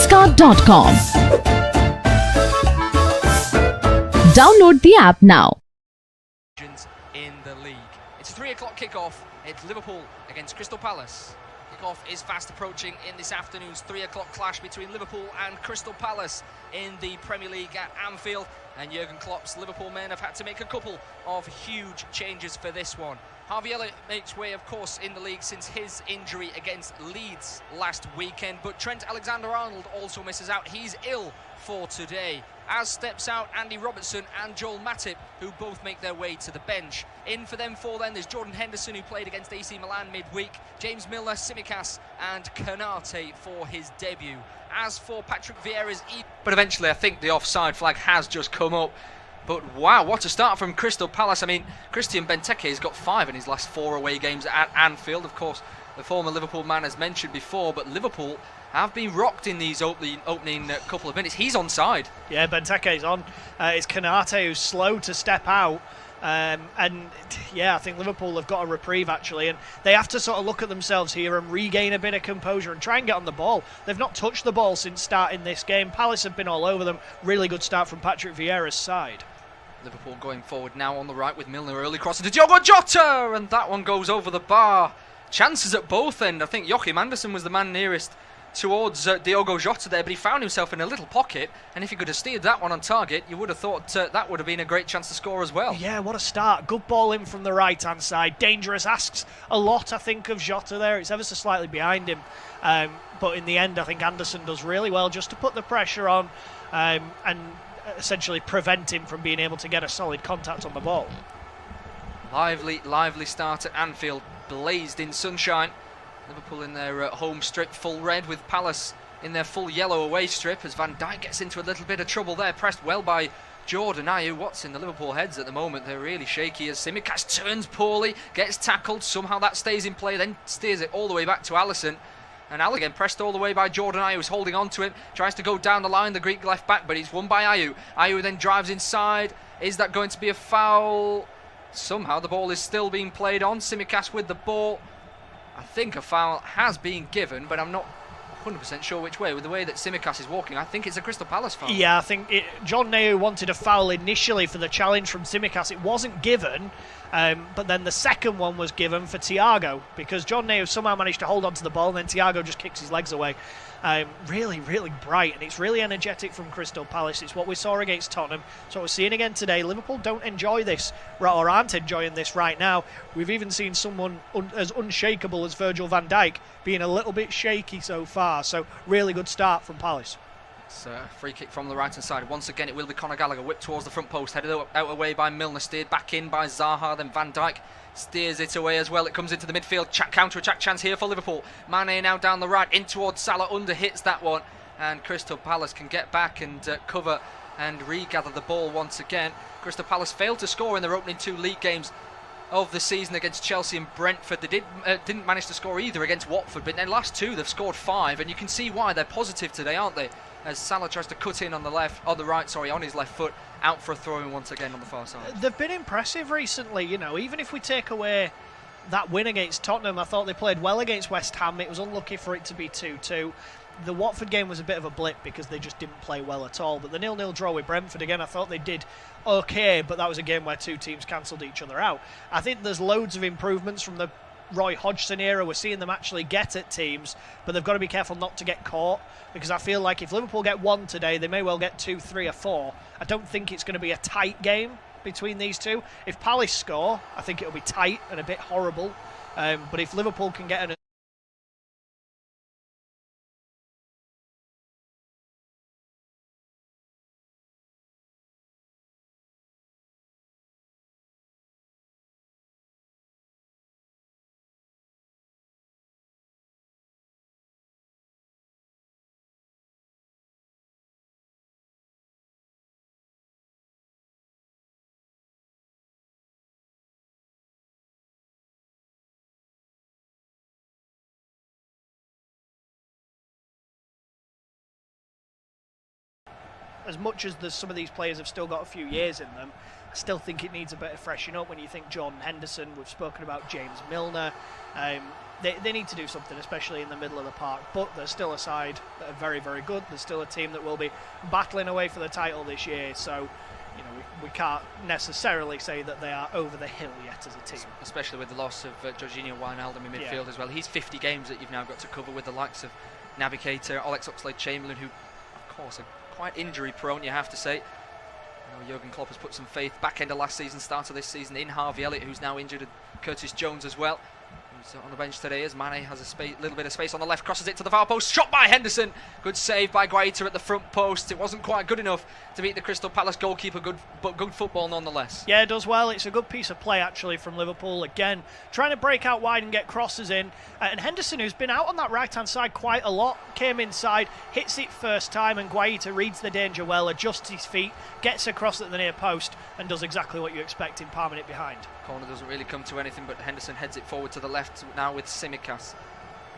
Lenskart.com. Download the app now. In the league. It's a 3 o'clock kickoff. It's Liverpool against Crystal Palace. Kickoff is fast approaching in this afternoon's 3 o'clock clash between Liverpool and Crystal Palace in the Premier League at Anfield. And Jurgen Klopp's Liverpool men have had to make a couple of huge changes for this one. Harvey Elliott makes way, of course, in the league since his injury against Leeds last weekend. But Trent Alexander-Arnold also misses out. He's ill for today. As steps out Andy Robertson and Joel Matip, who both make their way to the bench. In for them four then, there's Jordan Henderson, who played against AC Milan midweek, James Milner, Tsimikas and Konate for his debut. As for Patrick Vieira's... But eventually I think the offside flag has just come up. But wow, what a start from Crystal Palace. I mean, Christian Benteke has got 5 in his last 4 away games at Anfield. Of course, the former Liverpool man has mentioned before, but Liverpool have been rocked in these opening couple of minutes. He's onside. Yeah, Benteke's on. It's Konate who's slow to step out. And yeah, I think Liverpool have got a reprieve actually, and they have to sort of look at themselves here and regain a bit of composure and try and get on the ball. They've not touched the ball since starting this game. Palace have been all over them. Really good start from Patrick Vieira's side. Liverpool going forward now on the right with Milner, early crossing to Diogo Jota, and that one goes over the bar. Chances at both ends. I think Joachim Andersen was the man nearest towards Diogo Jota there, but he found himself in a little pocket, and if he could have steered that one on target, you would have thought that would have been a great chance to score as well. Yeah, what a start. Good ball in from the right hand side. Dangerous, asks a lot, I think, of Jota there. It's ever so slightly behind him, but in the end I think Andersen does really well just to put the pressure on and essentially prevent him from being able to get a solid contact on the ball. Lively start at Anfield, blazed in sunshine. Liverpool in their home strip full red, with Palace in their full yellow away strip, as Van Dijk gets into a little bit of trouble there, pressed well by Jordan Ayew. What's in the Liverpool heads at the moment? They're really shaky as Tsimikas turns poorly, gets tackled, somehow that stays in play, then steers it all the way back to Alisson. And Al again pressed all the way by Jordan Ayew, who's holding on to him, tries to go down the line, the Greek left back, but he's won by Ayew. Ayew then drives inside. Is that going to be a foul? Somehow the ball is still being played on. Tsimikas with the ball. I think a foul has been given, but I'm not 100% sure which way. With the way that Tsimikas is walking, I think it's a Crystal Palace foul. Yeah, I think John Ayew wanted a foul initially for the challenge from Tsimikas. It wasn't given, but then the second one was given for Thiago, because John Ayew somehow managed to hold on to the ball, and then Thiago just kicks his legs away. Really bright, and it's really energetic from Crystal Palace. It's what we saw against Tottenham. So what we're seeing again today. Liverpool don't enjoy this, or aren't enjoying this right now. We've even seen someone as unshakable as Virgil van Dijk being a little bit shaky so far. So really good start from Palace. It's a free kick from the right hand side. Once again it will be Conor Gallagher, whipped towards the front post, headed out away by Milner, steered back in by Zaha, then Van Dijk steers it away as well. It comes into the midfield, counter-attack chance here for Liverpool. Mane now down the right, in towards Salah, under hits that one, and Crystal Palace can get back and cover and regather the ball once again. Crystal Palace failed to score in their opening 2 league games of the season against Chelsea and Brentford. They didn't manage to score either against Watford, but in their last 2 they've scored 5, and you can see why. They're positive today, aren't they? As Salah tries to cut in on on his left foot, out for a throw-in once again on the far side. They've been impressive recently, you know, even if we take away that win against Tottenham. I thought they played well against West Ham. It was unlucky for it to be 2-2. The Watford game was a bit of a blip because they just didn't play well at all. But the 0-0 draw with Brentford, again, I thought they did okay, but that was a game where 2 teams cancelled each other out. I think there's loads of improvements from the Roy Hodgson era. We're seeing them actually get at teams, but they've got to be careful not to get caught, because I feel like if Liverpool get 1 today, they may well get 2, 3 or 4. I don't think it's going to be a tight game between these two. If Palace score, I think it'll be tight and a bit horrible, but if Liverpool can get an as much as some of these players have still got a few years in them, I still think it needs a bit of freshening up. When you think Jordan Henderson, we've spoken about James Milner, They need to do something, especially in the middle of the park. But there's still a side that are very, very good. There's still a team that will be battling away for the title this year. So, we can't necessarily say that they are over the hill yet as a team. Especially with the loss of Jorginho Wijnaldum in midfield as well. He's 50 games that you've now got to cover with the likes of Navigator, Alex Oxlade-Chamberlain, who, of course, are quite injury-prone, you have to say. Jurgen Klopp has put some faith back end of last season, start of this season, in Harvey Elliott, who's now injured, and Curtis Jones as well, who's on the bench today, as Mane has a little bit of space on the left, crosses it to the far post, shot by Henderson, good save by Guaita at the front post. It wasn't quite good enough to beat the Crystal Palace goalkeeper, but good football nonetheless. Yeah, it does well. It's a good piece of play actually from Liverpool, again trying to break out wide and get crosses in, and Henderson, who's been out on that right hand side quite a lot, came inside, hits it first time, and Guaita reads the danger well, adjusts his feet, gets across at the near post, and does exactly what you expect in palming it behind. Corner doesn't really come to anything, but Henderson heads it forward to the left now with Tsimikas.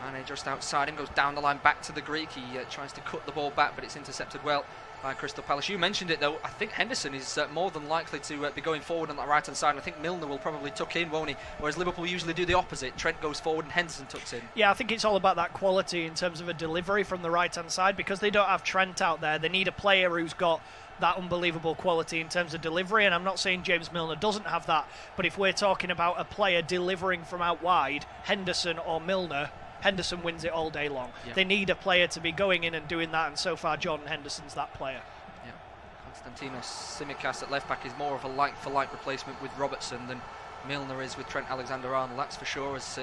Mane just outside him, goes down the line back to the Greek. He tries to cut the ball back, but it's intercepted well by Crystal Palace. You mentioned it though, I think Henderson is more than likely to be going forward on that right hand side, and I think Milner will probably tuck in, won't he? Whereas Liverpool usually do the opposite. Trent goes forward and Henderson tucks in. Yeah, I think it's all about that quality in terms of a delivery from the right hand side, because they don't have Trent out there. They need a player who's got that unbelievable quality in terms of delivery, and I'm not saying James Milner doesn't have that, but if we're talking about a player delivering from out wide, Henderson or Milner, Henderson wins it all day long. Yeah. They need a player to be going in and doing that, and so far Jordan Henderson's that player. Yeah, Konstantinos Tsimikas at left back is more of a like-for-like replacement with Robertson than Milner is with Trent Alexander-Arnold, that's for sure, as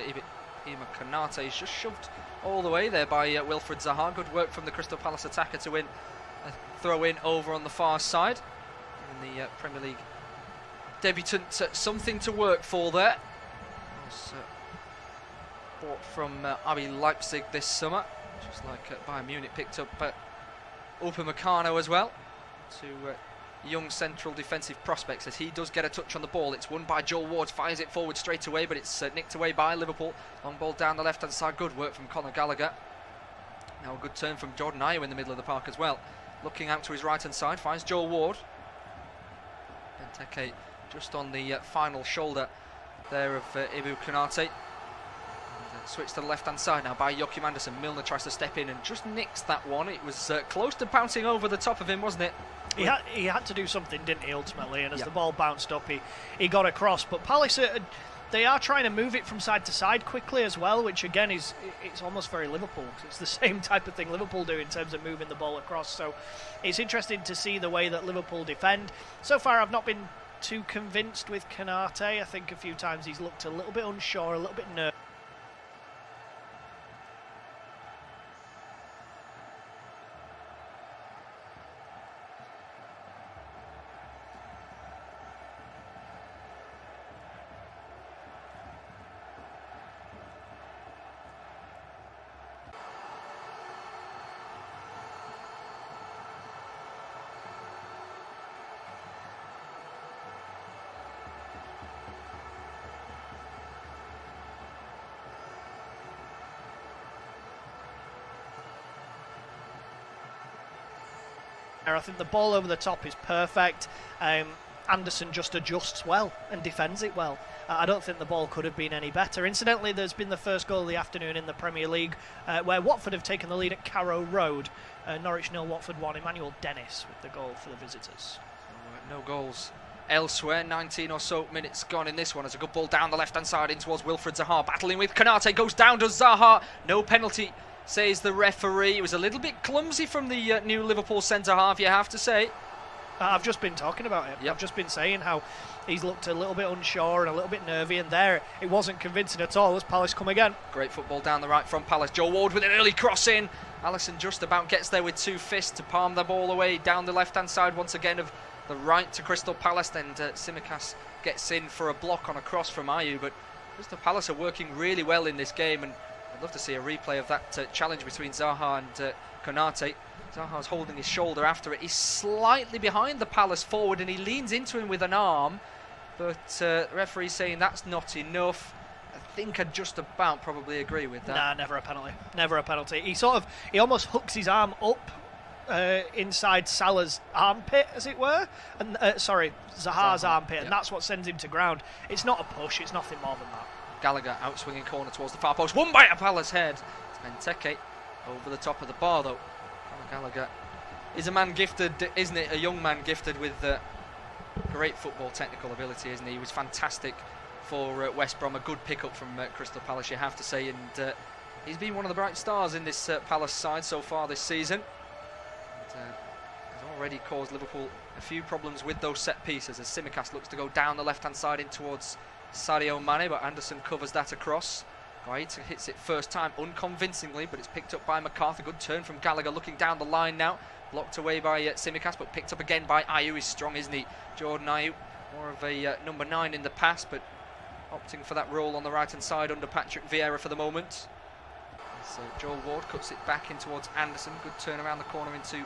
Ima Konate is just shoved all the way there by Wilfried Zaha. Good work from the Crystal Palace attacker to win a throw in over on the far side. And the Premier League debutant, something to work for there. Was bought from RB Leipzig this summer, just like Bayern Munich picked up Upamecano as well. To young central defensive prospects, as he does get a touch on the ball. It's won by Joel Ward, fires it forward straight away, but it's nicked away by Liverpool. Long ball down the left hand side, good work from Conor Gallagher. Now a good turn from Jordan Ayew in the middle of the park as well. Looking out to his right hand side, finds Joel Ward. Benteke just on the final shoulder there of Ibu Konate. Switch to the left hand side now by Joachim Andersen. Milner tries to step in and just nicks that one. It was close to bouncing over the top of him, wasn't it? He had to do something, didn't he, ultimately, and as the ball bounced up, he got across. But Palace, they are trying to move it from side to side quickly as well, which again it's almost very Liverpool. It's the same type of thing Liverpool do in terms of moving the ball across. So it's interesting to see the way that Liverpool defend. So far I've not been too convinced with Konate. I think a few times he's looked a little bit unsure, a little bit nervous. I think the ball over the top is perfect. Anderson just adjusts well and defends it well. I don't think the ball could have been any better. Incidentally, there's been the first goal of the afternoon in the Premier League, where Watford have taken the lead at Carrow Road. Norwich 0, Watford 1. Emmanuel Dennis with the goal for the visitors. So, no goals elsewhere. 19 or so minutes gone in this one. As a good ball down the left-hand side in towards Wilfried Zaha. Battling with Konate. Goes down to Zaha. No penalty, says the referee. It was a little bit clumsy from the new Liverpool centre-half, you have to say. I've just been talking about it. Yep. I've just been saying how he's looked a little bit unsure and a little bit nervy, and there it wasn't convincing at all as Palace come again. Great football down the right from Palace. Joe Ward with an early cross in. Alisson just about gets there with 2 fists to palm the ball away down the left-hand side once again of the right to Crystal Palace. Then Tsimikas gets in for a block on a cross from Ayew, but Crystal Palace are working really well in this game, and I'd love to see a replay of that challenge between Zaha and Konate. Zaha's holding his shoulder after it. He's slightly behind the Palace forward and he leans into him with an arm, but the referee's saying that's not enough. I think I'd just about probably agree with that. Nah, never a penalty. Never a penalty. He almost hooks his arm up inside Salah's armpit, as it were, and Zaha's armpit, and that's what sends him to ground. It's not a push, it's nothing more than that. Gallagher out swinging corner towards the far post. Won by a Palace head. It's Benteke over the top of the bar though. Gallagher is a man gifted, isn't it? A young man gifted with great football technical ability, isn't he? He was fantastic for West Brom. A good pickup from Crystal Palace, you have to say, and he's been one of the bright stars in this Palace side so far this season. And, has already caused Liverpool a few problems with those set pieces as Tsimikas looks to go down the left hand side in towards Sadio Mane, but Anderson covers that across. Guaita hits it first time unconvincingly, but it's picked up by McCarthy. Good turn from Gallagher, looking down the line now. Blocked away by Tsimikas, but picked up again by Ayew. He's strong, isn't he? Jordan Ayew, more of a number 9 in the past, but opting for that role on the right hand side under Patrick Vieira for the moment. So Joel Ward cuts it back in towards Anderson. Good turn around the corner into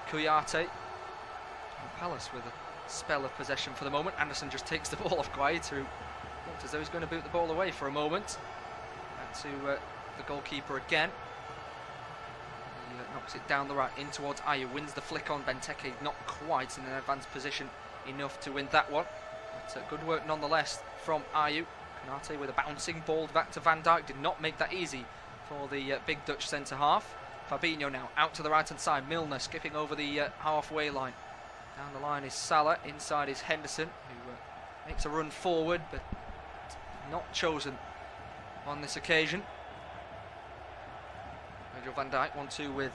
Kouyaté. And Palace with a spell of possession for the moment. Anderson just takes the ball off Guaita, who looked as though he's going to boot the ball away for a moment. Back to the goalkeeper again. He knocks it down the right in towards Ayew. Wins the flick on Benteke. Not quite in an advanced position enough to win that one. But good work nonetheless from Ayew. Konate with a bouncing ball back to Van Dijk. Did not make that easy for the big Dutch centre-half. Fabinho now out to the right-hand side. Milner skipping over the halfway line. Down the line is Salah. Inside is Henderson, who makes a run forward, but not chosen on this occasion. Virgil van Dijk 1-2 with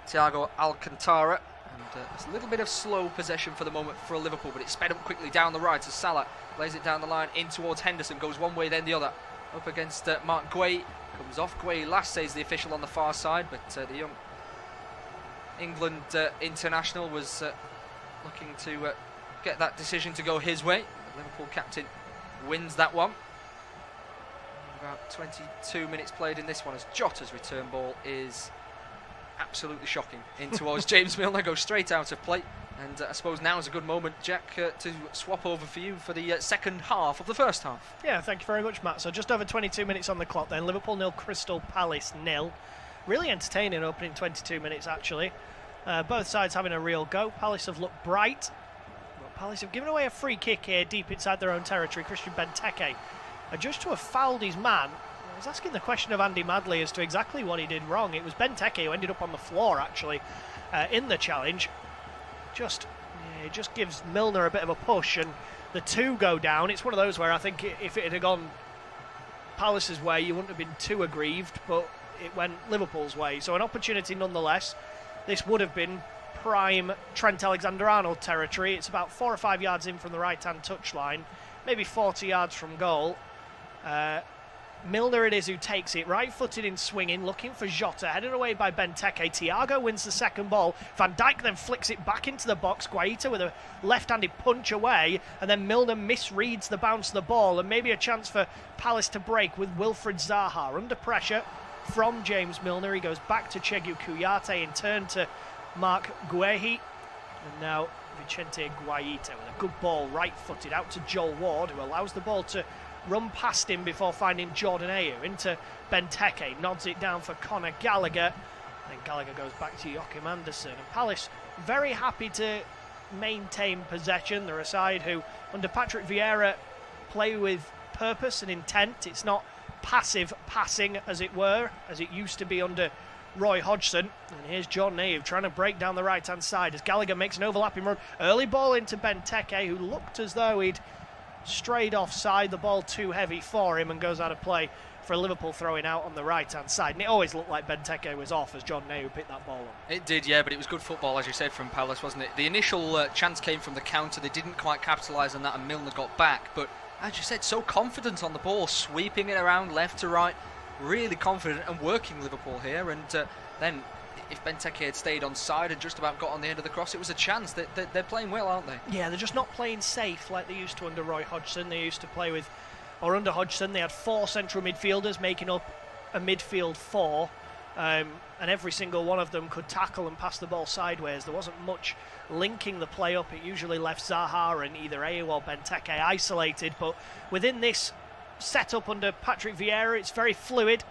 Thiago Alcantara. And it's a little bit of slow possession for the moment for Liverpool, but it's sped up quickly down the right as Salah lays it down the line in towards Henderson. Goes one way, then the other. Up against Mark Gueye. Comes off Gueye last, says the official on the far side, but the young England international was looking to get that decision to go his way. The Liverpool captain wins that one. About 22 minutes played in this one as Jota's return ball is absolutely shocking in towards James Milner. Goes straight out of play, and I suppose now is a good moment, Jack, to swap over for you for the second half of the first half. Yeah, thank you very much, Matt. So just over 22 minutes on the clock then. Liverpool 0, Crystal Palace 0. Really entertaining opening 22 minutes actually. Both sides having a real go. Palace have looked bright, but Palace have given away a free kick here deep inside their own territory. Christian Benteke, just to have fouled his man. I was asking the question of Andy Madley as to exactly what he did wrong. It was Benteke who ended up on the floor actually in the challenge. It just gives Milner a bit of a push, and the two go down. It's one of those where I think if it had gone Palace's way, you wouldn't have been too aggrieved, but it went Liverpool's way. So an opportunity nonetheless. This would have been prime Trent Alexander-Arnold territory. It's about 4 or 5 yards in from the right-hand touchline, maybe 40 yards from goal. Milner it is who takes it, right-footed in swinging, looking for Jota, headed away by Benteke. Thiago wins the second ball. Van Dijk then flicks it back into the box. Guaita with a left-handed punch away, and then Milner misreads the bounce of the ball, and maybe a chance for Palace to break with Wilfried Zaha. Under pressure from James Milner, he goes back to Cheikhou Kouyaté, in turn to Mark Guehi, and now Vicente Guaita with a good ball, right-footed out to Joel Ward, who allows the ball to run past him before finding Jordan Ayew into Benteke, nods it down for Conor Gallagher, then Gallagher goes back to Joachim Anderson. And Palace very happy to maintain possession. They're a side who, under Patrick Vieira, play with purpose and intent. It's not passive passing, as it were, as it used to be under Roy Hodgson. And here's Jordan Ayew trying to break down the right-hand side as Gallagher makes an overlapping run. Early ball into Benteke, who looked as though he'd strayed offside, the ball too heavy for him, and goes out of play for Liverpool throwing out on the right-hand side. And it always looked like Benteke was off as Jordan Ayew picked that ball up. It did, yeah, but it was good football, as you said, from Palace, wasn't it? The initial chance came from the counter. They didn't quite capitalise on that, and Milner got back. But as you said, so confident on the ball, sweeping it around left to right, really confident and working Liverpool here. And then if Benteke had stayed on side and just about got on the end of the cross, it was a chance. They're playing well, aren't they? Yeah, they're just not playing safe like they used to under Roy Hodgson. They used to play with, or under Hodgson, they had 4 central midfielders making up a midfield 4, and every single one of them could tackle and pass the ball sideways. There wasn't much linking the play up. It usually left Zaha and either Ayew or Benteke isolated, but within this setup under Patrick Vieira, it's very fluid.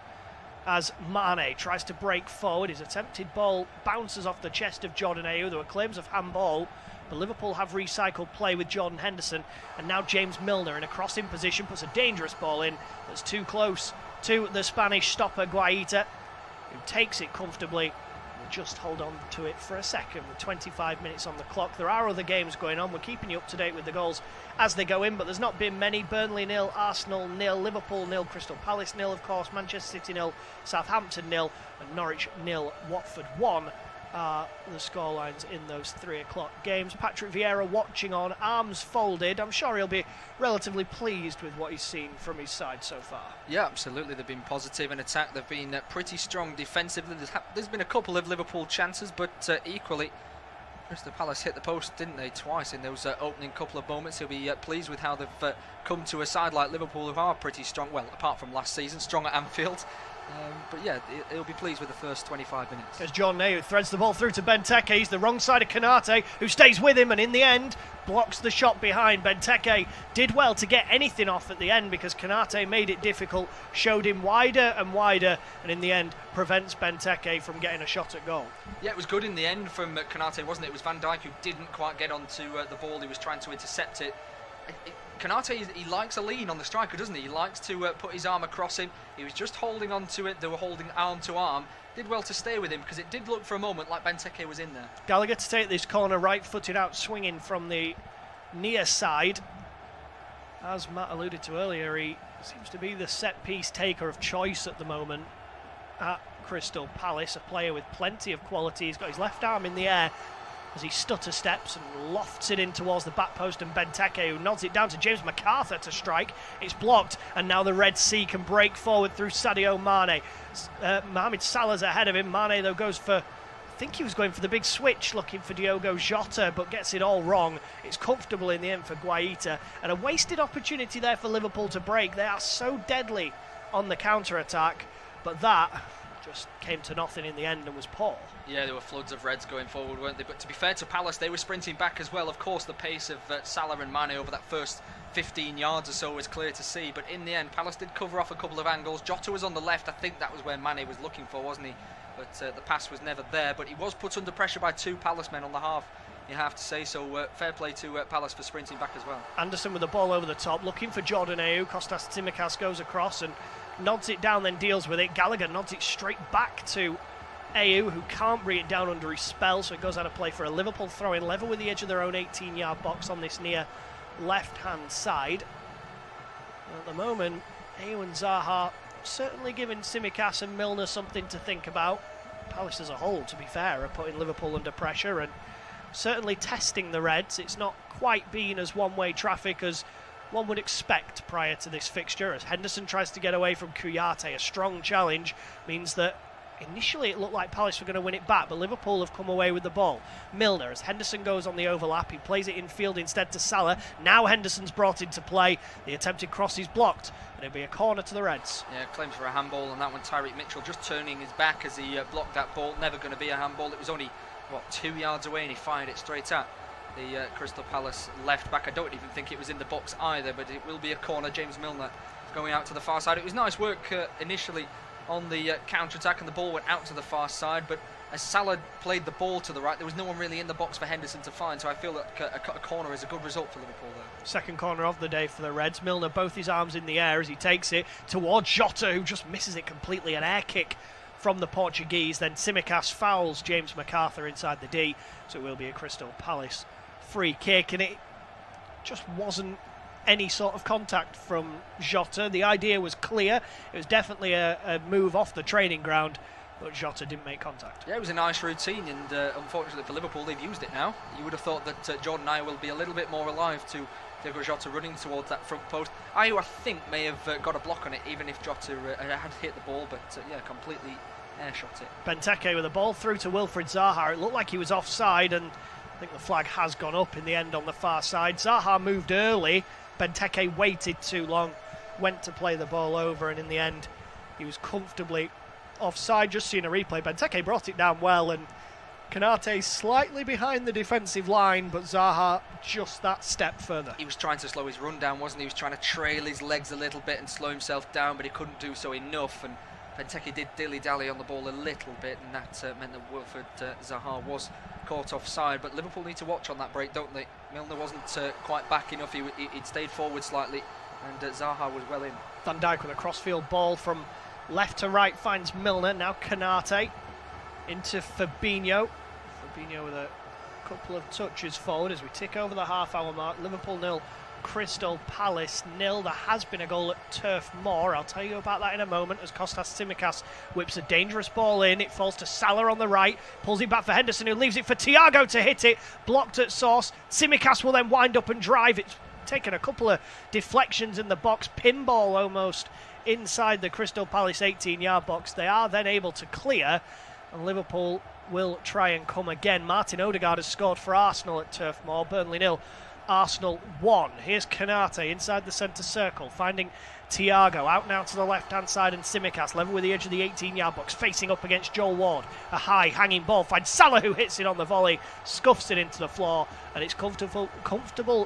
As Mane tries to break forward, his attempted ball bounces off the chest of Jordan Ayew. There were claims of handball, But Liverpool have recycled play with Jordan Henderson, and now James Milner in a crossing position puts a dangerous ball in that's too close to the Spanish stopper Guaita, who takes it comfortably. We'll just hold on to it for a second with 25 minutes on the clock. There are other games going on. We're keeping you up to date with the goals as they go in, but there's not been many. Burnley 0, Arsenal 0, Liverpool 0, Crystal Palace 0, of course, Manchester City 0, Southampton 0, and Norwich 0, Watford 1 are the scorelines in those 3 o'clock games. Patrick Vieira watching on, arms folded. I'm sure he'll be relatively pleased with what he's seen from his side so far. Yeah, absolutely. They've been positive in attack. They've been pretty strong defensively. There's been a couple of Liverpool chances, but equally, Crystal Palace hit the post, didn't they, twice in those opening couple of moments. He'll be pleased with how they've come to a side like Liverpool, who are pretty strong, well, apart from last season, strong at Anfield. But yeah, he'll be pleased with the first 25 minutes. As John Ney threads the ball through to Benteke. He's the wrong side of Konate, who stays with him and in the end blocks the shot behind. Benteke did well to get anything off at the end because Konate made it difficult, showed him wider and wider, and in the end prevents Benteke from getting a shot at goal. Yeah, it was good in the end from Konate, wasn't it? It was Van Dijk who didn't quite get onto the ball. He was trying to intercept it. Konate, he likes a lean on the striker, doesn't he? He likes to put his arm across him. He was just holding on to it. They were holding arm to arm. Did well to stay with him because it did look for a moment like Benteke was in there. Gallagher to take this corner, right-footed out, swinging from the near side. As Matt alluded to earlier, he seems to be the set-piece taker of choice at the moment at Crystal Palace. A player with plenty of quality. He's got his left arm in the air as he stutter steps and lofts it in towards the back post, and Benteke, who nods it down to James MacArthur to strike. It's blocked, and now the Red Sea can break forward through Sadio Mane. Mohamed Salah's ahead of him. Mane, though, goes for, I think he was going for the big switch, looking for Diogo Jota, but gets it all wrong. It's comfortable in the end for Guaita, and a wasted opportunity there for Liverpool to break. They are so deadly on the counter-attack, but that just came to nothing in the end and was poor. Yeah, there were floods of Reds going forward, weren't they? But to be fair to Palace, they were sprinting back as well. Of course, the pace of Salah and Mane over that first 15 yards or so was clear to see. But in the end, Palace did cover off a couple of angles. Jota was on the left. I think that was where Mane was looking for, wasn't he? But the pass was never there. But he was put under pressure by 2 Palace men on the half, you have to say. So fair play to Palace for sprinting back as well. Anderson with the ball over the top, looking for Jordan Ayew. Kostas Tsimikas goes across and nods it down, then deals with it. Gallagher nods it straight back to Ayew, who can't bring it down under his spell, so it goes out of play for a Liverpool throw-in, level with the edge of their own 18-yard box on this near left-hand side. At the moment, Ayew and Zaha certainly giving Tsimikas and Milner something to think about. Palace as a whole, to be fair, are putting Liverpool under pressure and certainly testing the Reds. It's not quite been as one-way traffic as one would expect prior to this fixture, as Henderson tries to get away from Kouyaté. A strong challenge means that initially it looked like Palace were going to win it back, but Liverpool have come away with the ball. Milner, as Henderson goes on the overlap, he plays it infield instead to Salah. Now Henderson's brought into play. The attempted cross is blocked, and it'll be a corner to the Reds. Yeah, claims for a handball on that one. Tyreek Mitchell just turning his back as he blocked that ball. Never going to be a handball. It was only, 2 yards away, and he fired it straight at the Crystal Palace left back. I don't even think it was in the box either, but it will be a corner. James Milner going out to the far side. It was nice work initially on the counter-attack, and the ball went out to the far side, but as Salah played the ball to the right, there was no one really in the box for Henderson to find, so I feel that a corner is a good result for Liverpool there. Second corner of the day for the Reds. Milner, both his arms in the air as he takes it towards Jota, who just misses it completely. An air kick from the Portuguese. Then Tsimikas fouls James MacArthur inside the D, so it will be a Crystal Palace free kick, and it just wasn't any sort of contact from Jota. The idea was clear. It was definitely a move off the training ground, but Jota didn't make contact. Yeah, it was a nice routine, and unfortunately for Liverpool, they've used it now. You would have thought that Jordan Ayew will be a little bit more alive to Diogo Jota running towards that front post. Ayew, I think, may have got a block on it, even if Jota had hit the ball, but yeah, completely air shot it. Benteke with the ball through to Wilfried Zaha. It looked like he was offside, and I think the flag has gone up in the end on the far side. Zaha moved early. Benteke waited too long, went to play the ball over, and in the end he was comfortably offside. Just seeing a replay, Benteke brought it down well, and Konate slightly behind the defensive line, but Zaha just that step further. He was trying to slow his run down, wasn't he? He was trying to trail his legs a little bit and slow himself down, but he couldn't do so enough, and Benteke did dilly-dally on the ball a little bit, and that meant that Wilfred Zaha was caught offside. But Liverpool need to watch on that break, don't they? Milner wasn't quite back enough. He'd stayed forward slightly, and Zaha was well in. Van Dijk with a crossfield ball from left to right finds Milner. Now Konate into Fabinho. Fabinho with a couple of touches forward as we tick over the half-hour mark. Liverpool 0, Crystal Palace 0. There has been a goal at Turf Moor. I'll tell you about that in a moment as Kostas Tsimikas whips a dangerous ball in. It falls to Salah on the right, pulls it back for Henderson, who leaves it for Thiago to hit it. Blocked at source. Tsimikas will then wind up and drive. It's taken a couple of deflections in the box. Pinball almost inside the Crystal Palace 18-yard box. They are then able to clear, and Liverpool will try and come again. Martin Odegaard has scored for Arsenal at Turf Moor. Burnley 0, Arsenal 1. Here's Konate inside the centre circle, finding Thiago out now to the left-hand side, and Tsimikas level with the edge of the 18-yard box, facing up against Joel Ward. A high hanging ball finds Salah, who hits it on the volley, scuffs it into the floor, and it's comfortable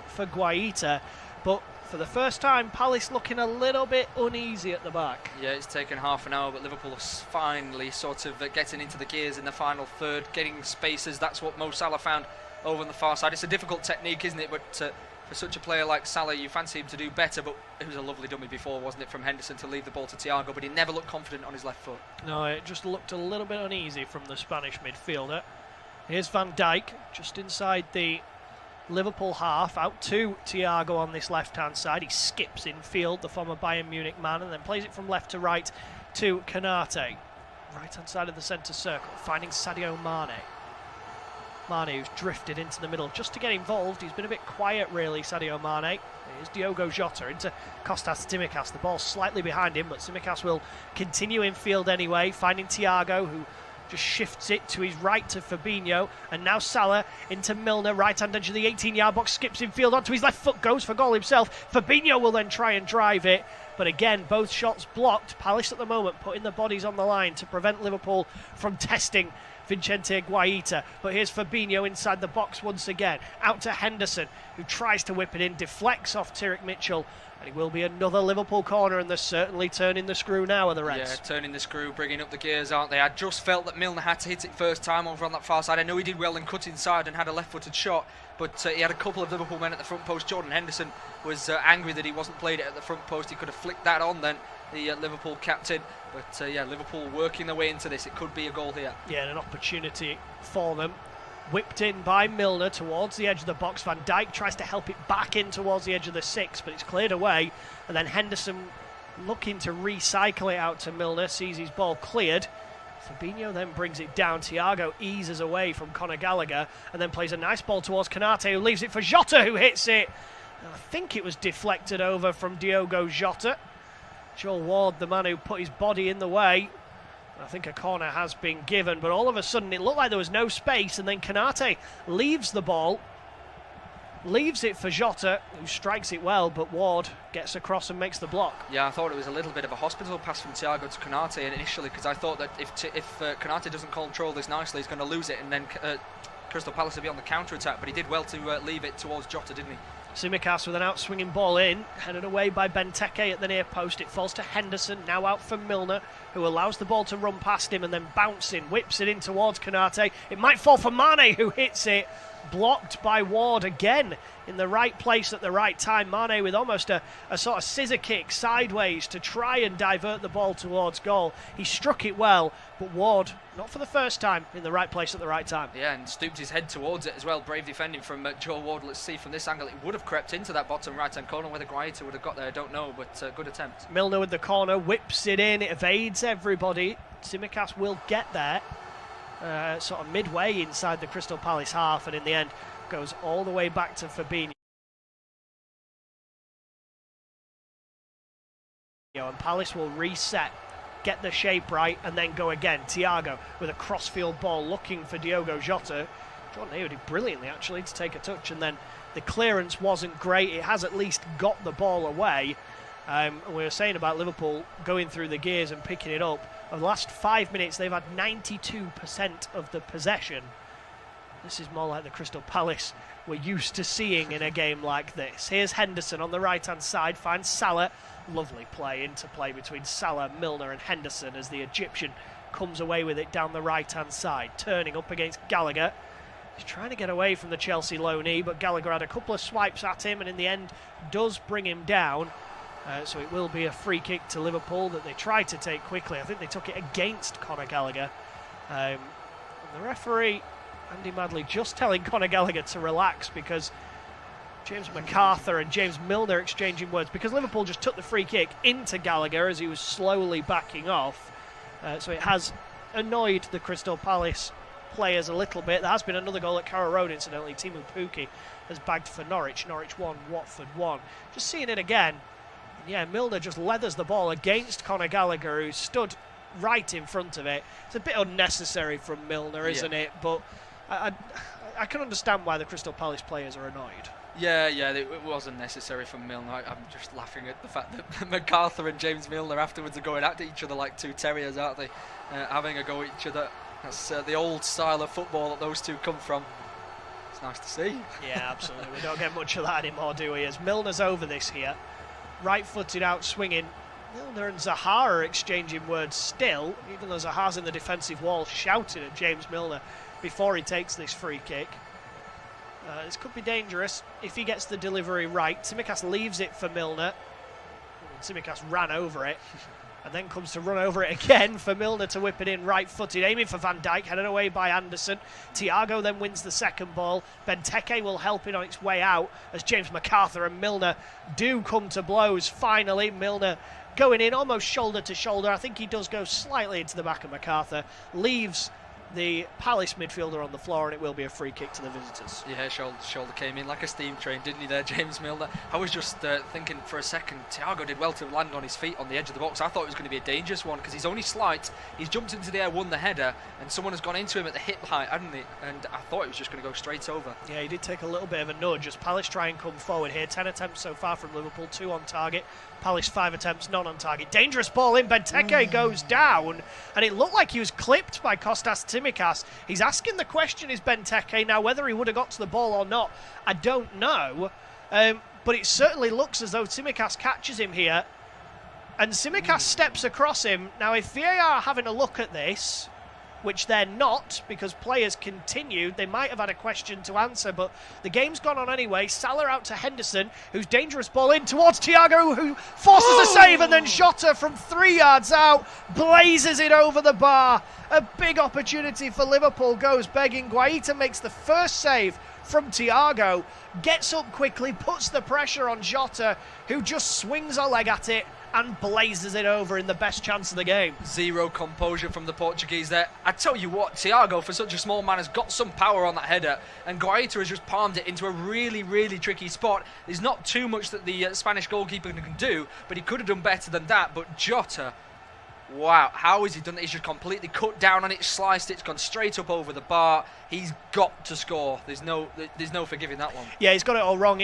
for Guaita. But for the first time, Palace looking a little bit uneasy at the back. Yeah, it's taken half an hour, but Liverpool's finally sort of getting into the gears in the final third, getting spaces. That's what Mo Salah found over on the far side. It's a difficult technique, isn't it? But for such a player like Salah, you fancy him to do better. But it was a lovely dummy before, wasn't it, from Henderson to leave the ball to Thiago, but he never looked confident on his left foot. No, it just looked a little bit uneasy from the Spanish midfielder. Here's Van Dijk, just inside the Liverpool half, out to Thiago on this left-hand side. He skips in field, the former Bayern Munich man, and then plays it from left to right to Konate. Right-hand side of the centre circle, finding Sadio Mane. Mane, who's drifted into the middle just to get involved. He's been a bit quiet, really, Sadio Mane. Here's Diogo Jota into Kostas Tsimikas. The ball's slightly behind him, but Tsimikas will continue in field anyway, finding Thiago, who just shifts it to his right to Fabinho, and now Salah into Milner, right-hand edge of the 18-yard box, skips in field onto his left foot, goes for goal himself. Fabinho will then try and drive it, but again, both shots blocked. Palace at the moment putting the bodies on the line to prevent Liverpool from testing Vicente Guaita. But here's Fabinho inside the box once again, out to Henderson, who tries to whip it in, deflects off Tyrick Mitchell, and it will be another Liverpool corner, and they're certainly turning the screw now, are the Reds. Yeah, turning the screw, bringing up the gears, aren't they? I just felt that Milner had to hit it first time over on that far side. I know he did well and cut inside and had a left-footed shot, but he had a couple of Liverpool men at the front post. Jordan Henderson was angry that he wasn't played it at the front post. He could have flicked that on then, the Liverpool captain. But yeah, Liverpool working their way into this. It could be a goal here. Yeah, and an opportunity for them. Whipped in by Milner towards the edge of the box. Van Dijk tries to help it back in towards the edge of the 6, but it's cleared away. And then Henderson looking to recycle it out to Milner, sees his ball cleared. Fabinho then brings it down. Thiago eases away from Conor Gallagher and then plays a nice ball towards Konate, who leaves it for Jota, who hits it. And I think it was deflected over from Diogo Jota. Joel Ward, the man who put his body in the way. I think a corner has been given, but all of a sudden it looked like there was no space, and then Konate leaves the ball, leaves it for Jota, who strikes it well, but Ward gets across and makes the block. Yeah, I thought it was a little bit of a hospital pass from Thiago to Konate initially, because I thought that if Konate doesn't control this nicely, he's going to lose it, and then Crystal Palace will be on the counter-attack, but he did well to leave it towards Jota, didn't he? Tsimikas with an out-swinging ball in, headed away by Benteke at the near post. It falls to Henderson, now out for Milner, who allows the ball to run past him and then bouncing, whips it in towards Konate. It might fall for Mane, who hits it. Blocked by Ward again in the right place at the right time. Mane with almost a sort of scissor kick sideways to try and divert the ball towards goal. He struck it well, but Ward, not for the first time, in the right place at the right time. Yeah, and stooped his head towards it as well. Brave defending from Joel Ward. Let's see from this angle. It would have crept into that bottom right-hand corner. Whether Guaita would have got there, I don't know, but good attempt. Milner with the corner, whips it in. It evades everybody. Tsimikas will get there. Sort of midway inside the Crystal Palace half, and in the end goes all the way back to Fabinho. And Palace will reset, get the shape right, and then go again. Thiago with a crossfield ball looking for Diogo Jota. Jordan Ayew did brilliantly actually to take a touch, and then the clearance wasn't great. It has at least got the ball away. We were saying about Liverpool going through the gears and picking it up. Over the last 5 minutes, they've had 92% of the possession. This is more like the Crystal Palace we're used to seeing in a game like this. Here's Henderson on the right-hand side, finds Salah. Lovely interplay between Salah, Milner and Henderson as the Egyptian comes away with it down the right-hand side, turning up against Gallagher. He's trying to get away from the Chelsea loanee, but Gallagher had a couple of swipes at him and in the end does bring him down. So it will be a free kick to Liverpool that they tried to take quickly. I think they took it against Conor Gallagher. And the referee, Andy Madley, just telling Conor Gallagher to relax because James McArthur and James Milner exchanging words because Liverpool just took the free kick into Gallagher as he was slowly backing off. So it has annoyed the Crystal Palace players a little bit. There has been another goal at Carrow Road, incidentally. Timu Pukki has bagged for Norwich. Norwich 1, Watford 1. Just seeing it again. Yeah, Milner just leathers the ball against Conor Gallagher, who stood right in front of it. It's a bit unnecessary from Milner, isn't it? But I can understand why the Crystal Palace players are annoyed. Yeah, it was unnecessary from Milner. I'm just laughing at the fact that MacArthur and James Milner afterwards are going at each other like two terriers, aren't they? Having a go at each other. That's the old style of football that those two come from. It's nice to see. Yeah, absolutely. We don't get much of that anymore, do we? As Milner's over this here. Right-footed out swinging. Milner and Zaha are exchanging words still, even though Zaha's in the defensive wall shouting at James Milner before he takes this free kick. This could be dangerous if he gets the delivery right. Tsimikas leaves it for Milner. Tsimikas ran over it and then comes to run over it again for Milner to whip it in right-footed, aiming for Van Dijk, headed away by Anderson. Thiago then wins the second ball. Benteke will help it on its way out as James McArthur and Milner do come to blows. Finally, Milner going in almost shoulder to shoulder. I think he does go slightly into the back of McArthur, leaves the Palace midfielder on the floor, and it will be a free kick to the visitors. Yeah, shoulder came in like a steam train, didn't he there, James Milner? I was just thinking for a second, Thiago did well to land on his feet on the edge of the box. I thought it was going to be a dangerous one because he's only slight. He's jumped into the air, won the header, and someone has gone into him at the hip height, hadn't he? And I thought it was just going to go straight over. Yeah, he did take a little bit of a nudge as Palace try and come forward here. 10 attempts so far from Liverpool, 2 on target. Palace 5 attempts, none on target. Dangerous ball in, Benteke goes down, and it looked like he was clipped by Kostas Tsimikas. He's asking the question, is Benteke now, whether he would have got to the ball or not, I don't know. But it certainly looks as though Tsimikas catches him here, and Tsimikas steps across him. Now, if VAR are having a look at this, which they're not because players continued, they might have had a question to answer, but the game's gone on anyway. Salah out to Henderson, whose dangerous ball in towards Thiago, who forces a save, and then Jota from 3 yards out blazes it over the bar. A big opportunity for Liverpool goes begging. Guaita makes the first save from Thiago, gets up quickly, puts the pressure on Jota, who just swings a leg at it and blazes it over in the best chance of the game. Zero composure from the Portuguese there. I tell you what, Thiago, for such a small man, has got some power on that header, and Guaita has just palmed it into a really, really tricky spot. There's not too much that the Spanish goalkeeper can do, but he could have done better than that. But Jota, wow, how has he done that? He's just completely cut down on it, sliced it, it's gone straight up over the bar. He's got to score. There's no forgiving that one. Yeah, he's got it all wrong.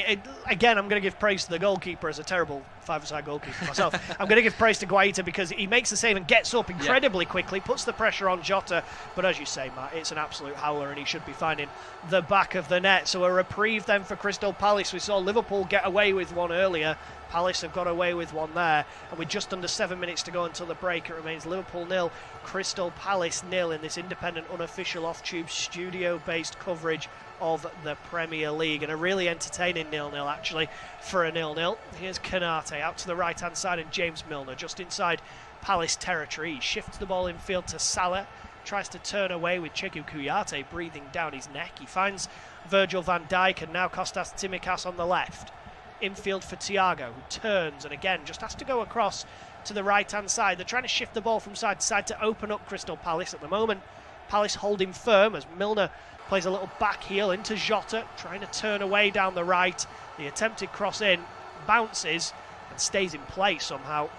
Again, I'm going to give praise to the goalkeeper as a terrible five-a-side goalkeeper myself. I'm going to give praise to Guaita because he makes the save and gets up incredibly quickly, puts the pressure on Jota. But as you say, Matt, it's an absolute howler and he should be finding the back of the net. So a reprieve then for Crystal Palace. We saw Liverpool get away with one earlier. Palace have got away with one there. And with just under 7 minutes to go until the break, it remains Liverpool 0, Crystal Palace 0 in this independent, unofficial, off-tube, studio-based coverage of the Premier League. And a really entertaining 0-0, actually, for a 0-0. Here's Kanate out to the right-hand side, and James Milner just inside Palace territory. He shifts the ball infield to Salah, tries to turn away with Cheku Kouyaté breathing down his neck. He finds Virgil van Dijk, and now Kostas Tsimikas on the left. Infield for Thiago, who turns and again just has to go across to the right-hand side. They're trying to shift the ball from side to side to open up Crystal Palace at the moment. Palace holding firm as Milner plays a little back heel into Jota, trying to turn away down the right. The attempted cross in bounces and stays in play somehow,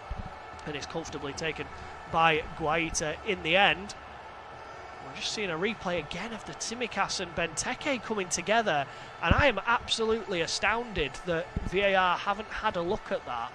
and is comfortably taken by Guaita in the end. We're just seeing a replay again of the Tsimikas and Benteke coming together, and I am absolutely astounded that VAR haven't had a look at that,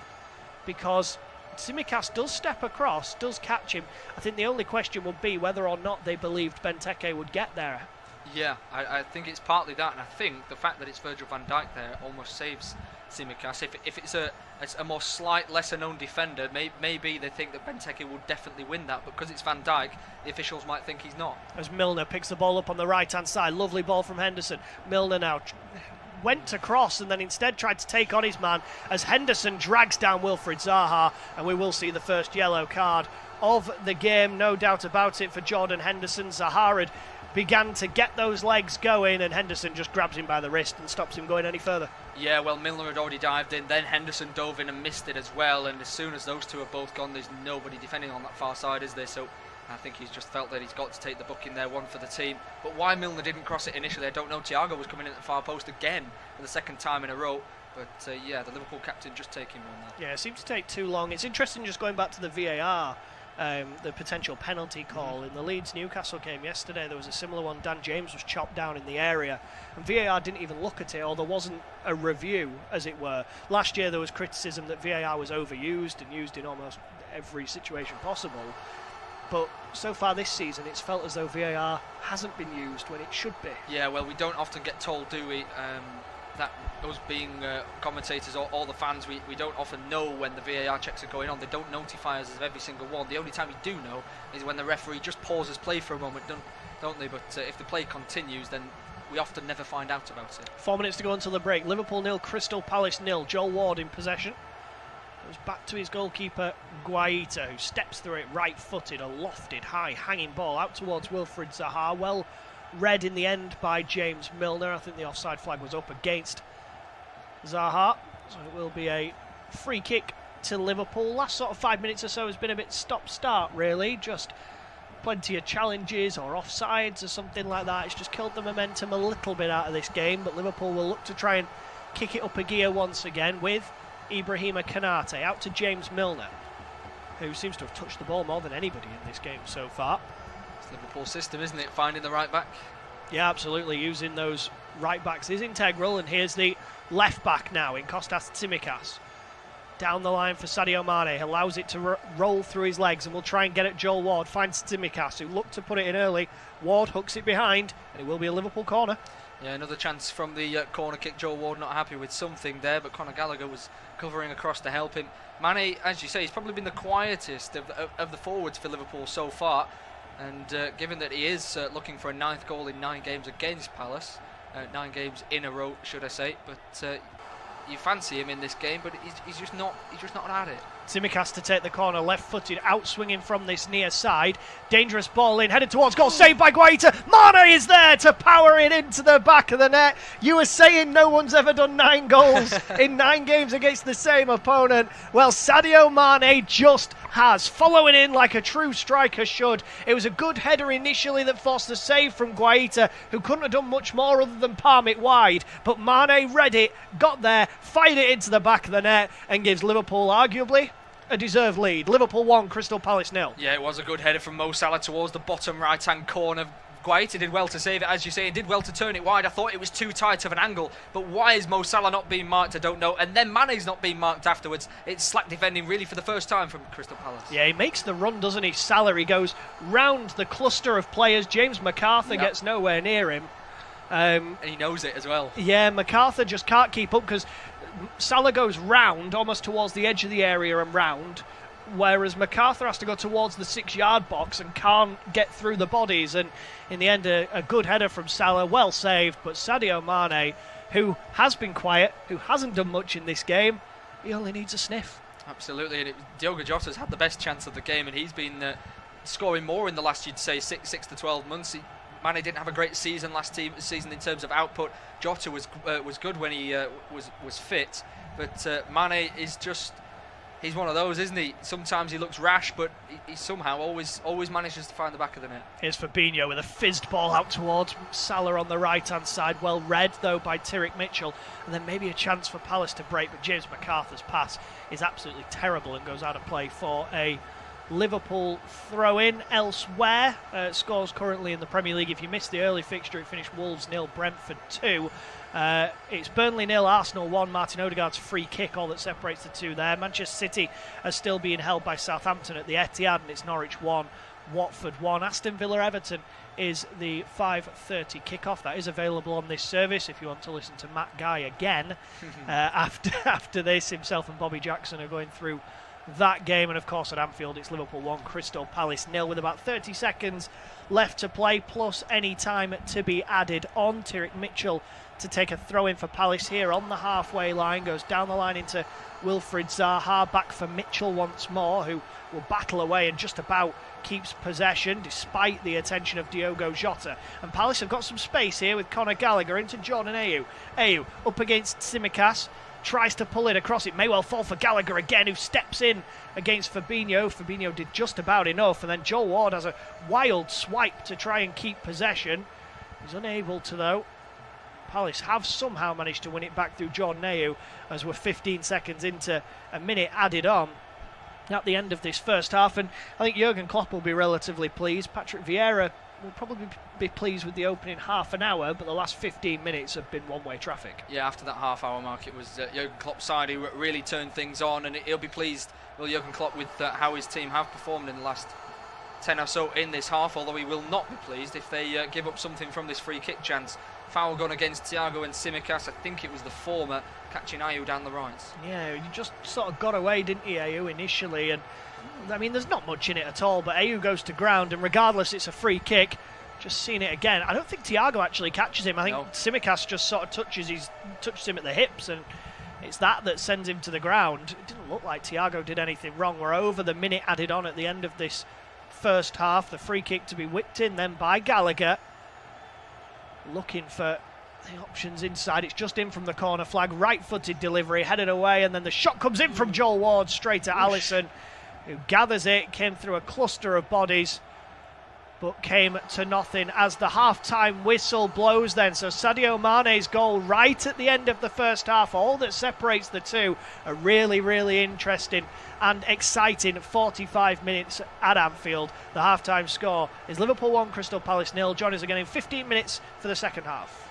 because Tsimikas does step across, does catch him. I think the only question would be whether or not they believed Benteke would get there. Yeah, I think it's partly that, and I think the fact that it's Virgil van Dijk there almost saves Tsimikas. If it's a more slight, lesser-known defender, maybe they think that Benteke will definitely win that, but because it's Van Dijk, the officials might think he's not. As Milner picks the ball up on the right-hand side, lovely ball from Henderson. Milner now went to cross and then instead tried to take on his man as Henderson drags down Wilfried Zaha, and we will see the first yellow card of the game, no doubt about it, for Jordan Henderson. Zaha had began to get those legs going and Henderson just grabs him by the wrist and stops him going any further. Yeah, well, Milner had already dived in, then Henderson dove in and missed it as well, and as soon as those two are both gone, there's nobody defending on that far side, is there? So I think he's just felt that he's got to take the booking there, one for the team. But why Milner didn't cross it initially, I don't know. Thiago was coming in at the far post again for the second time in a row. But yeah, the Liverpool captain just taking one there. Yeah, it seemed to take too long. It's interesting just going back to the VAR, the potential penalty call. In the Leeds-Newcastle game yesterday, there was a similar one. Dan James was chopped down in the area, and VAR didn't even look at it, or there wasn't a review, as it were. Last year there was criticism that VAR was overused and used in almost every situation possible. But so far this season, it's felt as though VAR hasn't been used when it should be. Yeah, well, we don't often get told, do we, that us being commentators or the fans, we don't often know when the VAR checks are going on. They don't notify us of every single one. The only time we do know is when the referee just pauses play for a moment, don't they? But if the play continues, then we often never find out about it. 4 minutes to go until the break. Liverpool 0, Crystal Palace 0. Joel Ward in possession. Goes back to his goalkeeper, Guaita, who steps through it right-footed, a lofted, high, hanging ball out towards Wilfried Zaha. Well read in the end by James Milner. I think the offside flag was up against Zaha, so it will be a free kick to Liverpool. Last sort of 5 minutes or so has been a bit stop-start, really. Just plenty of challenges or offsides or something like that. It's just killed the momentum a little bit out of this game, but Liverpool will look to try and kick it up a gear once again with Ibrahima Konate out to James Milner, who seems to have touched the ball more than anybody in this game so far. It's Liverpool's system, isn't it? Finding the right back. Yeah, absolutely. Using those right backs is integral, and here's the left back now in Kostas Tsimikas. Down the line for Sadio Mane, allows it to roll through his legs, and will try and get at Joel Ward. Finds Tsimikas, who looked to put it in early. Ward hooks it behind, and it will be a Liverpool corner. Yeah, another chance from the corner kick. Joel Ward not happy with something there, but Conor Gallagher was covering across to help him. Mane, as you say, he's probably been the quietest of the forwards for Liverpool so far, and given that he is looking for a 9th goal in 9 games against Palace, 9 games in a row, should I say, but you fancy him in this game, but he's just not at it. Tsimikas to take the corner, left-footed, out-swinging from this near side. Dangerous ball in, headed towards goal, saved by Guaita. Mane is there to power it into the back of the net. You were saying no one's ever done 9 goals in 9 games against the same opponent. Well, Sadio Mane just has, following in like a true striker should. It was a good header initially that forced the save from Guaita, who couldn't have done much more other than palm it wide. But Mane read it, got there, fired it into the back of the net, and gives Liverpool arguably a deserved lead. Liverpool 1, Crystal Palace 0. Yeah, it was a good header from Mo Salah towards the bottom right-hand corner. Guaita did well to save it, as you say, and did well to turn it wide. I thought it was too tight of an angle, but why is Mo Salah not being marked, I don't know. And then Mane's not being marked afterwards. It's slack defending really for the first time from Crystal Palace. Yeah, he makes the run, doesn't he? Salah, he goes round the cluster of players. James McArthur gets nowhere near him. And he knows it as well. Yeah, McArthur just can't keep up because Salah goes round, almost towards the edge of the area and round, whereas McArthur has to go towards the 6-yard box and can't get through the bodies. And in the end, a good header from Salah, well saved. But Sadio Mane, who has been quiet, who hasn't done much in this game, he only needs a sniff. Absolutely, and Diogo Jota's had the best chance of the game, and he's been scoring more in the last, you'd say, 6 to 12 months. Mane didn't have a great season last season in terms of output. Jota was good when he was fit, but Mane is just, he's one of those, isn't he? Sometimes he looks rash, but he somehow always manages to find the back of the net. Here's Fabinho with a fizzed ball out towards Salah on the right-hand side. Well read, though, by Tyrick Mitchell. And then maybe a chance for Palace to break, but James McArthur's pass is absolutely terrible and goes out of play for a Liverpool throw-in. Elsewhere, scores currently in the Premier League. If you missed the early fixture, it finished Wolves 0, Brentford 2. It's Burnley 0, Arsenal 1. Martin Odegaard's free kick, all that separates the two there. Manchester City are still being held by Southampton at the Etihad, and it's Norwich 1, Afterwards, Watford 1. Aston Villa Everton is the 5:30 kickoff. That is available on this service if you want to listen to Matt Guy again after this. Himself and Bobby Jackson are going through that game. And of course at Anfield it's Liverpool 1, Crystal Palace 0 with about 30 seconds left to play plus any time to be added on. Tyrick Mitchell to take a throw in for Palace here on the halfway line, goes down the line into Wilfried Zaha, back for Mitchell once more, who will battle away and just about keeps possession despite the attention of Diogo Jota. And Palace have got some space here with Conor Gallagher into Jordan Ayew. Ayew up against Tsimikas, tries to pull it across. It may well fall for Gallagher again, who steps in against Fabinho. Fabinho did just about enough, and then Joel Ward has a wild swipe to try and keep possession. He's unable to, though. Palace have somehow managed to win it back through Jordan Ayew as we're 15 seconds into a minute added on at the end of this first half. And I think Jurgen Klopp will be relatively pleased. Patrick Vieira will probably be pleased with the opening half an hour, but the last 15 minutes have been one-way traffic. Yeah, after that half-hour mark, it was Jurgen Klopp's side who really turned things on, and he'll be pleased, will Jurgen Klopp, with how his team have performed in the last 10 or so in this half, although he will not be pleased if they give up something from this free kick chance. Foul gone against Thiago and Tsimikas. I think it was the former, catching Ayew down the right. Yeah, you just sort of got away, didn't he, Ayew, initially? And I mean, there's not much in it at all, but Ayew goes to ground, and regardless, it's a free kick. Just seen it again. I don't think Thiago actually catches him. I think Tsimikas just sort of touches him at the hips, and it's that sends him to the ground. It didn't look like Thiago did anything wrong. We're over the minute added on at the end of this first half. The free kick to be whipped in then by Gallagher. Looking for the options inside. It's just in from the corner flag. Right-footed delivery, headed away, and then the shot comes in from Joel Ward straight at Alisson, who gathers it, came through a cluster of bodies, but came to nothing as the half-time whistle blows then. So Sadio Mane's goal right at the end of the first half, all that separates the two. A really, really interesting and exciting 45 minutes at Anfield. The half-time score is Liverpool 1, Crystal Palace 0. Join us again in 15 minutes for the second half.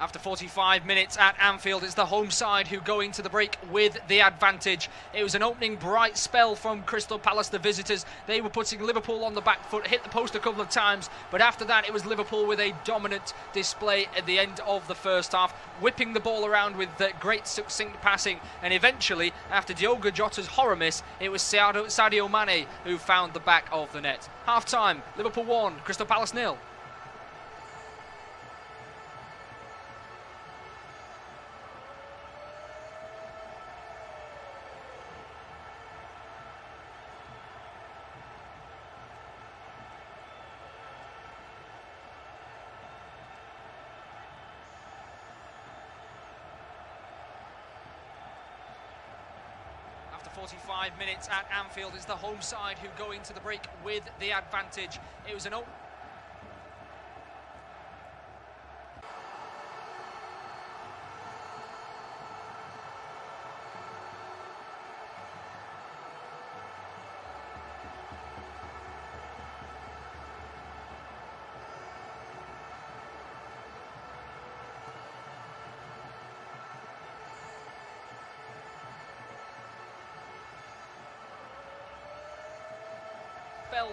After 45 minutes at Anfield, it's the home side who go into the break with the advantage. It was an opening bright spell from Crystal Palace, the visitors. They were putting Liverpool on the back foot, hit the post a couple of times, but after that it was Liverpool with a dominant display at the end of the first half, whipping the ball around with great succinct passing, and eventually, after Diogo Jota's horror miss, it was Sadio Mane who found the back of the net. Half-time, Liverpool 1, Crystal Palace 0. After 45 minutes at Anfield, it's the home side who go into the break with the advantage. It was an open...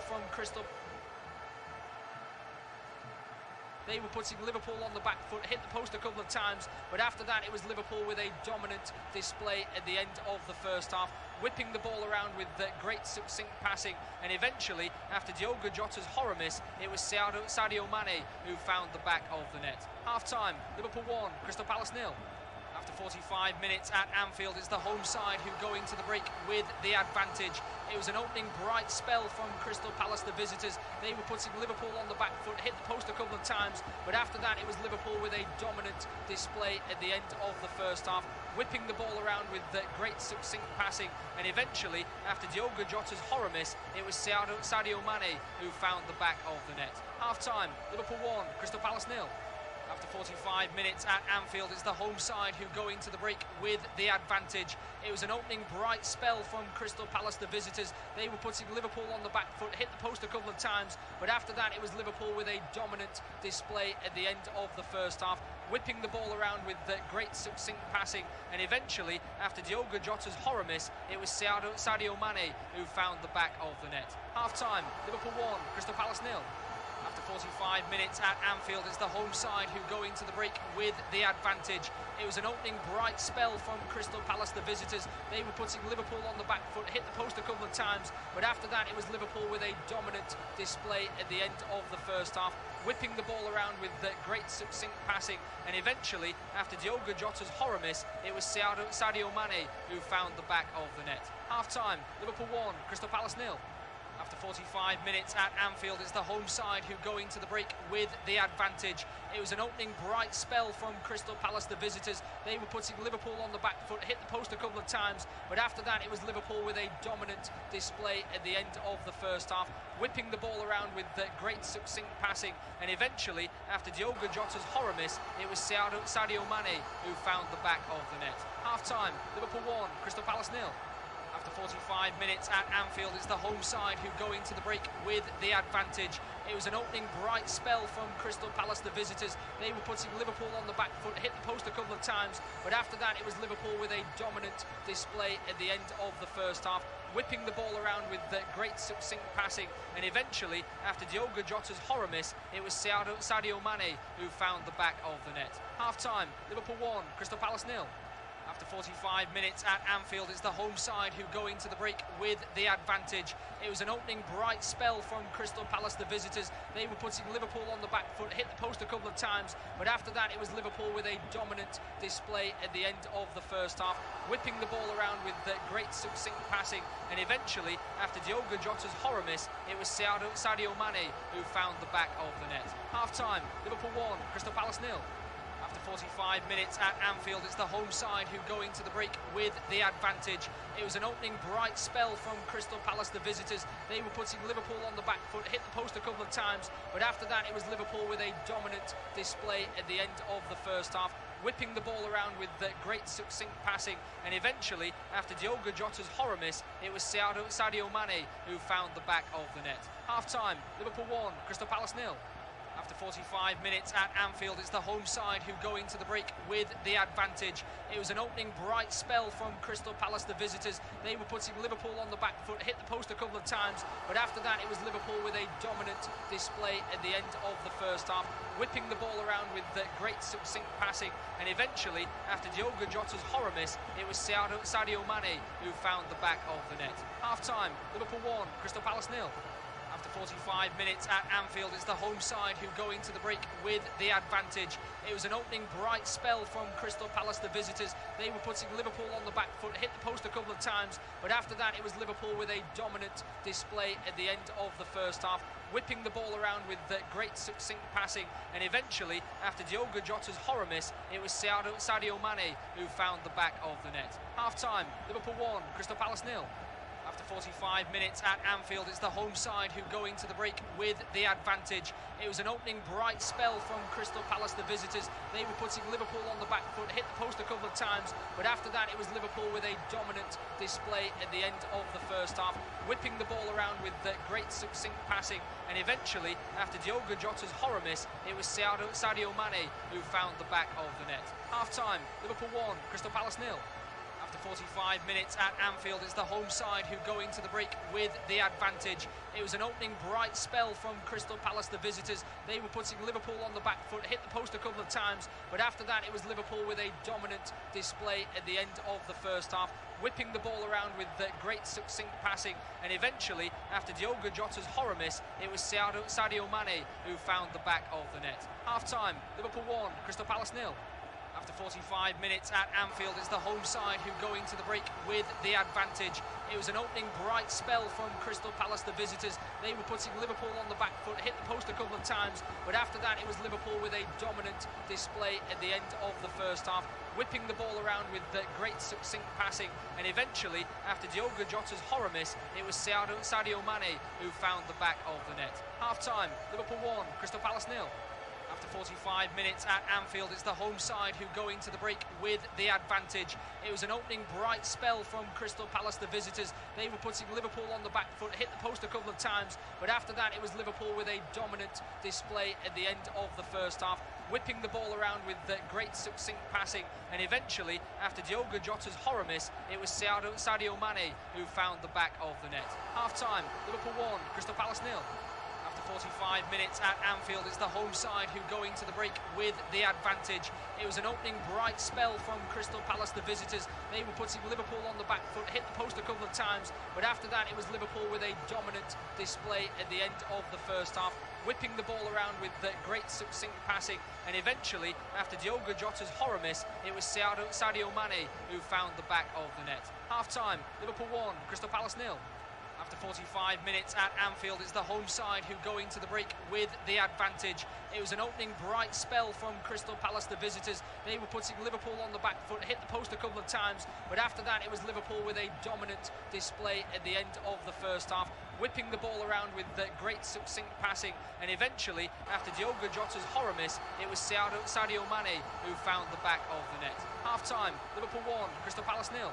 from Crystal. They were putting Liverpool on the back foot, hit the post a couple of times, but after that it was Liverpool with a dominant display at the end of the first half, whipping the ball around with great succinct passing, and eventually, after Diogo Jota's horror miss, it was Sadio Mane who found the back of the net. Half-time, Liverpool 1, Crystal Palace 0. After 45 minutes at Anfield, it's the home side who go into the break with the advantage. It was an opening bright spell from Crystal Palace, the visitors. They were putting Liverpool on the back foot, hit the post a couple of times, but after that it was Liverpool with a dominant display at the end of the first half, whipping the ball around with great succinct passing, and eventually, after Diogo Jota's horror miss, it was Sadio Mane who found the back of the net. Half-time, Liverpool 1, Crystal Palace 0. After 45 minutes at Anfield, it's the home side who go into the break with the advantage. It was an opening bright spell from Crystal Palace, the visitors. They were putting Liverpool on the back foot, hit the post a couple of times, but after that it was Liverpool with a dominant display at the end of the first half, whipping the ball around with great succinct passing, and eventually, after Diogo Jota's horror miss, it was Sadio Mane who found the back of the net. Half-time, Liverpool 1, Crystal Palace 0. After 45 minutes at Anfield, it's the home side who go into the break with the advantage. It was an opening bright spell from Crystal Palace, the visitors. They were putting Liverpool on the back foot, hit the post a couple of times, but after that it was Liverpool with a dominant display at the end of the first half, whipping the ball around with great succinct passing, and eventually, after Diogo Jota's horror miss, it was Sadio Mane who found the back of the net. Half-time, Liverpool 1, Crystal Palace 0. After 45 minutes at Anfield, it's the home side who go into the break with the advantage. It was an opening bright spell from Crystal Palace, the visitors. They were putting Liverpool on the back foot, hit the post a couple of times, but after that it was Liverpool with a dominant display at the end of the first half, whipping the ball around with great succinct passing, and eventually, after Diogo Jota's horror miss, it was Sadio Mane who found the back of the net. Half-time, Liverpool 1, Crystal Palace 0. After 45 minutes at Anfield, it's the home side who go into the break with the advantage. It was an opening bright spell from Crystal Palace, the visitors. They were putting Liverpool on the back foot, hit the post a couple of times, but after that it was Liverpool with a dominant display at the end of the first half, whipping the ball around with great succinct passing, and eventually, after Diogo Jota's horror miss, it was Sadio Mane who found the back of the net. Half-time, Liverpool 1, Crystal Palace 0. After 45 minutes at Anfield, it's the home side who go into the break with the advantage. It was an opening bright spell from Crystal Palace, the visitors. They were putting Liverpool on the back foot, hit the post a couple of times, but after that it was Liverpool with a dominant display at the end of the first half, whipping the ball around with great succinct passing, and eventually, after Diogo Jota's horror miss, it was Sadio Mane who found the back of the net. Half-time, Liverpool 1, Crystal Palace 0. After 45 minutes at Anfield, it's the home side who go into the break with the advantage. It was an opening bright spell from Crystal Palace, the visitors. They were putting Liverpool on the back foot, hit the post a couple of times, but after that it was Liverpool with a dominant display at the end of the first half, whipping the ball around with great succinct passing, and eventually, after Diogo Jota's horror miss, it was Sadio Mane who found the back of the net. Half-time, Liverpool 1, Crystal Palace 0. After 45 minutes at Anfield, it's the home side who go into the break with the advantage. It was an opening bright spell from Crystal Palace, the visitors. They were putting Liverpool on the back foot, hit the post a couple of times, but after that it was Liverpool with a dominant display at the end of the first half, whipping the ball around with great succinct passing, and eventually, after Diogo Jota's horror miss, it was Sadio Mane who found the back of the net. Half-time, Liverpool 1, Crystal Palace 0. After 45 minutes at Anfield, it's the home side who go into the break with the advantage. It was an opening bright spell from Crystal Palace, the visitors. They were putting Liverpool on the back foot, hit the post a couple of times, but after that it was Liverpool with a dominant display at the end of the first half, whipping the ball around with great succinct passing, and eventually, after Diogo Jota's horror miss, it was Sadio Mane who found the back of the net. Half-time, Liverpool 1, Crystal Palace 0. After 45 minutes at Anfield, it's the home side who go into the break with the advantage. It was an opening bright spell from Crystal Palace, the visitors. They were putting Liverpool on the back foot, hit the post a couple of times, but after that it was Liverpool with a dominant display at the end of the first half, whipping the ball around with great succinct passing, and eventually, after Diogo Jota's horror miss, it was Sadio Mane who found the back of the net. Half-time, Liverpool 1, Crystal Palace 0. After 45 minutes at Anfield, it's the home side who go into the break with the advantage. It was an opening bright spell from Crystal Palace, the visitors. They were putting Liverpool on the back foot, hit the post a couple of times, but after that it was Liverpool with a dominant display at the end of the first half, whipping the ball around with great succinct passing, and eventually, after Diogo Jota's horror miss, it was Sadio Mane who found the back of the net. Half-time, Liverpool 1, Crystal Palace 0. After 45 minutes at Anfield, it's the home side who go into the break with the advantage. It was an opening bright spell from Crystal Palace, the visitors. They were putting Liverpool on the back foot, hit the post a couple of times, but after that it was Liverpool with a dominant display at the end of the first half, whipping the ball around with great succinct passing, and eventually, after Diogo Jota's horror miss, it was Sadio Mane who found the back of the net. Half-time, Liverpool 1, Crystal Palace 0. After 45 minutes at Anfield, it's the home side who go into the break with the advantage. It was an opening bright spell from Crystal Palace, the visitors. They were putting Liverpool on the back foot, hit the post a couple of times, but after that it was Liverpool with a dominant display at the end of the first half, whipping the ball around with great succinct passing, and eventually, after Diogo Jota's horror miss, it was Sadio Mane who found the back of the net. Half-time, Liverpool 1, Crystal Palace 0. After 45 minutes at Anfield, it's the home side who go into the break with the advantage. It was an opening bright spell from Crystal Palace, the visitors. They were putting Liverpool on the back foot, hit the post a couple of times, but after that it was Liverpool with a dominant display at the end of the first half, whipping the ball around with great succinct passing, and eventually, after Diogo Jota's horror miss, it was Sadio Mane who found the back of the net. Half-time, Liverpool 1, Crystal Palace 0. After 45 minutes at Anfield, it's the home side who go into the break with the advantage. It was an opening bright spell from Crystal Palace, the visitors. They were putting Liverpool on the back foot, hit the post a couple of times, but after that it was Liverpool with a dominant display at the end of the first half, whipping the ball around with great succinct passing, and eventually, after Diogo Jota's horror miss, it was Sadio Mane who found the back of the net. Half-time, Liverpool 1, Crystal Palace 0.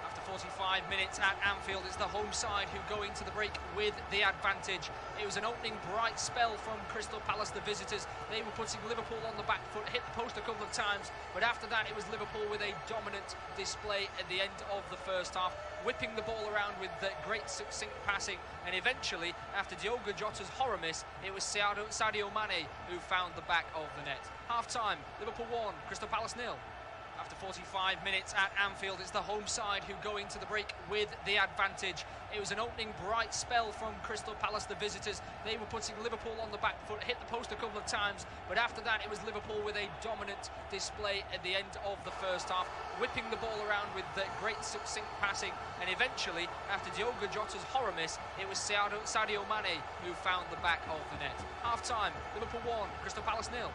After 45 minutes at Anfield, it's the home side who go into the break with the advantage. It was an opening bright spell from Crystal Palace, the visitors. They were putting Liverpool on the back foot, hit the post a couple of times, but after that it was Liverpool with a dominant display at the end of the first half, whipping the ball around with great succinct passing, and eventually, after Diogo Jota's horror miss, it was Sadio Mane who found the back of the net. Half-time, Liverpool 1, Crystal Palace 0. After 45 minutes at Anfield, it's the home side who go into the break with the advantage. It was an opening bright spell from Crystal Palace, the visitors. They were putting Liverpool on the back foot, hit the post a couple of times, but after that it was Liverpool with a dominant display at the end of the first half, whipping the ball around with great succinct passing, and eventually, after Diogo Jota's horror miss, it was Sadio Mane who found the back of the net. Half-time, Liverpool 1, Crystal Palace 0.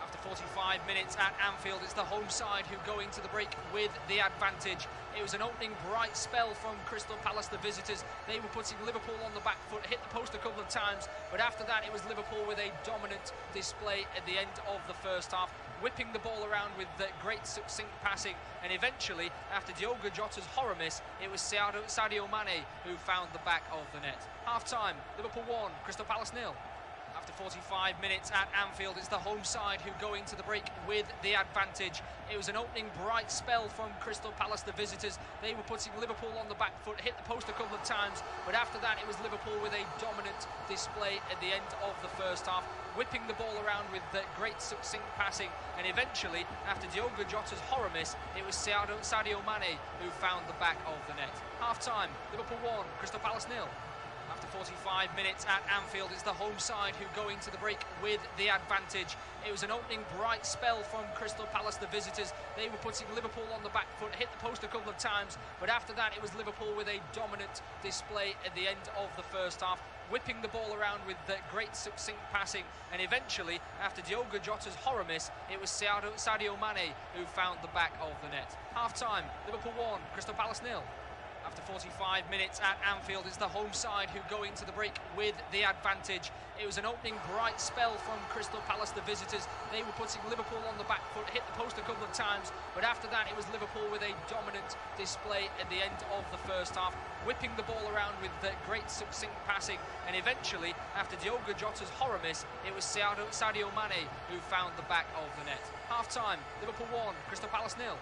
After 45 minutes at Anfield, it's the home side who go into the break with the advantage. It was an opening bright spell from Crystal Palace, the visitors. They were putting Liverpool on the back foot, hit the post a couple of times, but after that it was Liverpool with a dominant display at the end of the first half, whipping the ball around with great succinct passing, and eventually, after Diogo Jota's horror miss, it was Sadio Mane who found the back of the net. Half-time, Liverpool 1, Crystal Palace 0. After 45 minutes at Anfield, it's the home side who go into the break with the advantage. It was an opening bright spell from Crystal Palace, the visitors. They were putting Liverpool on the back foot, hit the post a couple of times, but after that it was Liverpool with a dominant display at the end of the first half, whipping the ball around with great succinct passing, and eventually, after Diogo Jota's horror miss, it was Sadio Mane who found the back of the net. Half-time, Liverpool 1, Crystal Palace 0. After 45 minutes at Anfield, it's the home side who go into the break with the advantage. It was an opening bright spell from Crystal Palace, the visitors. They were putting Liverpool on the back foot, hit the post a couple of times, but after that it was Liverpool with a dominant display at the end of the first half, whipping the ball around with great succinct passing, and eventually, after Diogo Jota's horror miss, it was Sadio Mane who found the back of the net. Half-time, Liverpool 1, Crystal Palace 0. After 45 minutes at Anfield, it's the home side who go into the break with the advantage. It was an opening bright spell from Crystal Palace, the visitors. They were putting Liverpool on the back foot, hit the post a couple of times, but after that it was Liverpool with a dominant display at the end of the first half, whipping the ball around with great succinct passing, and eventually, after Diogo Jota's horror miss, it was Sadio Mane who found the back of the net. Half-time, Liverpool 1, Crystal Palace 0.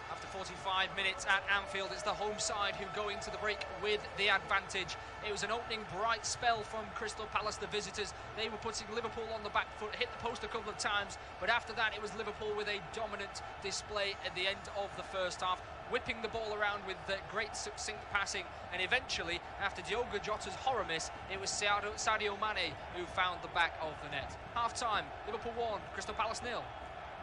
After 45 minutes at Anfield, it's the home side who go into the break with the advantage. It was an opening bright spell from Crystal Palace, the visitors. They were putting Liverpool on the back foot, hit the post a couple of times, but after that it was Liverpool with a dominant display at the end of the first half, whipping the ball around with great succinct passing, and eventually, after Diogo Jota's horror miss, it was Sadio Mane who found the back of the net. Half-time, Liverpool 1, Crystal Palace 0.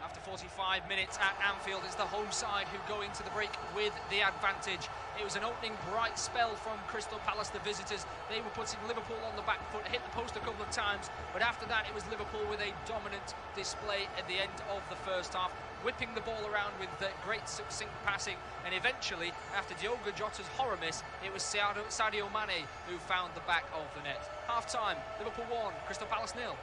After 45 minutes at Anfield, it's the home side who go into the break with the advantage. It was an opening bright spell from Crystal Palace, the visitors. They were putting Liverpool on the back foot, hit the post a couple of times, but after that it was Liverpool with a dominant display at the end of the first half, whipping the ball around with great succinct passing, and eventually, after Diogo Jota's horror miss, it was Sadio Mane who found the back of the net. Half-time, Liverpool 1, Crystal Palace 0.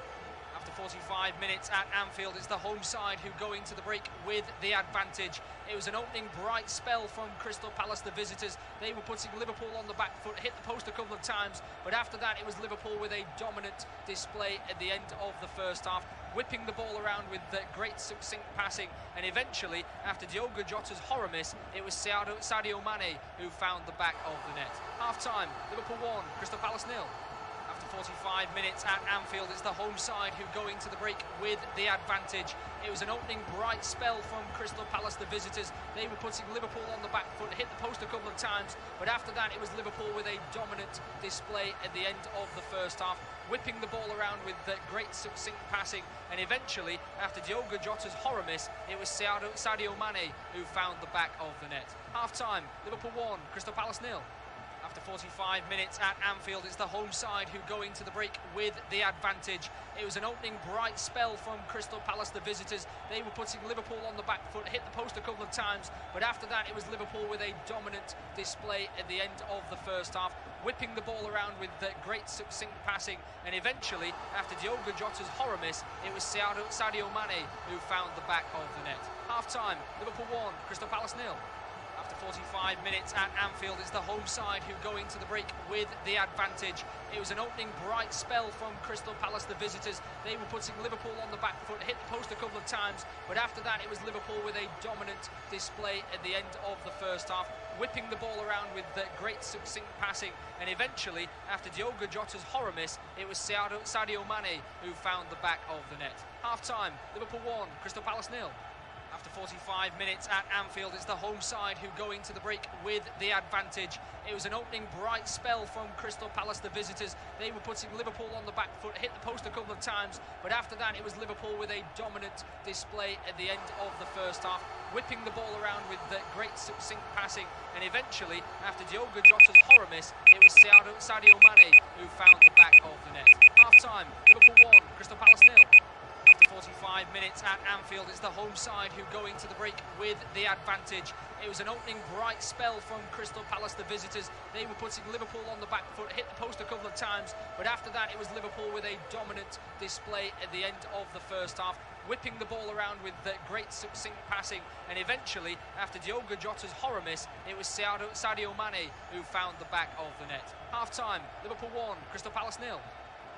After 45 minutes at Anfield, it's the home side who go into the break with the advantage. It was an opening bright spell from Crystal Palace, the visitors. They were putting Liverpool on the back foot, hit the post a couple of times, but after that it was Liverpool with a dominant display at the end of the first half, whipping the ball around with great succinct passing, and eventually, after Diogo Jota's horror miss, it was Sadio Mane who found the back of the net. Half-time, Liverpool 1, Crystal Palace 0. After 45 minutes at Anfield, it's the home side who go into the break with the advantage. It was an opening bright spell from Crystal Palace, the visitors. They were putting Liverpool on the back foot, hit the post a couple of times, but after that it was Liverpool with a dominant display at the end of the first half, whipping the ball around with great succinct passing, and eventually, after Diogo Jota's horror miss, it was Sadio Mane who found the back of the net. Half-time, Liverpool 1, Crystal Palace 0. After 45 minutes at Anfield, it's the home side who go into the break with the advantage. It was an opening bright spell from Crystal Palace, the visitors. They were putting Liverpool on the back foot, hit the post a couple of times, but after that it was Liverpool with a dominant display at the end of the first half, whipping the ball around with great succinct passing, and eventually, after Diogo Jota's horror miss, it was Sadio Mane who found the back of the net. Half-time, Liverpool 1, Crystal Palace 0. After 45 minutes at Anfield, it's the home side who go into the break with the advantage. It was an opening bright spell from Crystal Palace, the visitors. They were putting Liverpool on the back foot, hit the post a couple of times, but after that it was Liverpool with a dominant display at the end of the first half, whipping the ball around with great succinct passing, and eventually, after Diogo Jota's horror miss, it was Sadio Mane who found the back of the net. Half-time, Liverpool 1, Crystal Palace 0. After 45 minutes at Anfield, it's the home side who go into the break with the advantage. It was an opening bright spell from Crystal Palace, the visitors. They were putting Liverpool on the back foot, hit the post a couple of times, but after that it was Liverpool with a dominant display at the end of the first half, whipping the ball around with great succinct passing, and eventually, after Diogo Jota's horror miss, it was Sadio Mane who found the back of the net. Half-time, Liverpool 1, Crystal Palace 0. After 45 minutes at Anfield, it's the home side who go into the break with the advantage. It was an opening bright spell from Crystal Palace, the visitors. They were putting Liverpool on the back foot, hit the post a couple of times, but after that it was Liverpool with a dominant display at the end of the first half, whipping the ball around with great succinct passing, and eventually, after Diogo Jota's horror miss, it was Sadio Mane who found the back of the net. Half-time, Liverpool 1, Crystal Palace 0.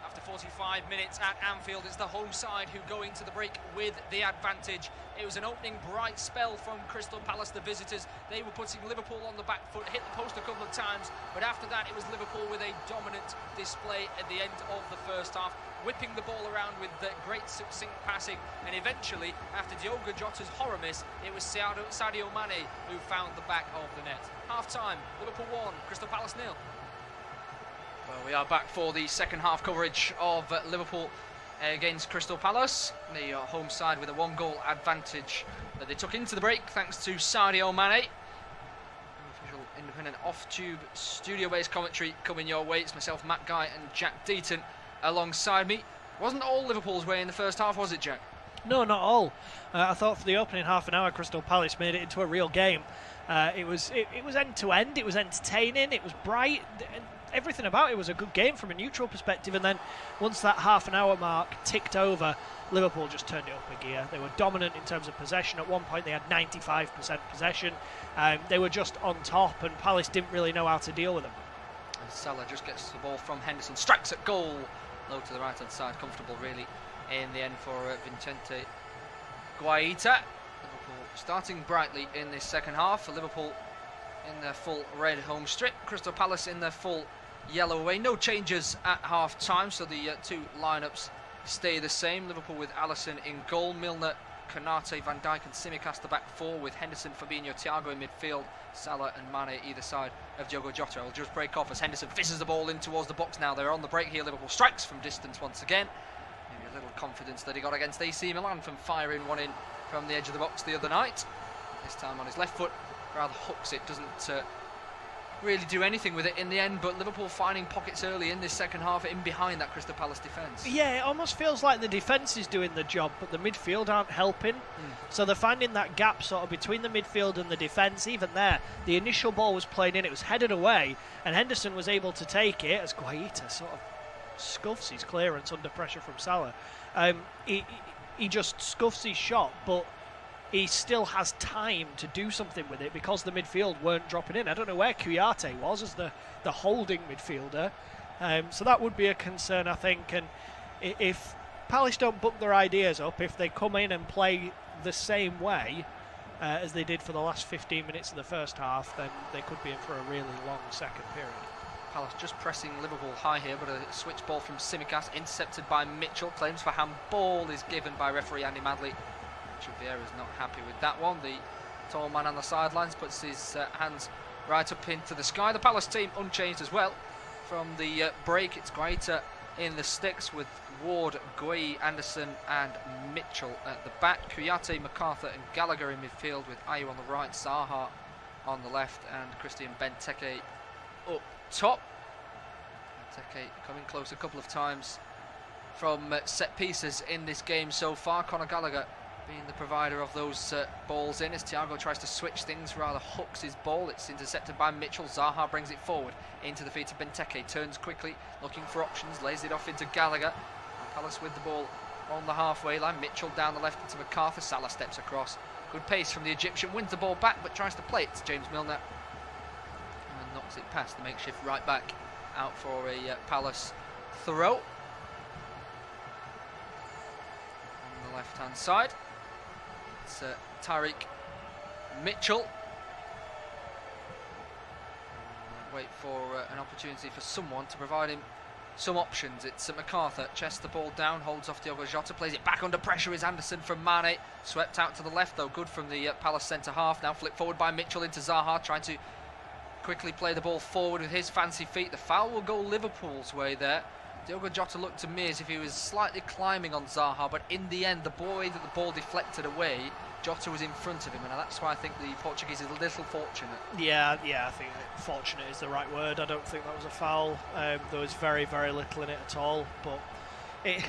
After 45 minutes at Anfield, it's the home side who go into the break with the advantage. It was an opening bright spell from Crystal Palace, the visitors. They were putting Liverpool on the back foot, hit the post a couple of times, but after that it was Liverpool with a dominant display at the end of the first half, whipping the ball around with great succinct passing, and eventually, after Diogo Jota's horror miss, it was Sadio Mane who found the back of the net. Half-time, Liverpool 1, Crystal Palace 0. Well, we are back for the second half coverage of Liverpool against Crystal Palace. The home side with a one-goal advantage that they took into the break thanks to Sadio Mane. Official independent off-tube studio-based commentary coming your way. It's myself, Matt Guy, and Jack Deaton alongside me. Wasn't all Liverpool's way in the first half, was it, Jack? No, not all. I thought for the opening half an hour, Crystal Palace made it into a real game. It was end-to-end, it was entertaining, it was bright. Everything about it was a good game from a neutral perspective, and then once that half an hour mark ticked over, Liverpool just turned it up a gear. They were dominant in terms of possession. At one point they had 95% possession. They were just on top, and Palace didn't really know how to deal with them. And Salah just gets the ball from Henderson, strikes at goal, low to the right hand side, comfortable really in the end for Vicente Guaita. Liverpool starting brightly in this second half. For Liverpool in their full red home strip, Crystal Palace in their full yellow away. No changes at half time, so the two lineups stay the same. Liverpool with Alisson in goal, Milner, Konate, Van Dijk and Tsimikas the back four, with Henderson, Fabinho, Thiago in midfield, Salah and Mane either side of Diogo Jota. It'll just break off as Henderson fizzes the ball in towards the box now. They're on the break here. Liverpool strikes from distance once again. Maybe a little confidence that he got against AC Milan from firing one in from the edge of the box the other night. This time on his left foot, rather hooks it, doesn't really do anything with it in the end, but Liverpool finding pockets early in this second half in behind that Crystal Palace defence. Yeah, it almost feels like the defence is doing the job, but the midfield aren't helping. So they're finding that gap sort of between the midfield and the defence. Even there, the initial ball was played in, it was headed away, and Henderson was able to take it as Guaita sort of scuffs his clearance under pressure from Salah. He just scuffs his shot, but he still has time to do something with it because the midfield weren't dropping in. I don't know where Kouyaté was as the holding midfielder. So that would be a concern, I think. And if Palace don't book their ideas up, if they come in and play the same way as they did for the last 15 minutes of the first half, then they could be in for a really long second period. Palace just pressing Liverpool high here, but a switch ball from Tsimikas, intercepted by Mitchell. Claims for handball is given by referee Andy Madley. Vieira's not happy with that one. The tall man on the sidelines puts his hands right up into the sky. The Palace team unchanged as well from the break. It's Guaita in the sticks with Ward, Gueye, Anderson and Mitchell at the back. Kouyaté, MacArthur and Gallagher in midfield with Ayew on the right, Zaha on the left and Christian Benteke up top. Benteke coming close a couple of times from set pieces in this game so far. Conor Gallagher being the provider of those balls in as Thiago tries to switch things, rather hooks his ball. It's intercepted by Mitchell. Zaha brings it forward into the feet of Benteke, turns quickly, looking for options, lays it off into Gallagher. And Palace with the ball on the halfway line. Mitchell down the left into MacArthur. Salah steps across. Good pace from the Egyptian, wins the ball back but tries to play it to James Milner and knocks it past the makeshift right back out for a Palace throw on the left hand side. It's Tyreek Mitchell. Wait for an opportunity for someone to provide him some options. It's MacArthur, chests the ball down, holds off Diogo Jota, plays it back under pressure is Anderson from Mane. Swept out to the left though, good from the Palace centre half. Now flipped forward by Mitchell into Zaha, trying to quickly play the ball forward with his fancy feet. The foul will go Liverpool's way there. Diogo Jota looked to me as if he was slightly climbing on Zaha, but in the end, the boy that the ball deflected away, Jota was in front of him, and that's why I think the Portuguese is a little fortunate. Yeah, I think fortunate is the right word. I don't think that was a foul. There was very, very little in it at all, but again,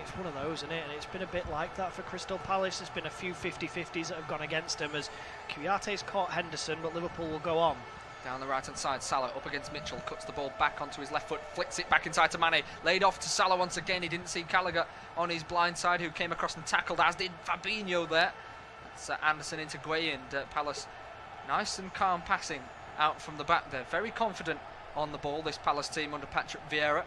it's one of those, isn't it? And it's been a bit like that for Crystal Palace. There's been a few 50-50s that have gone against him as Kouyaté's caught Henderson, but Liverpool will go on. Down the right hand side, Salah up against Mitchell, cuts the ball back onto his left foot, flicks it back inside to Mane, laid off to Salah once again. He didn't see Gallagher on his blind side, who came across and tackled, as did Fabinho there. It's Anderson into Gueye, and Palace nice and calm passing out from the back there. Very confident on the ball, this Palace team under Patrick Vieira.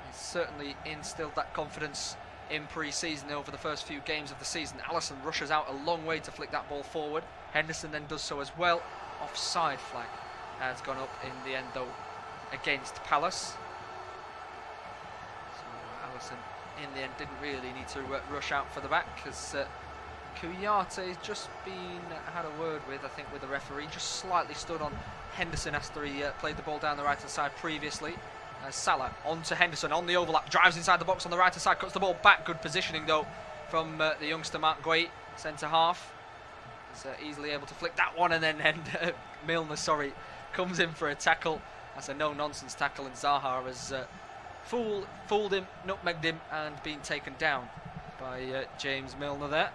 He's certainly instilled that confidence in pre-season over the first few games of the season. Alisson rushes out a long way to flick that ball forward. Henderson then does so as well. Offside flag has gone up in the end though against Palace. So Alisson in the end didn't really need to rush out for the back, because Kouyaté's just had a word with, I think, with the referee. Just slightly stood on Henderson after he played the ball down the right hand side previously. Salah onto Henderson on the overlap, drives inside the box on the right hand side, cuts the ball back. Good positioning though from the youngster Mark Gueye, centre half. He's easily able to flick that one, and then Milner, comes in for a tackle. That's a no-nonsense tackle, and Zaha has fooled him, nutmegged him, and been taken down by James Milner there.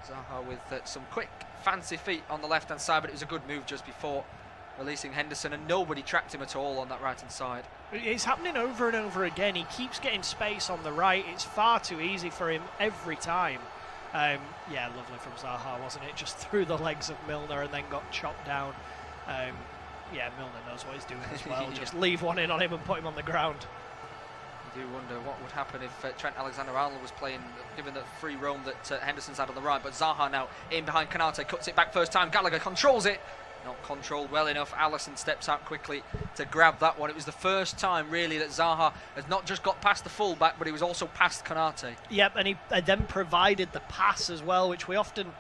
Zaha with some quick, fancy feet on the left-hand side, but it was a good move just before releasing Henderson, and nobody tracked him at all on that right-hand side. It's happening over and over again. He keeps getting space on the right. It's far too easy for him every time. Yeah, lovely from Zaha, wasn't it? Just through the legs of Milner and then got chopped down. Yeah, Milner knows what he's doing as well. Yeah. Just leave one in on him and put him on the ground. You do wonder what would happen if Trent Alexander-Arnold was playing, given the free roam that Henderson's had on the right. But Zaha now in behind Konaté, cuts it back first time. Gallagher controls it. Not controlled well enough. Alisson steps out quickly to grab that one. It was the first time really that Zaha has not just got past the full-back, but he was also past Konaté. Yep, and he then provided the pass as well, which we often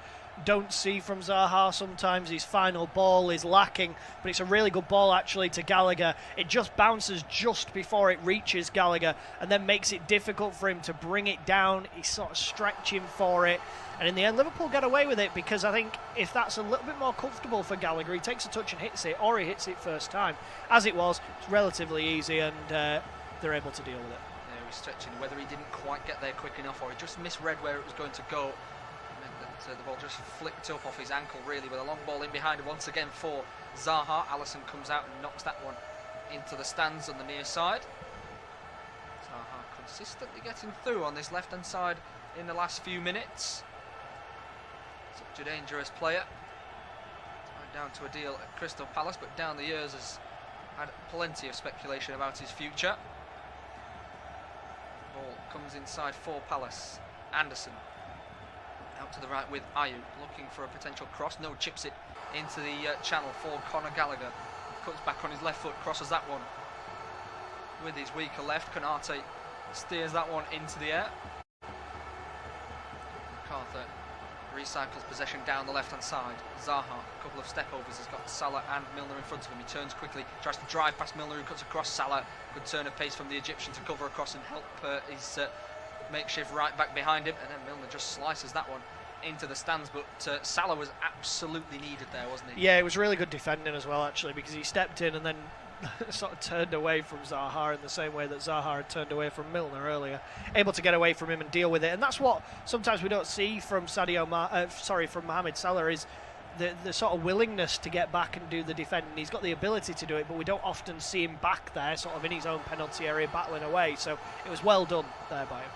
don't see from Zaha. Sometimes his final ball is lacking, but it's a really good ball actually to Gallagher. It just bounces just before it reaches Gallagher and then makes it difficult for him to bring it down. He's sort of stretching for it, and in the end Liverpool get away with it, because I think if that's a little bit more comfortable for Gallagher, he takes a touch and hits it, or he hits it first time. As it was, it's relatively easy, and they're able to deal with it. Yeah, he was stretching, whether he didn't quite get there quick enough or he just misread where it was going to go. The ball just flicked up off his ankle really, with a long ball in behind him once again for Zaha. Alisson comes out and knocks that one into the stands on the near side. consistently getting through on this left-hand side in the last few minutes. Such a dangerous player. Tied down to a deal at Crystal Palace, but down the years has had plenty of speculation about his future. Ball comes inside for Palace. Anderson out to the right with Ayew, looking for a potential cross. No, chips it into the channel for Conor Gallagher. Cuts back on his left foot, crosses that one with his weaker left. Konate steers that one into the air. MacArthur recycles possession down the left-hand side. Zaha, a couple of step-overs, has got Salah and Milner in front of him. He turns quickly, tries to drive past Milner, who cuts across Salah. Good turn of pace from the Egyptian to cover across and help his makeshift right back behind him. And then Milner just slices that one into the stands, but Salah was absolutely needed there, wasn't he? Yeah, it was really good defending as well, actually, because he stepped in and then sort of turned away from Zaha in the same way that Zaha had turned away from Milner earlier, able to get away from him and deal with it. And that's what sometimes we don't see from from Mohamed Salah, is the sort of willingness to get back and do the defending. He's got the ability to do it, but we don't often see him back there, sort of in his own penalty area, battling away. So it was well done there by him.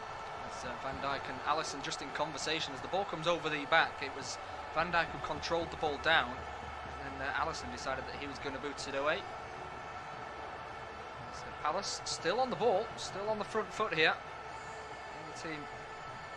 Van Dijk and Alisson just in conversation as the ball comes over the back. It was Van Dijk who controlled the ball down, and then Alisson decided that he was going to boot it away. So Palace still on the ball, still on the front foot here. And the team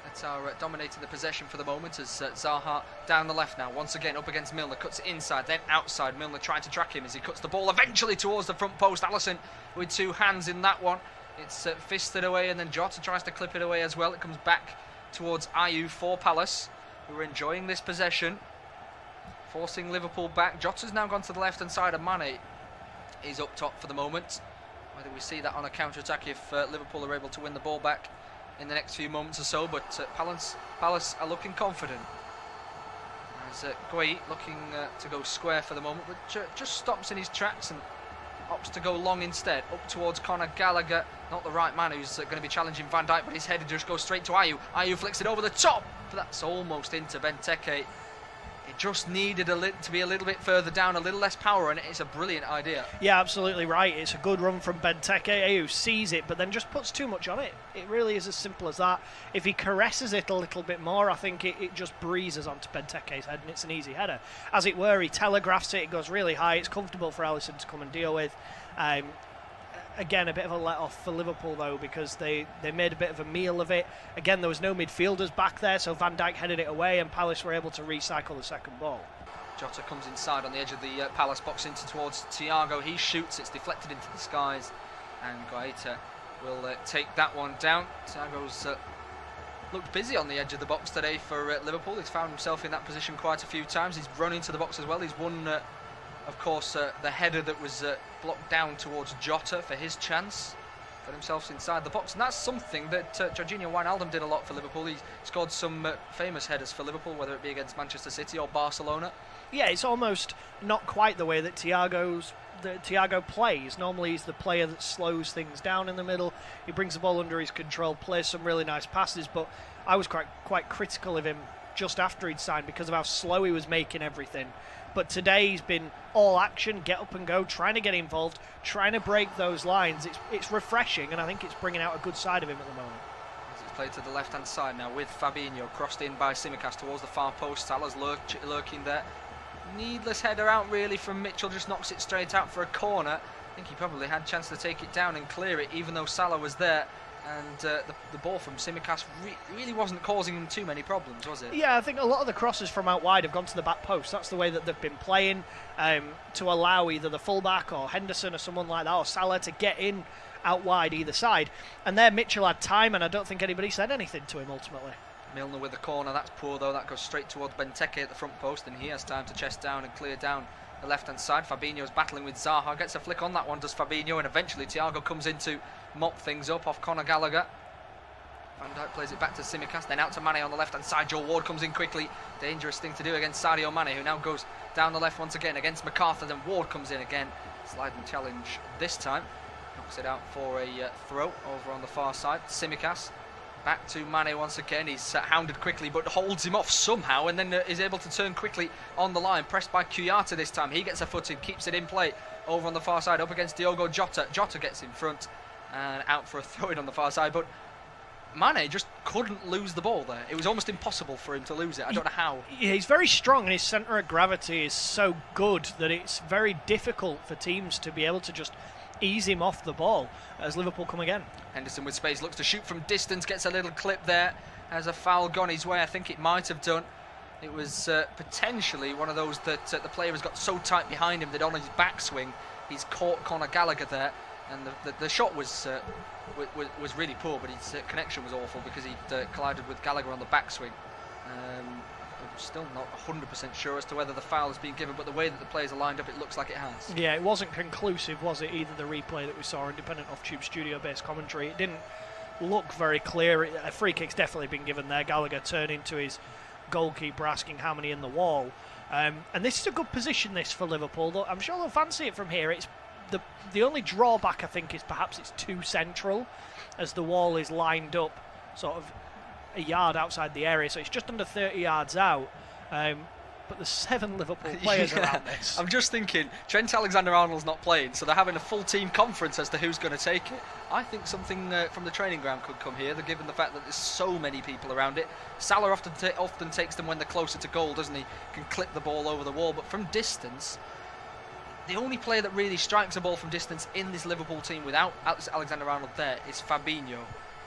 that are dominating the possession for the moment, as Zaha down the left now, once again up against Milner, cuts it inside, then outside. Milner trying to track him as he cuts the ball eventually towards the front post. Alisson with two hands in that one. It's fisted away, and then Jota tries to clip it away as well. It comes back towards Ayew for Palace, who are enjoying this possession, forcing Liverpool back. Jota's now gone to the left-hand side, and Mane is up top for the moment. Whether we see that on a counter-attack if Liverpool are able to win the ball back in the next few moments or so, but Palace are looking confident. As Gueye looking to go square for the moment, but just stops in his tracks and opts to go long instead, up towards Conor Gallagher. Not the right man who's going to be challenging Van Dijk, but his head just goes straight to Ayew. Ayew flicks it over the top, but that's almost into Benteke. It just needed to be a little bit further down, a little less power, and it's a brilliant idea. Yeah, absolutely right. It's a good run from Benteke. Ayew sees it, but then just puts too much on it. It really is as simple as that. If he caresses it a little bit more, I think it just breezes onto Benteke's head, and it's an easy header. As it were, he telegraphs it. It goes really high. It's comfortable for Alisson to come and deal with. Again, a bit of a let-off for Liverpool, though, because they made a bit of a meal of it. Again, there was no midfielders back there, so Van Dijk headed it away, and Palace were able to recycle the second ball. Jota comes inside on the edge of the Palace box into towards Thiago. He shoots, it's deflected into the skies, and Guaita will take that one down. Thiago's looked busy on the edge of the box today for Liverpool. He's found himself in that position quite a few times. He's run into the box as well. He's won, of course, the header that was blocked down towards Jota for his chance. Got himself inside the box, and that's something that Jorginho Wijnaldum did a lot for Liverpool. He scored some famous headers for Liverpool, whether it be against Manchester City or Barcelona. Yeah, it's almost not quite the way that Thiago plays. Normally he's the player that slows things down in the middle. He brings the ball under his control, plays some really nice passes, but I was quite critical of him just after he'd signed because of how slow he was making everything. But today he's been all action, get up and go, trying to get involved, trying to break those lines. It's refreshing, and I think it's bringing out a good side of him at the moment. As it's played to the left-hand side now with Fabinho, crossed in by Tsimikas towards the far post. Salah's lurking there. Needless header out really from Mitchell, just knocks it straight out for a corner. I think he probably had a chance to take it down and clear it, even though Salah was there. And the ball from Tsimikas really wasn't causing him too many problems, was it? Yeah, I think a lot of the crosses from out wide have gone to the back post. That's the way that they've been playing, to allow either the fullback or Henderson or someone like that or Salah to get in out wide either side. And there Mitchell had time, and I don't think anybody said anything to him ultimately. Milner with the corner, that's poor though. That goes straight towards Benteke at the front post, and he has time to chest down and clear down the left-hand side. Fabinho's battling with Zaha, gets a flick on that one, does Fabinho, and eventually Thiago comes in to mop things up off Conor Gallagher. Van Dijk plays it back to Tsimikas, then out to Mane on the left-hand side. Joe Ward comes in quickly, dangerous thing to do against Sadio Mane, who now goes down the left once again against MacArthur, then Ward comes in again, sliding challenge this time, knocks it out for a throw over on the far side. Tsimikas back to Mane once again. He's hounded quickly but holds him off somehow, and then is able to turn quickly on the line. Pressed by Kuyata this time. He gets a foot in, keeps it in play over on the far side up against Diogo Jota. Jota gets in front and out for a throw-in on the far side. But Mane just couldn't lose the ball there. It was almost impossible for him to lose it. I don't know how. Yeah, he's very strong, and his centre of gravity is so good that it's very difficult for teams to be able to just ease him off the ball as Liverpool come again. Henderson with space, looks to shoot from distance, gets a little clip there. Has a foul gone his way? I think it might have done. It was potentially one of those that the player has got so tight behind him that on his backswing he's caught Conor Gallagher there, and the shot was really poor, but his connection was awful because he collided with Gallagher on the backswing. I'm still not 100% sure as to whether the foul has been given, but the way that the players are lined up, it looks like it has. Yeah, it wasn't conclusive, was it? Either the replay that we saw, independent of Tube Studio-based commentary, it didn't look very clear. A free kick's definitely been given there. Gallagher turning to his goalkeeper, asking how many in the wall. And this is a good position, this, for Liverpool. I'm sure they'll fancy it from here. It's the only drawback, I think, is perhaps it's too central, as the wall is lined up sort of a yard outside the area, so it's just under 30 yards out. But there's 7 Liverpool players around this. I'm just thinking, Trent Alexander-Arnold's not playing, so they're having a full team conference as to who's going to take it. I think something from the training ground could come here, given the fact that there's so many people around it. Salah often takes them when they're closer to goal, doesn't he? Can clip the ball over the wall, but from distance, the only player that really strikes a ball from distance in this Liverpool team without Alexander-Arnold there is Fabinho.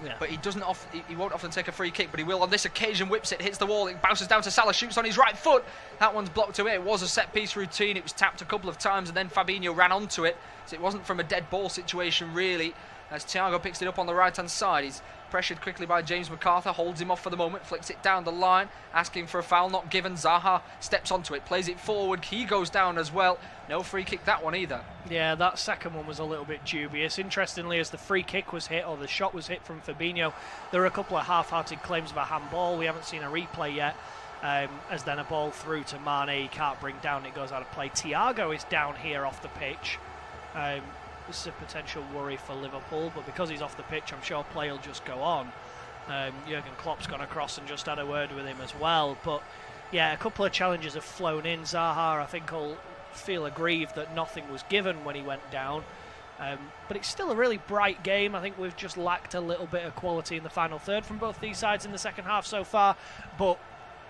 Yeah. But he won't often take a free kick, but he will on this occasion. Whips it, hits the wall, it bounces down to Salah, shoots on his right foot. That one's blocked away. It was a set-piece routine. It was tapped a couple of times, and then Fabinho ran onto it. So it wasn't from a dead ball situation, really, as Thiago picks it up on the right-hand side. He's pressured quickly by James McArthur, holds him off for the moment, flicks it down the line, asking for a foul, not given. Zaha steps onto it, plays it forward. He goes down as well. No free kick that one either. Yeah, that second one was a little bit dubious. Interestingly, as the free kick was hit, or the shot was hit from Fabinho, there were a couple of half-hearted claims of a handball. We haven't seen a replay yet. As then a ball through to Mane, he can't bring down, it goes out of play. Thiago is down here off the pitch. This is a potential worry for Liverpool, but because he's off the pitch, I'm sure play will just go on. Jurgen Klopp's gone across and just had a word with him as well. But yeah, a couple of challenges have flown in. Zaha, I think, will feel aggrieved that nothing was given when he went down. But it's still a really bright game. I think we've just lacked a little bit of quality in the final third from both these sides in the second half so far. But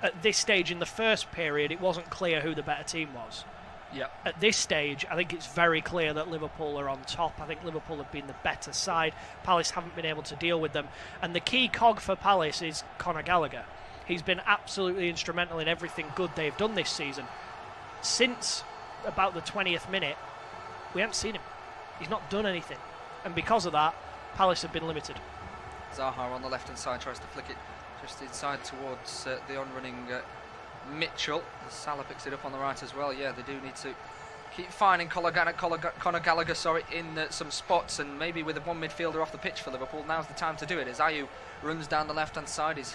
at this stage in the first period, it wasn't clear who the better team was. Yep. At this stage, I think it's very clear that Liverpool are on top. I think Liverpool have been the better side. Palace haven't been able to deal with them. And the key cog for Palace is Conor Gallagher. He's been absolutely instrumental in everything good they've done this season. Since about the 20th minute, we haven't seen him. He's not done anything. And because of that, Palace have been limited. Zaha on the left-hand side tries to flick it just inside towards the on-running Mitchell. Salah picks it up on the right as well. Yeah, they do need to keep finding Conor Gallagher in some spots, and maybe with one midfielder off the pitch for Liverpool, now's the time to do it. As Ayew runs down the left-hand side, he's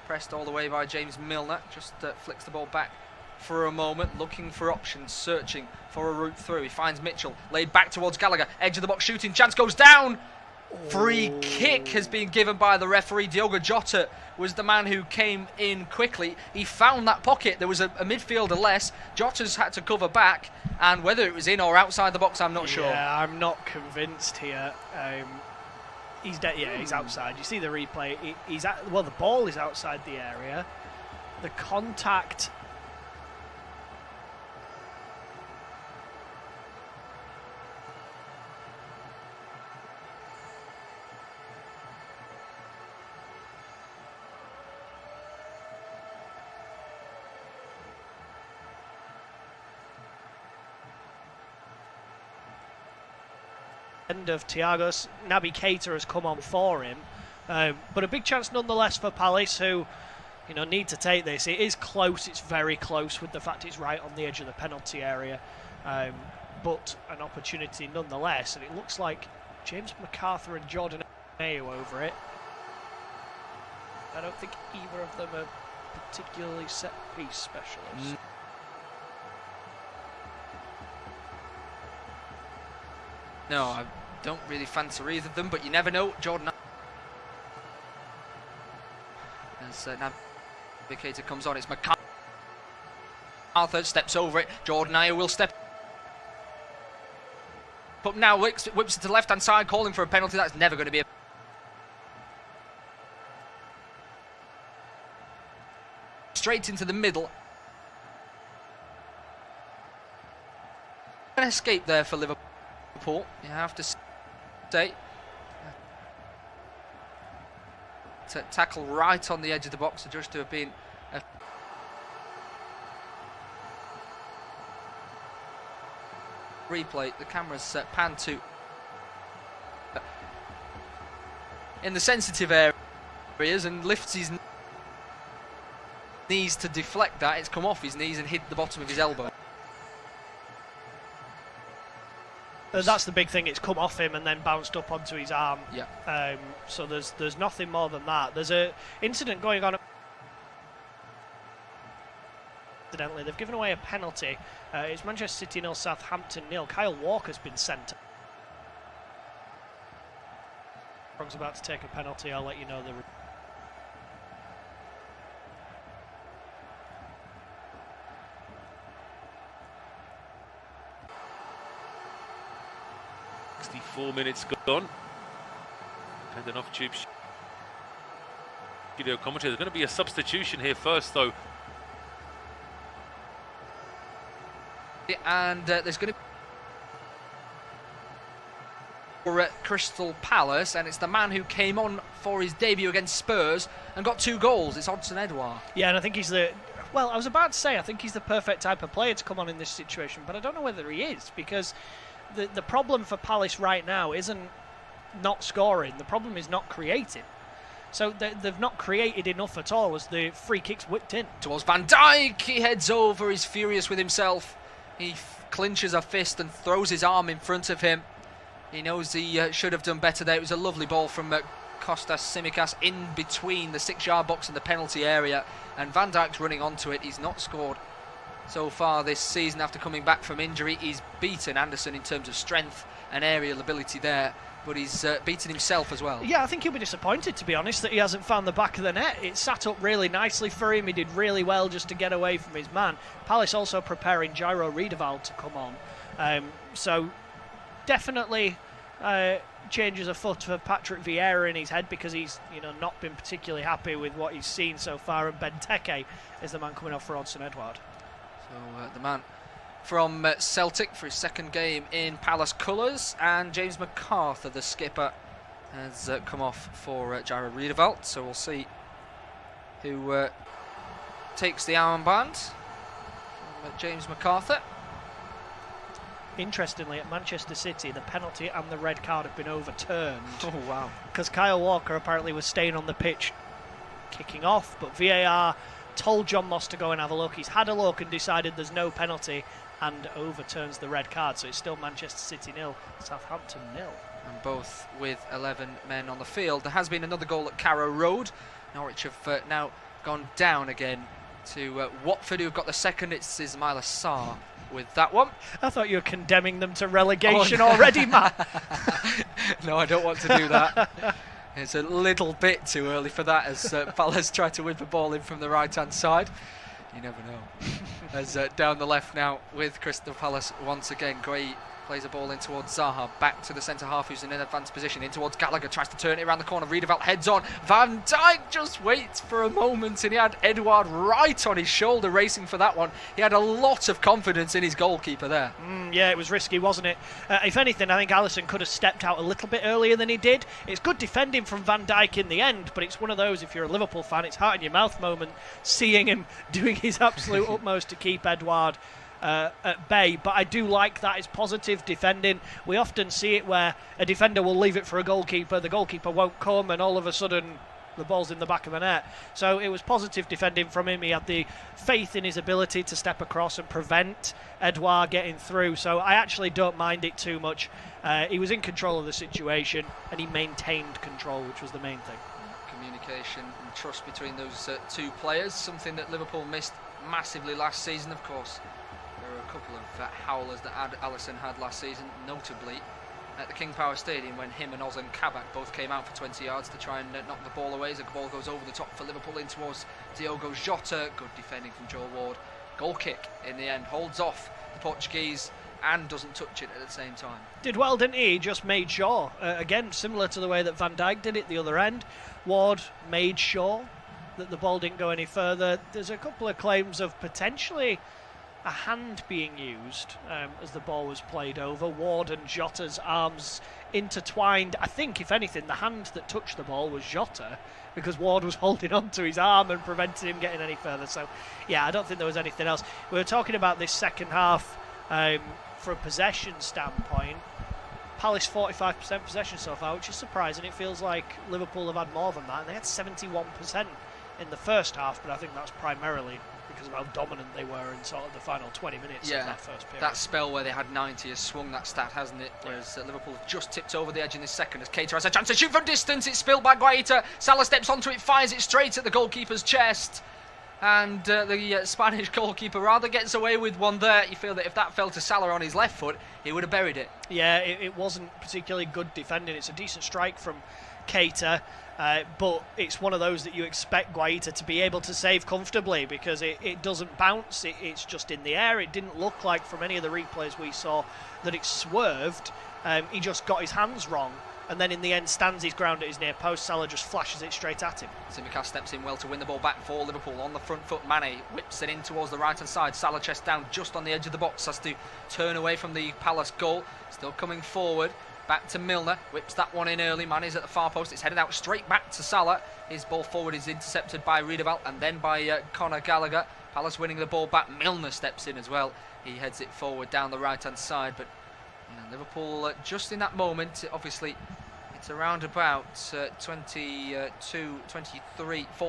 pressed all the way by James Milner, just flicks the ball back for a moment, looking for options, searching for a route through. He finds Mitchell, laid back towards Gallagher, edge of the box shooting, chance goes down. Free kick has been given by the referee. Diogo Jota was the man who came in quickly. He found that pocket. There was a midfielder less. Jota's had to cover back, and whether it was in or outside the box, I'm not sure. Yeah, I'm not convinced here. He's he's outside. You see the replay. The ball is outside the area. The contact. End of Thiago's. Naby Keita has come on for him, but a big chance nonetheless for Palace, who need to take this. It is close, it's very close, with the fact it's right on the edge of the penalty area, but an opportunity nonetheless, and it looks like James McArthur and Jordan Ayew over it. I don't think either of them are particularly set piece specialists. No, I don't really fancy either of them, but you never know. Jordan, as Naby Keita comes on, it's McArthur steps over it. Jordan Ayew will step But now whips it to the left-hand side, calling for a penalty. That's never going to be a... Straight into the middle. An escape there for Liverpool, you have to say. To tackle right on the edge of the box, judged to have been a replay. The camera's panned to in the sensitive areas and lifts his knees to deflect that. It's come off his knees and hit the bottom of his elbow. That's the big thing. It's come off him and then bounced up onto his arm. Yeah. So there's nothing more than that. There's a incident going on. Incidentally, they've given away a penalty. It's Manchester City 0, Southampton 0. Kyle Walker's been sent. Frog's about to take a penalty. I'll let you know the. 64 minutes gone. Depending off Tube Studio commentary. There's going to be a substitution here first, though. And there's going to be for Crystal Palace, and it's the man who came on for his debut against Spurs and got 2 goals. It's Odsonne Edouard. Yeah, and I think he's the... Well, I was about to say, I think he's the perfect type of player to come on in this situation, but I don't know whether he is, because the problem for Palace right now isn't not scoring. The problem is not creating. So they've not created enough at all as the free kick's whipped in. Towards Van Dijk, he heads over, he's furious with himself. He clinches a fist and throws his arm in front of him. He knows he should have done better there. It was a lovely ball from Kostas Tsimikas in between the 6-yard box and the penalty area, and Van Dijk's running onto it. He's not scored so far this season after coming back from injury. He's beaten Anderson in terms of strength and aerial ability there, but he's beaten himself as well. Yeah, I think he'll be disappointed, to be honest, that he hasn't found the back of the net. It sat up really nicely for him. He did really well just to get away from his man. Palace also preparing Jairo Riedewald to come on. So definitely changes afoot for Patrick Vieira in his head, because he's not been particularly happy with what he's seen so far, and Benteke is the man coming off for Odsonne Edouard. So the man from Celtic for his second game in Palace colours, and James McArthur, the skipper, has come off for Jairo Riedewald. So we'll see who takes the armband from James McArthur. Interestingly, at Manchester City, the penalty and the red card have been overturned. Oh, wow. Because Kyle Walker apparently was staying on the pitch kicking off, but VAR told John Moss to go and have a look. He's had a look and decided there's no penalty and overturns the red card. So it's still Manchester City 0, Southampton 0. And both with 11 men on the field. There has been another goal at Carrow Road. Norwich have now gone down again to Watford, who've got the second. It's Ismail Assar with that one. I thought you were condemning them to relegation already, Matt. No, I don't want to do that. It's a little bit too early for that, as Palace try to whip a ball in from the right-hand side. You never know. As down the left now with Crystal Palace once again. Gray plays a ball in towards Zaha, back to the centre half who's in an advanced position, in towards Gallagher, tries to turn it around the corner. Riedewald heads on. Van Dijk just waits for a moment, and he had Edouard right on his shoulder racing for that one. He had a lot of confidence in his goalkeeper there. Yeah, it was risky, wasn't it? If anything, I think Alisson could have stepped out a little bit earlier than he did. It's good defending from Van Dijk in the end, but it's one of those, if you're a Liverpool fan, it's heart in your mouth moment, seeing him doing his absolute utmost to keep Edouard at bay. But I do like that. It's positive defending. We often see it where a defender will leave it for a goalkeeper, the goalkeeper won't come, and all of a sudden the ball's in the back of the net. So it was positive defending from him. He had the faith in his ability to step across and prevent Edouard getting through. So I actually don't mind it too much. He was in control of the situation and he maintained control, which was the main thing. Communication and trust between those two players, something that Liverpool missed massively last season. Of course, there were a couple of howlers that Alisson had last season, notably at the King Power Stadium when him and Ozan Kabak both came out for 20 yards to try and knock the ball away as the ball goes over the top for Liverpool in towards Diogo Jota. Good defending from Joel Ward. Goal kick in the end holds off the Portuguese and doesn't touch it at the same time. Did well, didn't he? He just made sure. Again, similar to the way that Van Dijk did it the other end. Ward made sure that the ball didn't go any further. There's a couple of claims of potentially a hand being used as the ball was played over. Ward and Jota's arms intertwined. I think, if anything, the hand that touched the ball was Jota, because Ward was holding on to his arm and preventing him getting any further. So, yeah, I don't think there was anything else. We were talking about this second half from a possession standpoint. Palace 45% possession so far, which is surprising. It feels like Liverpool have had more than that, and they had 71% in the first half, but I think that's primarily because of how dominant they were in sort of the final 20 minutes of that first period. That spell where they had 90 has swung that stat, hasn't it? Whereas Liverpool have just tipped over the edge in this second as Keita has a chance to shoot from distance. It's spilled by Guaita. Salah steps onto it, fires it straight at the goalkeeper's chest. And the Spanish goalkeeper rather gets away with one there. You feel that if that fell to Salah on his left foot, he would have buried it. Yeah, it wasn't particularly good defending. It's a decent strike from Keita, but it's one of those that you expect Guaita to be able to save comfortably, because it doesn't bounce, it's just in the air. It didn't look like from any of the replays we saw that it swerved. He just got his hands wrong, and then in the end stands his ground at his near post. Salah just flashes it straight at him. Tsimikas steps in well to win the ball back for Liverpool on the front foot. Mane whips it in towards the right hand side. Salah chest down just on the edge of the box, has to turn away from the Palace goal. Still coming forward. Back to Milner, whips that one in early. Mane's at the far post, it's headed out straight back to Salah. His ball forward is intercepted by Riedewald and then by Conor Gallagher. Palace winning the ball back. Milner steps in as well. He heads it forward down the right hand side, but Liverpool just in that moment, obviously it's around about 4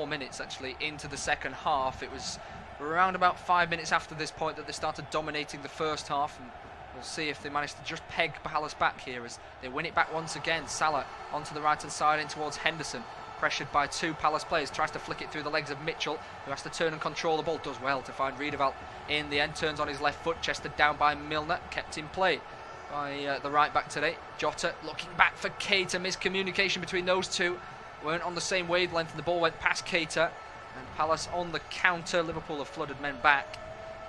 minutes actually into the second half. It was around about 5 minutes after this point that they started dominating the first half, and we'll see if they manage to just peg Palace back here as they win it back once again. Salah onto the right hand side in towards Henderson, pressured by two Palace players, tries to flick it through the legs of Mitchell, who has to turn and control the ball. Does well to find Riedewald in the end, turns on his left foot, chested down by Milner, kept in play by the right back today. Jota looking back for Keita. Miscommunication between those two, weren't on the same wavelength, and the ball went past Keita. And Palace on the counter. Liverpool have flooded men back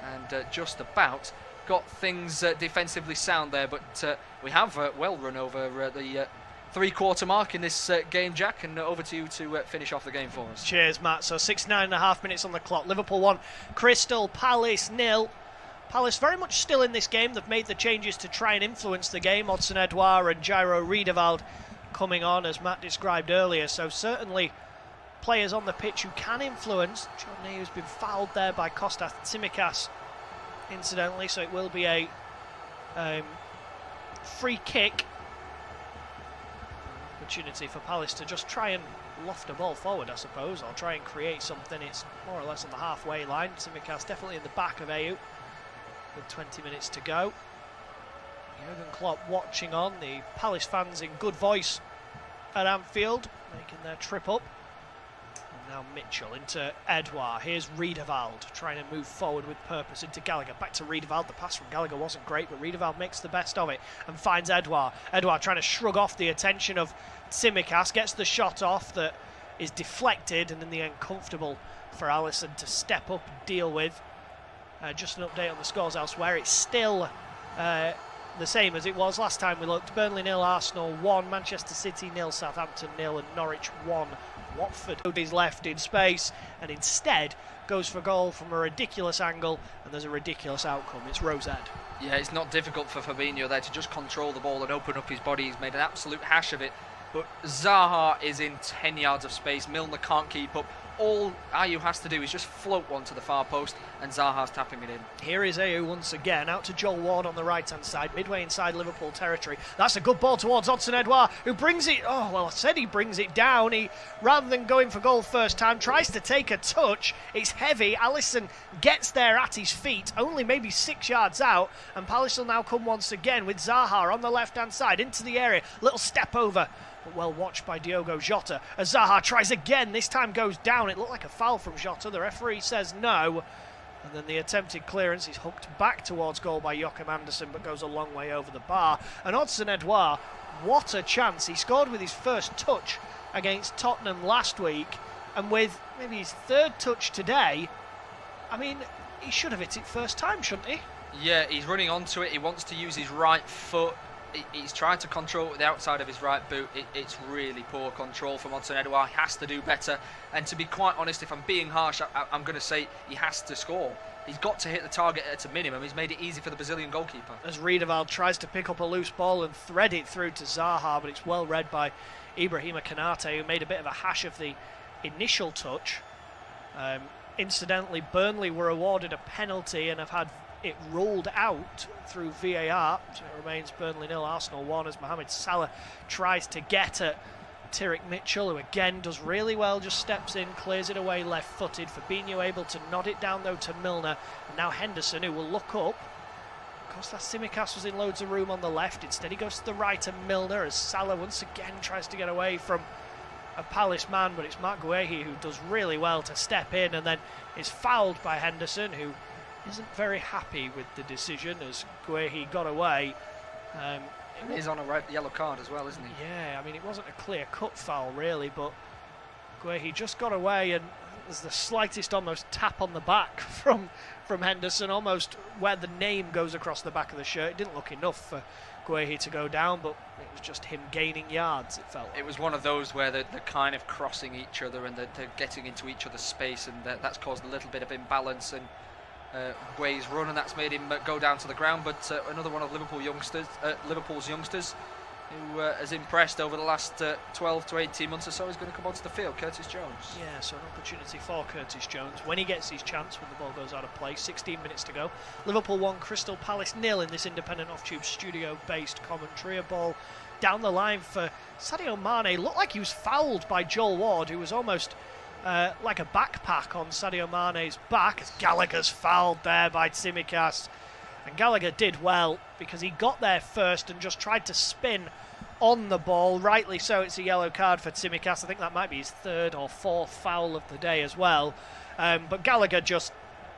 and just about got things defensively sound there, but we have well run over the 3/4 mark in this game, Jack, and over to you to finish off the game for us. Cheers, Matt. So 69.5 minutes on the clock. Liverpool 1, Crystal Palace 0. Palace very much still in this game. They've made the changes to try and influence the game. Odsonne-Edouard and Jairo Riedewald coming on, as Matt described earlier. So certainly players on the pitch who can influence. John who's been fouled there by Kostas Tsimikas, incidentally, so it will be a free kick. Opportunity for Palace to just try and loft a ball forward, I suppose, or try and create something. It's more or less on the halfway line. Tsimikas definitely in the back of Ayew with 20 minutes to go. Jurgen Klopp watching on, the Palace fans in good voice at Anfield, making their trip up. And now Mitchell into Edouard. Here's Riedewald trying to move forward with purpose into Gallagher. Back to Riedewald. The pass from Gallagher wasn't great, but Riedewald makes the best of it and finds Edouard. Edouard trying to shrug off the attention of Tsimikas, gets the shot off that is deflected, and in the end comfortable for Alisson to step up and deal with. Just an update on the scores elsewhere. It's still the same as it was last time we looked. Burnley 0, Arsenal 1, Manchester City 0, Southampton 0, and Norwich 1. Watford is left in space and instead goes for goal from a ridiculous angle, and there's a ridiculous outcome. It's Rosed. Yeah, it's not difficult for Fabinho there to just control the ball and open up his body. He's made an absolute hash of it, but Zaha is in 10 yards of space. Milner can't keep up. All Ayew has to do is just float one to the far post, and Zaha's tapping it in. Here is Ayew once again, out to Joel Ward on the right-hand side, midway inside Liverpool territory. That's a good ball towards Odsonne-Edouard, who brings it... Oh, well, I said he brings it down. He, rather than going for goal first time, tries to take a touch. It's heavy. Alisson gets there at his feet, only maybe 6 yards out, and Palace will now come once again with Zaha on the left-hand side, into the area. Little step over, but well watched by Diogo Jota. As Zaha tries again, this time goes down. It looked like a foul from Jota. The referee says no. And then the attempted clearance is hooked back towards goal by Joachim Andersen, but goes a long way over the bar. And Odsonne-Edouard, what a chance. He scored with his first touch against Tottenham last week, and with maybe his third touch today. I mean, he should have hit it first time, shouldn't he? Yeah, he's running onto it. He wants to use his right foot. He's trying to control it with the outside of his right boot. It's really poor control from Odsonne Edouard. He has to do better. And to be quite honest, if I'm being harsh, I'm going to say he has to score. He's got to hit the target at a minimum. He's made it easy for the Brazilian goalkeeper. As Riedewald tries to pick up a loose ball and thread it through to Zaha, but it's well read by Ibrahima Konate, who made a bit of a hash of the initial touch. Incidentally, Burnley were awarded a penalty and have had it ruled out through VAR, so it remains Burnley 0, Arsenal 1, as Mohamed Salah tries to get at Tyrick Mitchell, who again does really well, just steps in, clears it away left-footed. Fabinho able to nod it down though to Milner, and now Henderson, who will look up. Kostas Tsimikas was in loads of room on the left, instead he goes to the right and Milner, as Salah once again tries to get away from a Palace man, but it's Mark Guehi who does really well to step in and then is fouled by Henderson, who isn't very happy with the decision as Guehi got away. He's on a yellow card as well, isn't he? Yeah, I mean, it wasn't a clear-cut foul, really, but Guehi just got away, and there's the slightest almost tap on the back from Henderson, almost where the name goes across the back of the shirt. It didn't look enough for Guehi to go down, but it was just him gaining yards, it felt like. It was one of those where they're kind of crossing each other and they're getting into each other's space, and that's caused a little bit of imbalance, and Guehi's run, and that's made him go down to the ground. But another one of Liverpool's youngsters who has impressed over the last 12 to 18 months or so is going to come onto the field, Curtis Jones. Yeah, so an opportunity for Curtis Jones when he gets his chance, when the ball goes out of play. 16 minutes to go. Liverpool 1, Crystal Palace 0 in this independent off-tube studio-based commentary. A ball down the line for Sadio Mane. Looked like he was fouled by Joel Ward, who was almost like a backpack on Sadio Mane's back, as Gallagher's fouled there by Tsimikas. And Gallagher did well because he got there first and just tried to spin on the ball. Rightly so, it's a yellow card for Tsimikas. I think that might be his third or fourth foul of the day as well. But Gallagher just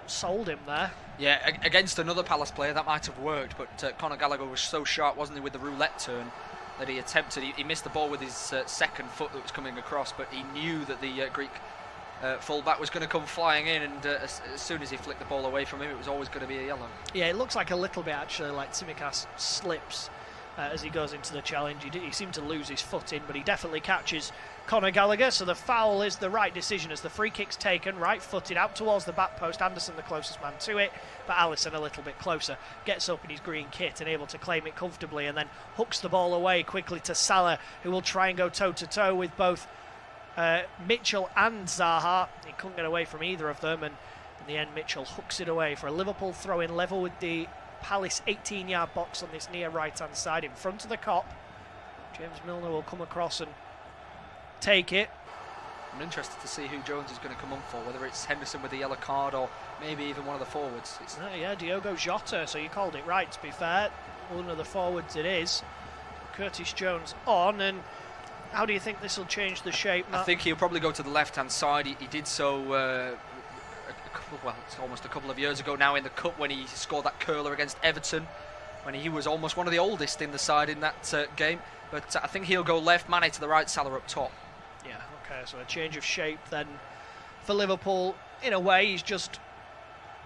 sold him there. Yeah, against another Palace player that might have worked, but Conor Gallagher was so sharp, wasn't he, with the roulette turn, that he attempted. He missed the ball with his second foot that was coming across, but he knew that the Greek full-back was going to come flying in, and as soon as he flicked the ball away from him, it was always going to be a yellow. Yeah, it looks like a little bit actually like Tsimikas slips as he goes into the challenge. He seemed to lose his foot in, but he definitely catches Conor Gallagher, so the foul is the right decision as the free kick's taken, right-footed out towards the back post. Anderson the closest man to it, but Alisson a little bit closer, gets up in his green kit and able to claim it comfortably, and then hooks the ball away quickly to Salah, who will try and go toe-to-toe with both Mitchell and Zaha. He couldn't get away from either of them, and in the end Mitchell hooks it away for a Liverpool throw-in level with the Palace 18-yard box on this near right-hand side in front of the Kop. James Milner will come across and take it. I'm interested to see who Jones is going to come on for, whether it's Henderson with the yellow card or maybe even one of the forwards. Yeah, Diogo Jota, so you called it right, to be fair. One of the forwards it is. Curtis Jones on, and how do you think this will change the shape, Matt? I think he'll probably go to the left-hand side. He did so it's almost a couple of years ago now in the Cup when he scored that curler against Everton, when he was almost one of the oldest in the side in that game. But I think he'll go left, Mane to the right, Salah up top. Yeah, okay, so a change of shape then for Liverpool. In a way, he's just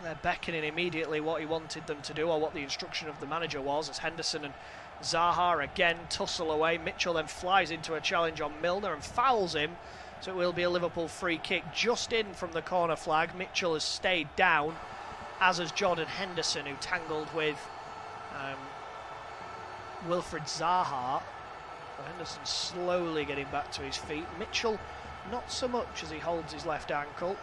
they're beckoning immediately what he wanted them to do, or what the instruction of the manager was, as Henderson and Zaha again tussle away. Mitchell then flies into a challenge on Milner and fouls him, so it will be a Liverpool free kick just in from the corner flag. Mitchell has stayed down, as has Jordan Henderson, who tangled with Wilfried Zaha. Henderson slowly getting back to his feet. Mitchell not so much, as he holds his left ankle.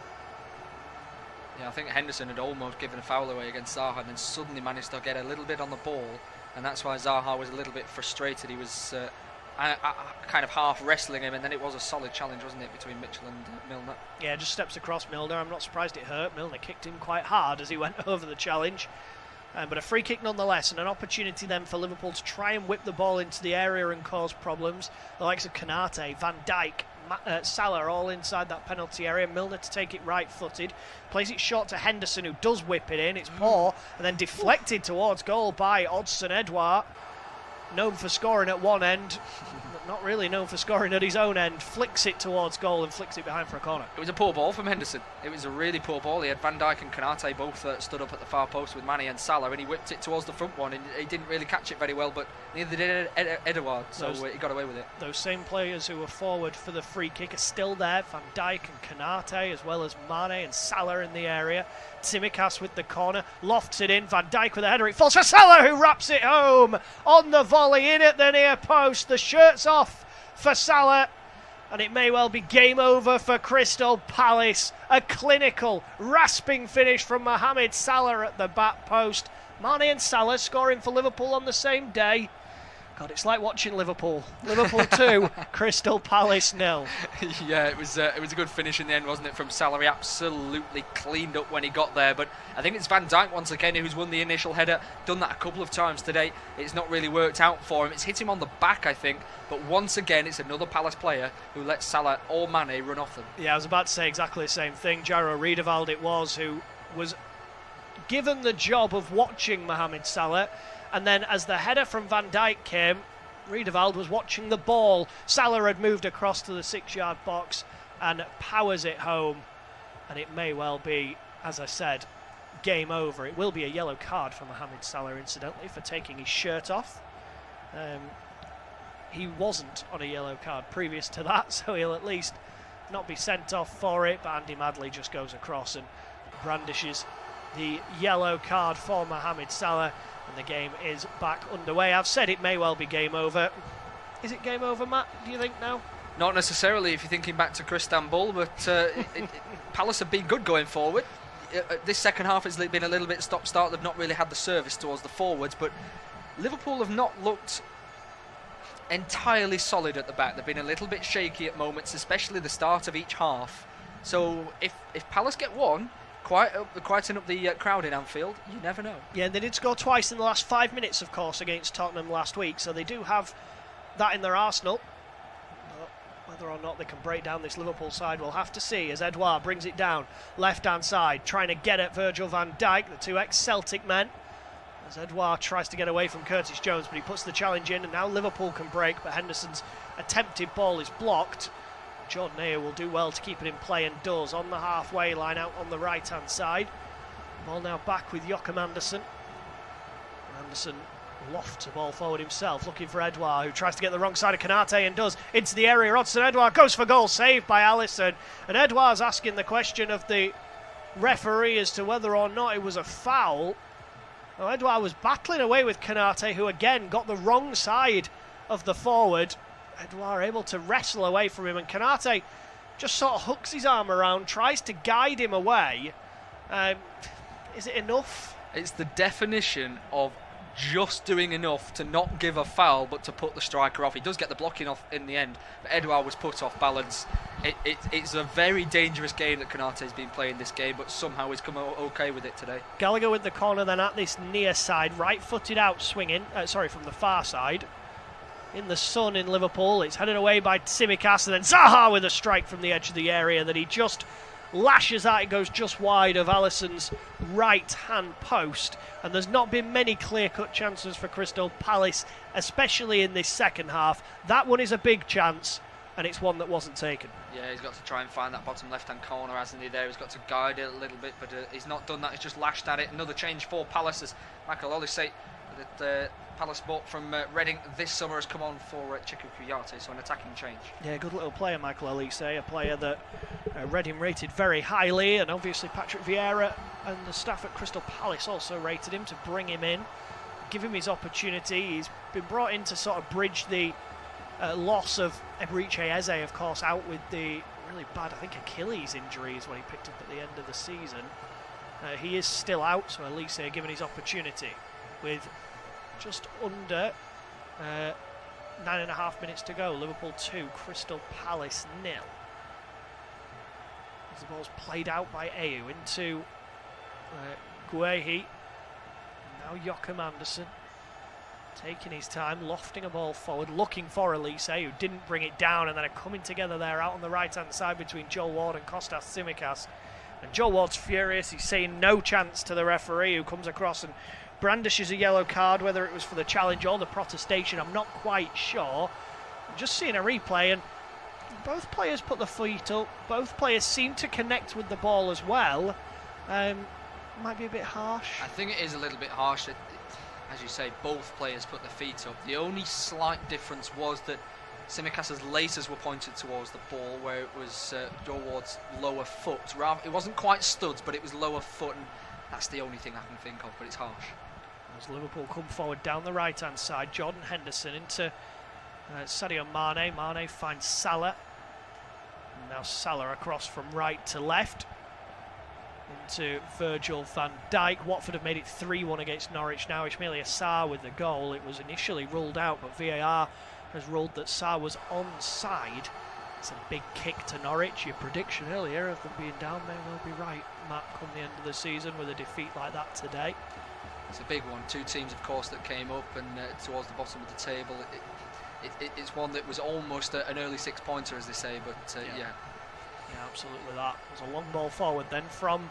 Yeah, I think Henderson had almost given a foul away against Zaha and then suddenly managed to get a little bit on the ball, and that's why Zaha was a little bit frustrated. He was kind of half wrestling him, and then it was a solid challenge, wasn't it, between Mitchell and Milner? Yeah, just steps across Milner. I'm not surprised it hurt. Milner kicked him quite hard as he went over the challenge. But a free kick nonetheless, and an opportunity then for Liverpool to try and whip the ball into the area and cause problems. The likes of Konate, Van Dijk, Salah all inside that penalty area. Milner to take it right-footed, plays it short to Henderson, who does whip it in. It's poor, and then deflected towards goal by Odsonne Edouard, known for scoring at one end, not really known for scoring at his own end, flicks it towards goal and flicks it behind for a corner. It was a poor ball from Henderson. It was a really poor ball. He had Van Dijk and Konate both stood up at the far post with Mane and Salah, and he whipped it towards the front one, and he didn't really catch it very well, but neither did Edouard, so he got away with it. Those same players who were forward for the free kick are still there. Van Dijk and Konate, as well as Mane and Salah in the area. Tsimikas with the corner, lofts it in. Van Dijk with a header. It falls for Salah, who wraps it home on the volley in at the near post. The shirt's off for Salah, and it may well be game over for Crystal Palace. A clinical, rasping finish from Mohamed Salah at the back post. Mane and Salah scoring for Liverpool on the same day. God, it's like watching Liverpool. Liverpool 2, Crystal Palace 0. Yeah, it was a good finish in the end, wasn't it, from Salah? He absolutely cleaned up when he got there, but I think it's Van Dijk once again who's won the initial header. Done that a couple of times today. It's not really worked out for him. It's hit him on the back, I think, but once again it's another Palace player who lets Salah or Mane run off them. Yeah, I was about to say exactly the same thing. Jairo Riedewald it was who was given the job of watching Mohamed Salah, and then as the header from Van Dijk came, Riedewald was watching the ball. Salah had moved across to the 6-yard box and powers it home, and it may well be, as I said, game over. It will be a yellow card for Mohamed Salah, incidentally, for taking his shirt off. He wasn't on a yellow card previous to that, so he'll at least not be sent off for it, but Andy Madley just goes across and brandishes the yellow card for Mohamed Salah, and the game is back underway. I've said it may well be game over. Is it game over, Matt, do you think now? Not necessarily if you're thinking back to Istanbul, but Palace have been good going forward. This second half has been a little bit stop-start. They've not really had the service towards the forwards, but Liverpool have not looked entirely solid at the back. They've been a little bit shaky at moments, especially the start of each half. So if Palace get one, quieting up the crowd in Anfield, you never know. Yeah, they did score twice in the last 5 minutes, of course, against Tottenham last week, so they do have that in their arsenal. But whether or not they can break down this Liverpool side, we'll have to see, as Edouard brings it down, left-hand side, trying to get at Virgil van Dijk, the two ex-Celtic men, as Edouard tries to get away from Curtis Jones, but he puts the challenge in, and now Liverpool can break, but Henderson's attempted ball is blocked. Jordan Ayew will do well to keep it in play, and does, on the halfway line out on the right-hand side. Ball now back with Joachim Andersen. Andersen lofts the ball forward himself, looking for Edouard, who tries to get the wrong side of Konate and does. Into the area, Odsonne Edouard goes for goal, saved by Alisson. And Edouard's asking the question of the referee as to whether or not it was a foul. Well, Edouard was battling away with Konate, who again got the wrong side of the forward. Edouard able to wrestle away from him, and Konate just sort of hooks his arm around, tries to guide him away. Is it enough? It's the definition of just doing enough to not give a foul, but to put the striker off. He does get the blocking off in the end, but Edouard was put off balance. It's a very dangerous game that Konate's been playing this game, but somehow he's come okay with it today. Gallagher with the corner then at this near side, right-footed out swinging, from the far side. In the sun in Liverpool, it's headed away by Tsimikas, and then Zaha with a strike from the edge of the area that he just lashes at. It goes just wide of Alisson's right-hand post, and there's not been many clear-cut chances for Crystal Palace, especially in this second half. That one is a big chance, and it's one that wasn't taken. Yeah, he's got to try and find that bottom left-hand corner, hasn't he, there? He's got to guide it a little bit, but he's not done that. He's just lashed at it. Another change for Palace, as Michael Olise that Palace bought from Reading this summer has come on for Chiku Kuyate, so an attacking change. Yeah, good little player, Michael Olise, a player that Reading rated very highly, and obviously Patrick Vieira and the staff at Crystal Palace also rated him to bring him in, give him his opportunity. He's been brought in to sort of bridge the loss of Eberechi Eze, of course, out with the really bad, I think, Achilles injuries when he picked up at the end of the season. He is still out, so Olise given his opportunity with just under 9.5 minutes to go. Liverpool 2, Crystal Palace 0. As the ball's played out by Ayew into Guehi. Now Joachim Andersen taking his time, lofting a ball forward, looking for Olise, who didn't bring it down, and then coming together there out on the right-hand side between Joel Ward and Kostas Tsimikas. And Joel Ward's furious. He's saying no chance to the referee, who comes across and brandishes a yellow card, whether it was for the challenge or the protestation, I'm not quite sure. Just seeing a replay, and both players put the feet up. Both players seem to connect with the ball as well. Might be a bit harsh. I think it is a little bit harsh. As you say, both players put their feet up. The only slight difference was that Simicas's laces were pointed towards the ball, where it was Joe Ward's lower foot. It wasn't quite studs, but it was lower foot, and that's the only thing I can think of, but it's harsh. As Liverpool come forward down the right-hand side, Jordan Henderson into Sadio Mane. Mane finds Salah. And now Salah across from right to left into Virgil van Dijk. Watford have made it 3-1 against Norwich now. Ismaila Sarr with the goal. It was initially ruled out, but VAR has ruled that Sarr was onside. It's a big kick to Norwich. Your prediction earlier of them being down may well be right, Matt, come the end of the season with a defeat like that today. It's a big one. Two teams, of course, that came up and towards the bottom of the table. It's one that was almost an early six-pointer, as they say, but yeah. Yeah, absolutely that. There's a long ball forward then from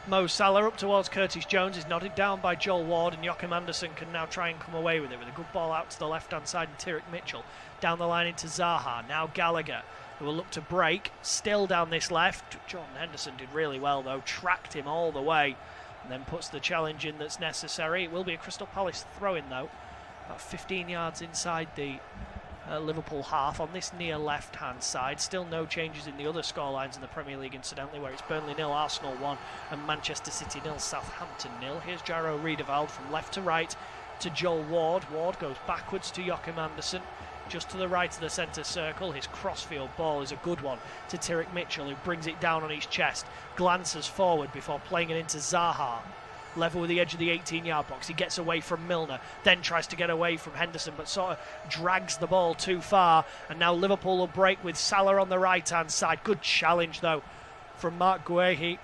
Mo Salah up towards Curtis Jones. Is nodded down by Joel Ward, and Joachim Andersen can now try and come away with it with a good ball out to the left-hand side, and Tyrick Mitchell down the line into Zaha. Now Gallagher, who will look to break, still down this left. Jordan Henderson did really well, though, tracked him all the way, and then puts the challenge in that's necessary. It will be a Crystal Palace throw-in, though, about 15 yards inside the Liverpool half on this near left-hand side. Still no changes in the other scorelines in the Premier League, incidentally, where it's Burnley 0, Arsenal 1, and Manchester City 0, Southampton 0. Here's Jairo Riedewald from left to right to Joel Ward. Ward goes backwards to Joachim Andersen, just to the right of the centre circle. His crossfield ball is a good one to Tyrick Mitchell, who brings it down on his chest, glances forward before playing it into Zaha. Level with the edge of the 18-yard box. He gets away from Milner, then tries to get away from Henderson, but sort of drags the ball too far. And now Liverpool will break with Salah on the right-hand side. Good challenge, though, from Mark Guehi,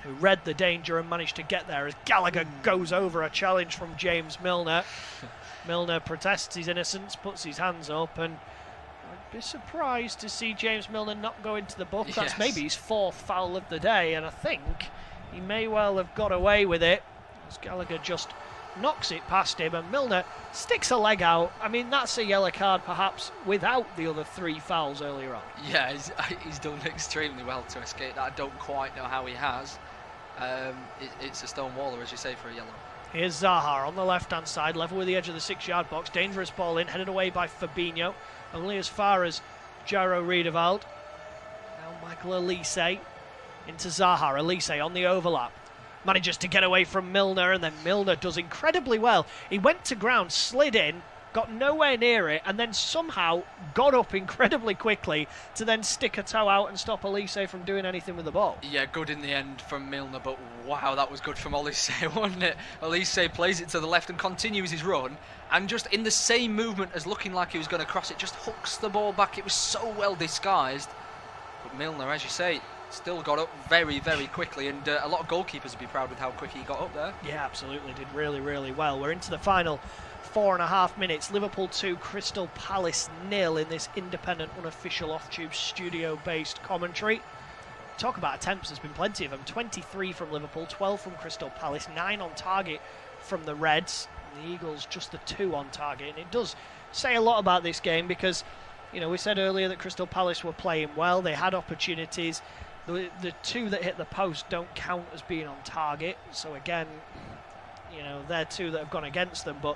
who read the danger and managed to get there as Gallagher goes over a challenge from James Milner. Milner protests his innocence, puts his hands up, and I'd be surprised to see James Milner not go into the book. Yes. That's maybe his fourth foul of the day, and I think he may well have got away with it as Gallagher just knocks it past him, and Milner sticks a leg out. I mean, that's a yellow card perhaps without the other 3 fouls earlier on. Yeah, he's done extremely well to escape that. I don't quite know how he has. It's a stone waller, as you say, for a yellow. Here's Zaha on the left-hand side, level with the edge of the 6-yard box. Dangerous ball in, headed away by Fabinho. Only as far as Jairo Riedewald. Now Michael Elise into Zaha. Elise on the overlap. Manages to get away from Milner, and then Milner does incredibly well. He went to ground, slid in, got nowhere near it, and then somehow got up incredibly quickly to then stick a toe out and stop Elise from doing anything with the ball. Yeah, good in the end from Milner, but wow, that was good from Elise, wasn't it? Elise plays it to the left and continues his run, and just in the same movement as looking like he was going to cross it, just hooks the ball back. It was so well disguised. But Milner, as you say, still got up very, very quickly, and a lot of goalkeepers would be proud with how quick he got up there. Yeah, absolutely, did really, really well. We're into the final 4.5 minutes. Liverpool 2, Crystal Palace 0 in this independent, unofficial, off-tube, studio-based commentary. Talk about attempts, there's been plenty of them. 23 from Liverpool, 12 from Crystal Palace, 9 on target from the Reds. And the Eagles just the 2 on target, and it does say a lot about this game because, you know, we said earlier that Crystal Palace were playing well, they had opportunities. The 2 that hit the post don't count as being on target. So again, you know, they're 2 that have gone against them. But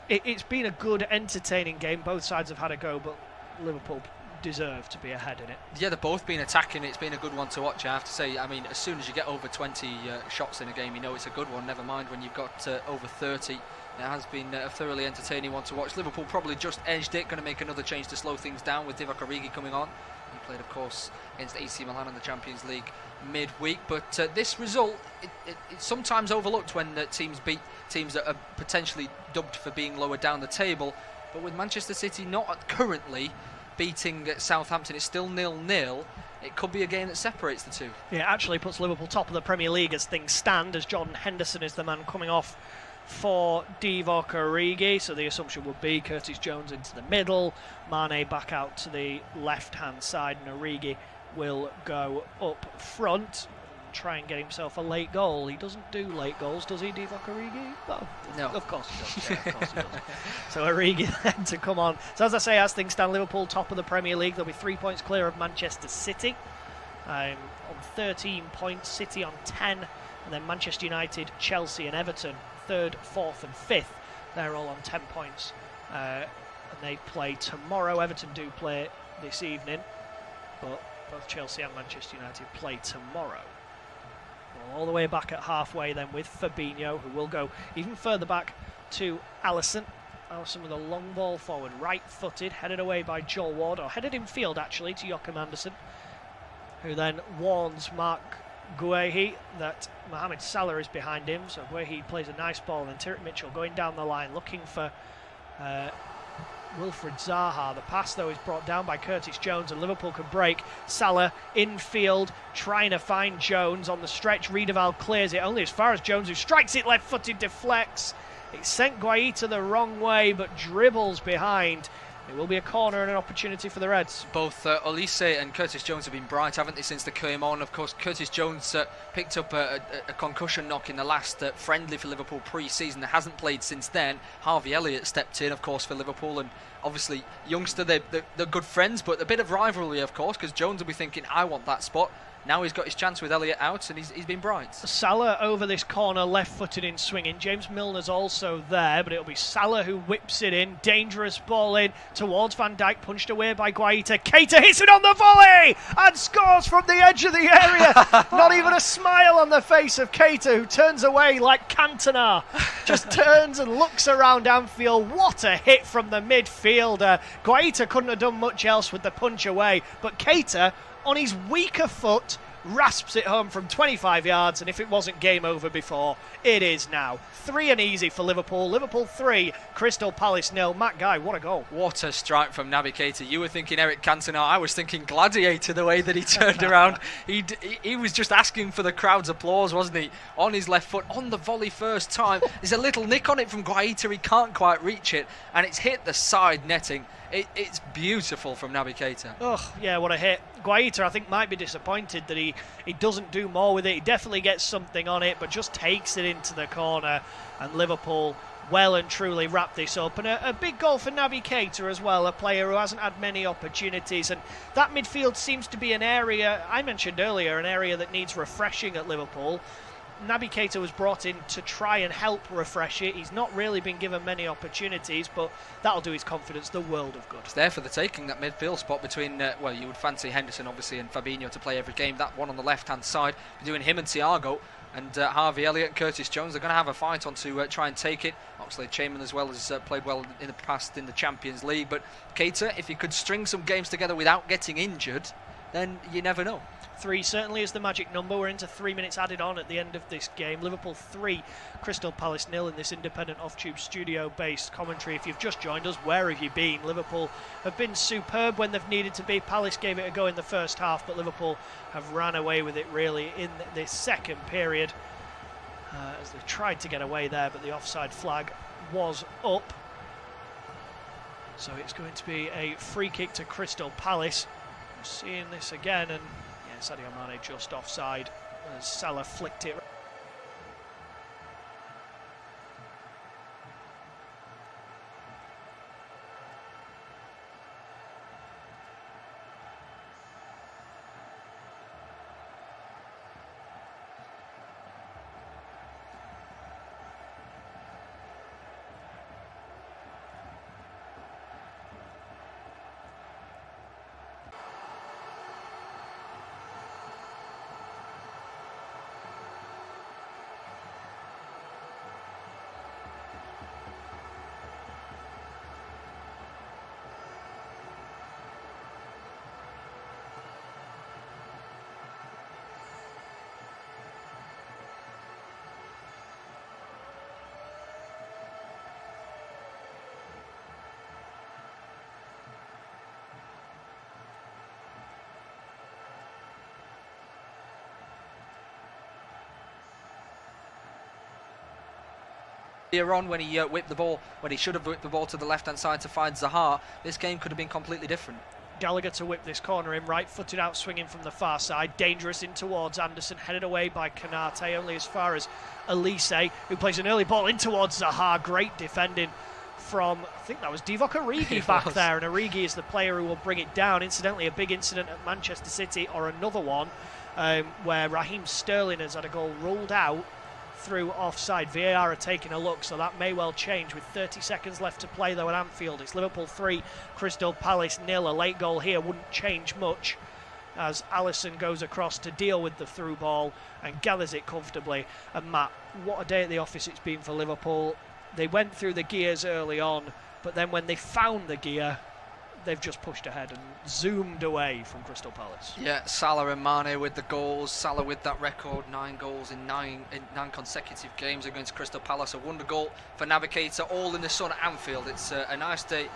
it's been a good, entertaining game. Both sides have had a go, but Liverpool deserve to be ahead in it. Yeah, they've both been attacking. It's been a good one to watch, I have to say. I mean, as soon as you get over 20 shots in a game, you know it's a good one. Never mind when you've got over 30. It has been a thoroughly entertaining one to watch. Liverpool probably just edged it. Going to make another change to slow things down with Divock Origi coming on. He played, of course, against AC Milan in the Champions League midweek. But this result, it's sometimes overlooked when teams beat teams that are potentially dubbed for being lower down the table. But with Manchester City not currently beating Southampton, it's still 0-0. It could be a game that separates the two. Yeah, it actually puts Liverpool top of the Premier League as things stand, as Jordan Henderson is the man coming off for Divock Origi. So the assumption would be Curtis Jones into the middle, Mane back out to the left-hand side, and Origi will go up front. try and get himself a late goal. He doesn't do late goals, does he, Divock Origi? No. Of course he does. Yeah, of course he does. So Origi then to come on. So as I say, as things stand, Liverpool top of the Premier League. They'll be 3 points clear of Manchester City. On 13 points, City on 10, and then Manchester United, Chelsea and Everton, 3rd, 4th and 5th. They're all on 10 points. And they play tomorrow. Everton do play this evening, but both Chelsea and Manchester United play tomorrow. Well, all the way back at halfway then with Fabinho, who will go even further back to Alisson. Alisson with a long ball forward, right-footed, headed away by Joel Ward, or headed in field actually to Joachim Andersen, who then warns Mark Guehi that Mohamed Salah is behind him. So Guehi plays a nice ball, and then Tyrick Mitchell going down the line looking for Wilfred Zaha. The pass though is brought down by Curtis Jones, and Liverpool can break. Salah infield trying to find Jones on the stretch. Riedewald clears it only as far as Jones, who strikes it left-footed, deflects. It sent Guaita the wrong way, but dribbles behind. It will be a corner and an opportunity for the Reds. Both Olise and Curtis Jones have been bright, haven't they, since they came on? Of course, Curtis Jones picked up a concussion knock in the last friendly for Liverpool pre-season. He hasn't played since then. Harvey Elliott stepped in, of course, for Liverpool, and obviously, youngster, they're good friends, but a bit of rivalry, of course, because Jones will be thinking, I want that spot. Now he's got his chance with Elliott out, and he's been bright. Salah over this corner, left-footed in swinging. James Milner's also there, but it'll be Salah who whips it in. Dangerous ball in towards Van Dijk, punched away by Guaita. Keita hits it on the volley and scores from the edge of the area. Not even a smile on the face of Keita, who turns away like Cantona. Just turns and looks around Anfield. What a hit from the midfielder. Guaita couldn't have done much else with the punch away, but Keita, on his weaker foot, rasps it home from 25 yards, and if it wasn't game over before, it is now. 3 and easy for Liverpool. Liverpool 3, Crystal Palace 0. Matt Guy, what a goal. What a strike from Naby Keita. You were thinking Eric Cantona, I was thinking Gladiator, the way that he turned around. He was just asking for the crowd's applause, wasn't he? On his left foot, on the volley first time. There's a little nick on it from Guaita, he can't quite reach it, and it's hit the side netting. It's beautiful from Naby Keita. Oh, yeah, what a hit. Guaita, I think, might be disappointed that he doesn't do more with it. He definitely gets something on it, but just takes it into the corner. And Liverpool well and truly wrap this up. And a big goal for Naby Keita as well, a player who hasn't had many opportunities. And that midfield seems to be an area, I mentioned earlier, an area that needs refreshing at Liverpool. Naby Keita was brought in to try and help refresh it. He's not really been given many opportunities, but that'll do his confidence the world of good. It's there for the taking, that midfield spot between, well, you would fancy Henderson, obviously, and Fabinho to play every game. That one on the left-hand side, doing him and Thiago, and Harvey Elliott and Curtis Jones, they're going to have a fight on to try and take it. Oxlade-Chamberlain as well has played well in the past in the Champions League, but Keita, if he could string some games together without getting injured, then you never know. 3 certainly is the magic number. We're into 3 minutes added on at the end of this game. Liverpool 3, Crystal Palace 0 in this independent off-tube studio-based commentary. If you've just joined us, where have you been? Liverpool have been superb when they've needed to be. Palace gave it a go in the first half, but Liverpool have ran away with it really in this second period as they tried to get away there, but the offside flag was up. So it's going to be a free kick to Crystal Palace. We're seeing this again, and Sadio Mane just offside as Salah flicked it. On when he whipped the ball, when he should have whipped the ball to the left-hand side to find Zaha, this game could have been completely different. Gallagher to whip this corner in, right-footed out, swinging from the far side, dangerous in towards Anderson, headed away by Kanate, only as far as Elise, who plays an early ball in towards Zaha. Great defending from, I think that was Divock Origi back there, and Origi is the player who will bring it down. Incidentally, a big incident at Manchester City, or another one, where Raheem Sterling has had a goal ruled out through offside. VAR are taking a look, so that may well change with 30 seconds left to play though at Anfield. It's Liverpool 3, Crystal Palace 0. A late goal here wouldn't change much as Alisson goes across to deal with the through ball and gathers it comfortably. And Matt, what a day at the office it's been for Liverpool. They went through the gears early on, but then when they found the gear, they've just pushed ahead and zoomed away from Crystal Palace. Yeah, Salah and Mane with the goals. Salah with that record, 9 goals in nine consecutive games against Crystal Palace. A wonder goal for Navigator, all in the sun at Anfield. It's a nice day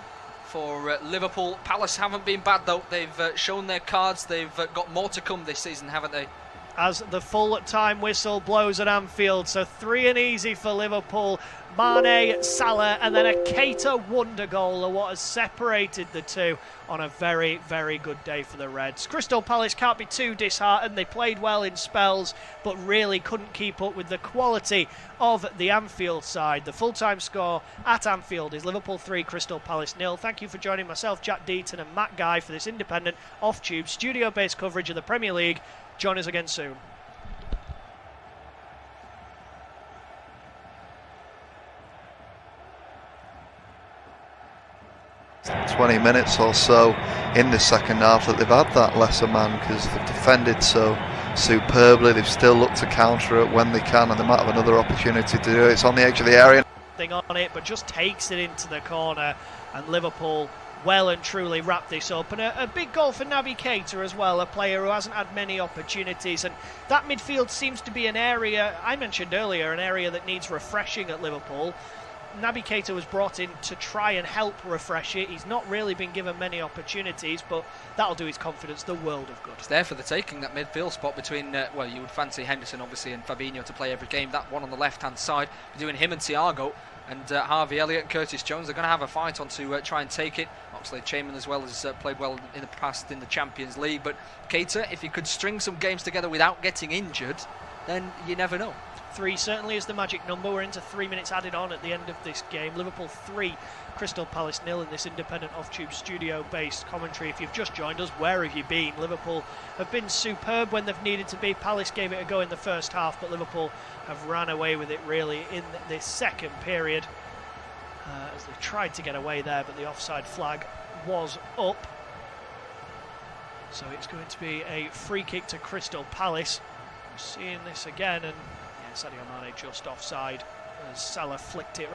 for Liverpool. Palace haven't been bad though. They've shown their cards. They've got more to come this season, haven't they? As the full-time whistle blows at Anfield, so 3 and easy for Liverpool. Mane, Salah, and then a Keita wonder goal are what has separated the two on a very, very good day for the Reds. Crystal Palace can't be too disheartened. They played well in spells, but really couldn't keep up with the quality of the Anfield side. The full-time score at Anfield is Liverpool 3, Crystal Palace 0. Thank you for joining myself, Jack Deaton, and Matt Guy for this independent, off-tube, studio-based coverage of the Premier League. Join us again soon. It's 20 minutes or so in the second half that they've had that lesser man, because they've defended so superbly. They've still looked to counter it when they can, and they might have another opportunity to do it. It's on the edge of the area. Thing on it, but just takes it into the corner, and Liverpool well and truly wrap this up. And a big goal for Naby Keita as well, a player who hasn't had many opportunities, and that midfield seems to be an area, I mentioned earlier, an area that needs refreshing at Liverpool. Naby Keita was brought in to try and help refresh it. He's not really been given many opportunities, but that'll do his confidence the world of good. It's there for the taking, that midfield spot between, well, you would fancy Henderson obviously and Fabinho to play every game. That one on the left-hand side, between him and Thiago, and Harvey Elliott and Curtis Jones, they're going to have a fight on to try and take it. Oxlade-Chamberlain as well has played well in the past in the Champions League, but Keita, if he could string some games together without getting injured, then you never know. 3 certainly is the magic number. We're into 3 minutes added on at the end of this game. Liverpool 3, Crystal Palace 0 in this independent off-tube studio-based commentary. If you've just joined us, where have you been? Liverpool have been superb when they've needed to be. Palace gave it a go in the first half, but Liverpool have ran away with it really in this second period as they've tried to get away there, but the offside flag was up. So it's going to be a free kick to Crystal Palace. We're seeing this again, and Sadio Mane just offside as Salah flicked it.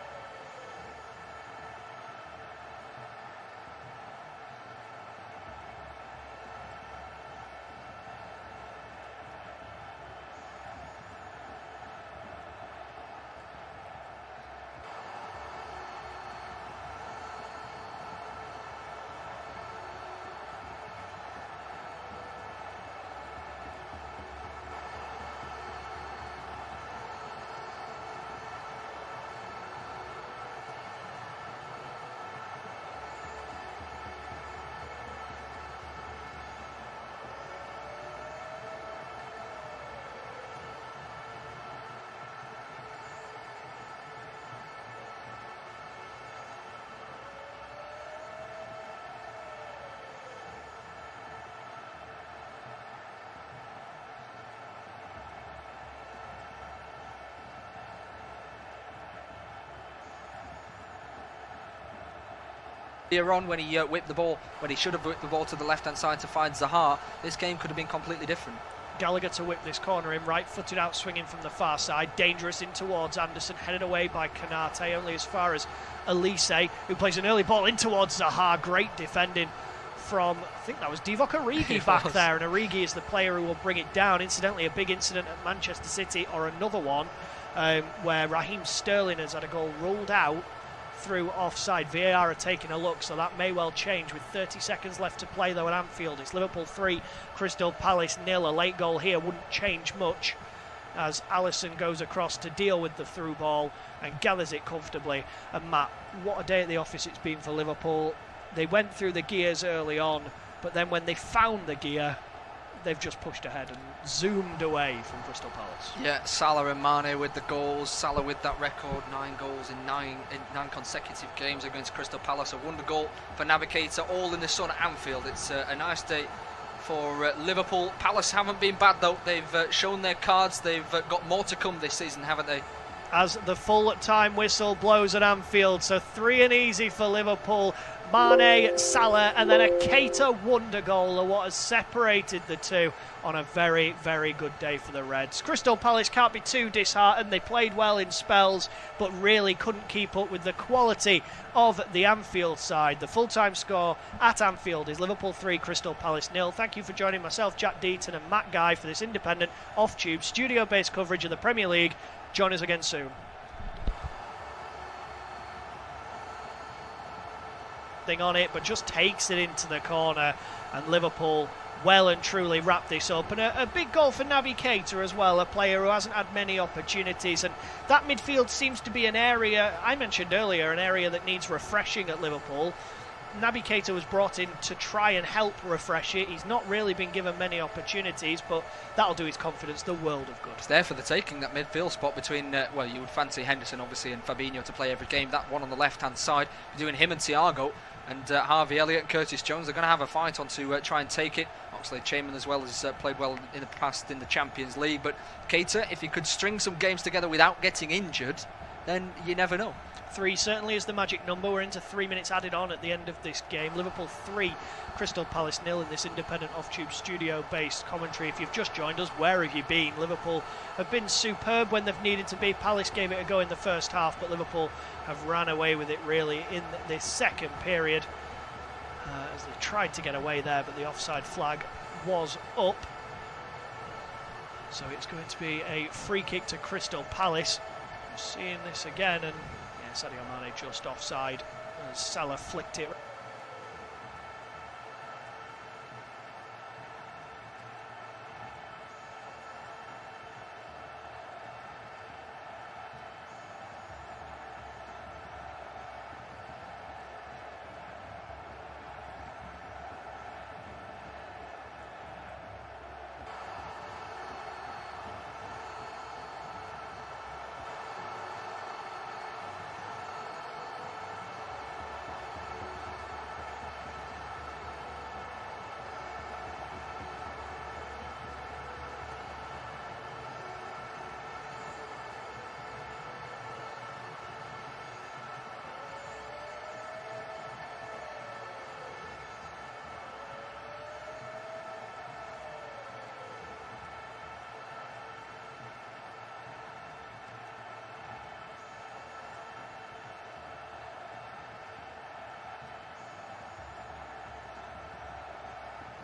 On when he whipped the ball, when he should have whipped the ball to the left-hand side to find Zaha, this game could have been completely different. Gallagher to whip this corner in, right-footed out, swinging from the far side, dangerous in towards Anderson, headed away by Kanate, only as far as Elise, who plays an early ball in towards Zaha. Great defending from, I think that was Divock Origi back there, and Origi is the player who will bring it down. Incidentally, a big incident at Manchester City, or another one, where Raheem Sterling has had a goal ruled out through offside. VAR are taking a look, so that may well change with 30 seconds left to play though at Anfield. It's Liverpool 3, Crystal Palace 0. A late goal here wouldn't change much as Alisson goes across to deal with the through ball and gathers it comfortably. And Matt, what a day at the office it's been for Liverpool. They went through the gears early on, but then when they found the gear, they've just pushed ahead and zoomed away from Crystal Palace. Yeah, Salah and Mane with the goals. Salah with that record, 9 goals in nine consecutive games against Crystal Palace. A wonder goal for Navigator, all in the sun at Anfield. It's a nice day for Liverpool. Palace haven't been bad though. They've shown their cards. They've got more to come this season, haven't they? As the full-time whistle blows at Anfield, so 3 and easy for Liverpool. Mane, Salah, and then a Keita wonder goal are what has separated the two on a very, very good day for the Reds. Crystal Palace can't be too disheartened. They played well in spells, but really couldn't keep up with the quality of the Anfield side. The full-time score at Anfield is Liverpool 3, Crystal Palace 0. Thank you for joining myself, Jack Deaton, and Matt Guy for this independent, off-tube, studio-based coverage of the Premier League. Join us again soon. Thing on it, but just takes it into the corner, and Liverpool well and truly wrap this up. And a big goal for Naby Keita as well, a player who hasn't had many opportunities, and that midfield seems to be an area, I mentioned earlier, an area that needs refreshing at Liverpool. Naby Keita was brought in to try and help refresh it. He's not really been given many opportunities, but that'll do his confidence the world of good. It's there for the taking, that midfield spot between, well, you would fancy Henderson obviously and Fabinho to play every game. That one on the left-hand side, you're doing him and Thiago, and Harvey Elliott and Curtis Jones are going to have a fight on to try and take it. Oxlade-Chamberlain as well has played well in the past in the Champions League, but Keita, if he could string some games together without getting injured, then you never know. 3 certainly is the magic number. We're into 3 minutes added on at the end of this game. Liverpool 3, Crystal Palace 0 in this independent off-tube studio-based commentary. If you've just joined us, where have you been? Liverpool have been superb when they've needed to be. Palace gave it a go in the first half, but Liverpool have ran away with it really in this second period as they tried to get away there, but the offside flag was up. So it's going to be a free kick to Crystal Palace. We're seeing this again, and Sadio Mane just offside as Salah flicked it.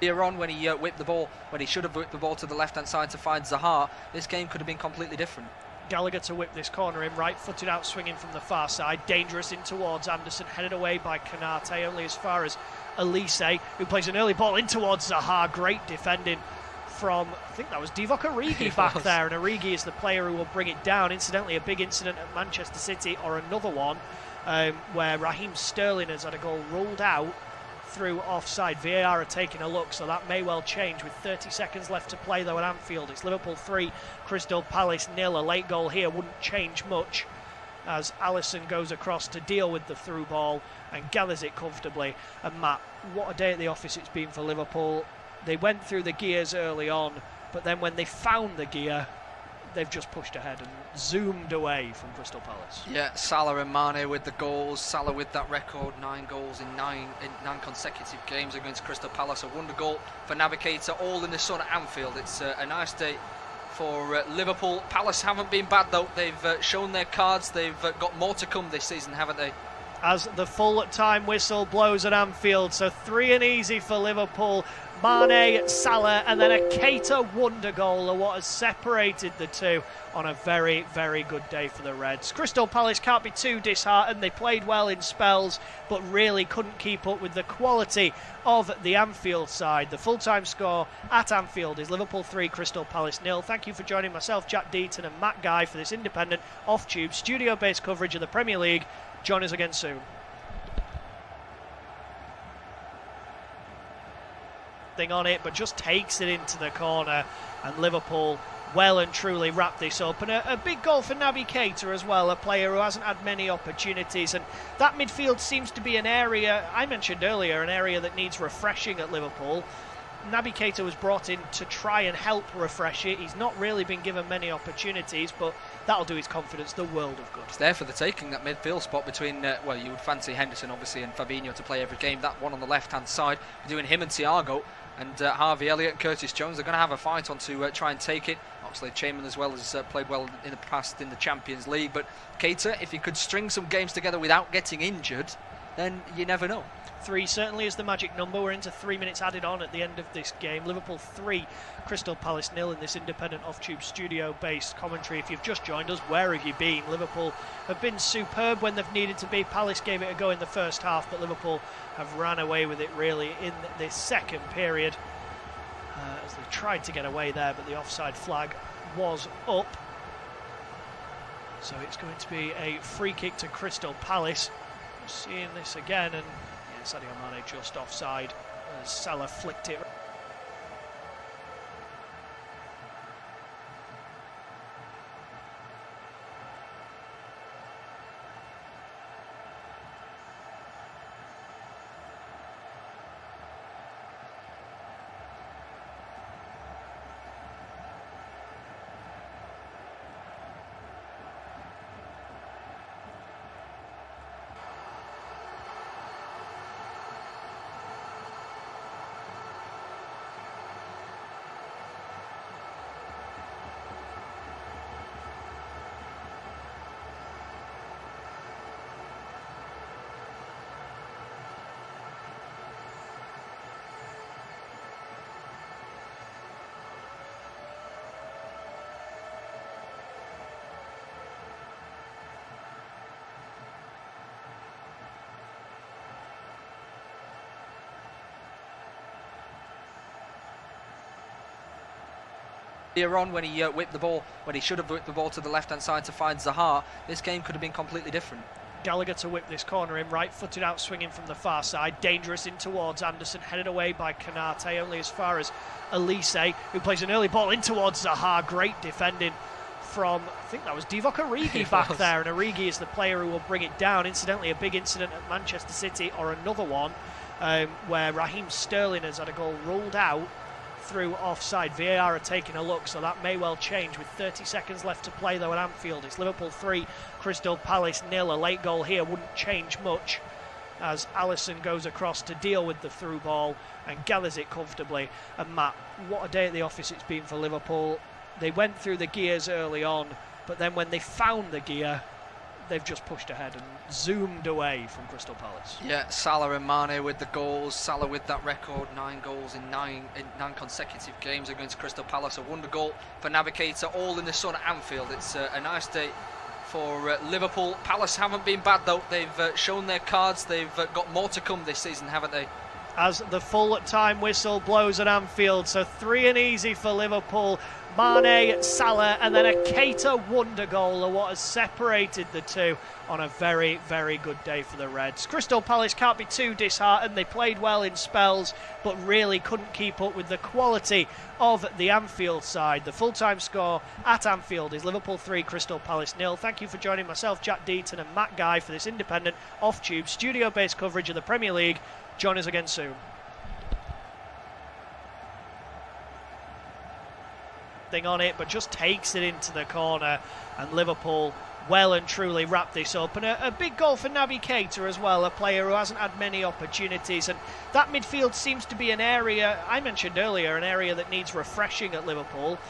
On when he whipped the ball, when he should have whipped the ball to the left-hand side to find Zaha, this game could have been completely different. Gallagher to whip this corner in, right-footed out, swinging from the far side, dangerous in towards Anderson, headed away by Konate, only as far as Elise, who plays an early ball in towards Zaha. Great defending from, I think that was Divock Origi back there, and Origi is the player who will bring it down. Incidentally, a big incident at Manchester City, or another one, where Raheem Sterling has had a goal ruled out through offside. VAR are taking a look, so that may well change with 30 seconds left to play though at Anfield. It's Liverpool 3, Crystal Palace 0. A late goal here wouldn't change much as Alisson goes across to deal with the through ball and gathers it comfortably. And Matt, what a day at the office it's been for Liverpool. They went through the gears early on, but then when they found the gear, they've just pushed ahead and zoomed away from Crystal Palace. Yeah, Salah and Mane with the goals. Salah with that record, 9 goals in nine consecutive games against Crystal Palace. A wonder goal for Navigator, all in the sun at Anfield. It's a nice day for Liverpool. Palace haven't been bad though. They've shown their cards. They've got more to come this season, haven't they? As the full-time whistle blows at Anfield, so 3 and easy for Liverpool. Mane, Salah, and then a Keita wonder goal are what has separated the two on a very, very good day for the Reds. Crystal Palace can't be too disheartened. They played well in spells, but really couldn't keep up with the quality of the Anfield side. The full-time score at Anfield is Liverpool 3, Crystal Palace 0. Thank you for joining myself, Jack Deaton, and Matt Guy for this independent, off-tube, studio-based coverage of the Premier League. Join us again soon. something on it, but just takes it into the corner, and Liverpool well and truly wrap this up. And a big goal for Naby Keita as well, a player who hasn't had many opportunities, and that midfield seems to be an area, I mentioned earlier, an area that needs refreshing at Liverpool. Naby Keita was brought in to try and help refresh it. He's not really been given many opportunities, but that'll do his confidence the world of good. It's there for the taking, that midfield spot between, well, you would fancy Henderson obviously and Fabinho to play every game. That one on the left-hand side, doing him and Thiago, and Harvey Elliott and Curtis Jones are going to have a fight on to try and take it. Obviously Chamberlain as well has played well in the past in the Champions League, but Keita, if he could string some games together without getting injured, then you never know. 3 certainly is the magic number. We're into 3 minutes added on at the end of this game. Liverpool 3, Crystal Palace 0 in this independent off-tube studio-based commentary. If you've just joined us, where have you been? Liverpool have been superb when they've needed to be. Palace gave it a go in the first half, but Liverpool have ran away with it really in this second period as they tried to get away there, but the offside flag was up. So it's going to be a free kick to Crystal Palace. We're seeing this again, and Sadio Mane just offside as Salah flicked it. On when he whipped the ball, when he should have whipped the ball to the left-hand side to find Zaha, this game could have been completely different. Gallagher to whip this corner in, right-footed out, swinging from the far side, dangerous in towards Anderson, headed away by Kanate, only as far as Elise, who plays an early ball in towards Zaha. Great defending from, I think that was Divock Origi back there, and Origi is the player who will bring it down. Incidentally, a big incident at Manchester City, or another one, where Raheem Sterling has had a goal ruled out through offside. VAR are taking a look, so that may well change with 30 seconds left to play though at Anfield. It's Liverpool 3, Crystal Palace 0. A late goal here wouldn't change much as Alisson goes across to deal with the through ball and gathers it comfortably. And Matt, what a day at the office it's been for Liverpool. They went through the gears early on, but then when they found the gear, they've just pushed ahead and zoomed away from Crystal Palace. Yeah, Salah and Mane with the goals. Salah with that record, 9 goals in nine consecutive games against Crystal Palace. A wonder goal for Naby Keita, all in the sun at Anfield. It's a nice day for Liverpool. Palace haven't been bad though. They've shown their cards. They've got more to come this season, haven't they? As the full-time whistle blows at Anfield, so 3 and easy for Liverpool. Mane, Salah, and then a Keita wonder goal are what has separated the two on a very, very good day for the Reds. Crystal Palace can't be too disheartened. They played well in spells, but really couldn't keep up with the quality of the Anfield side. The full-time score at Anfield is Liverpool 3, Crystal Palace 0. Thank you for joining myself, Jack Deaton, and Matt Guy for this independent, off-tube, studio-based coverage of the Premier League. Join us again soon. On it, but just takes it into the corner, and Liverpool well and truly wrap this up. And a big goal for Naby Keita as well, a player who hasn't had many opportunities, and that midfield seems to be an area, I mentioned earlier, an area that needs refreshing at Liverpool.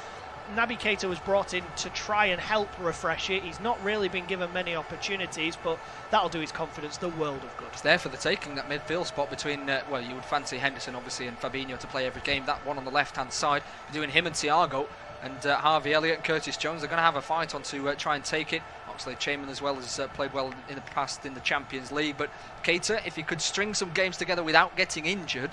Naby Keita was brought in to try and help refresh it. He's not really been given many opportunities, but that'll do his confidence the world of good. It's there for the taking, that midfield spot between, well, you would fancy Henderson obviously and Fabinho to play every game. That one on the left-hand side, doing him and Thiago, and Harvey Elliott and Curtis Jones are going to have a fight on to try and take it. Obviously Chamberlain as well has played well in the past in the Champions League, but Keita, if he could string some games together without getting injured,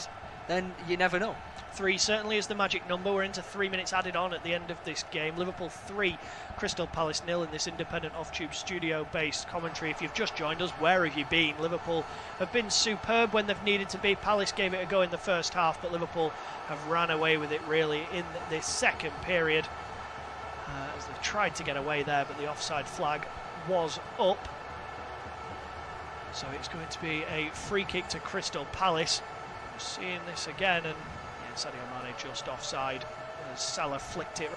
then you never know. 3 certainly is the magic number. We're into 3 minutes added on at the end of this game. Liverpool 3, Crystal Palace 0 in this independent off-tube studio-based commentary. If you've just joined us, where have you been? Liverpool have been superb when they've needed to be. Palace gave it a go in the first half, but Liverpool have ran away with it really in this second period. As they tried to get away there, but the offside flag was up. So it's going to be a free kick to Crystal Palace. We're seeing this again, and yeah, Sadio Mane just offside as Salah flicked it.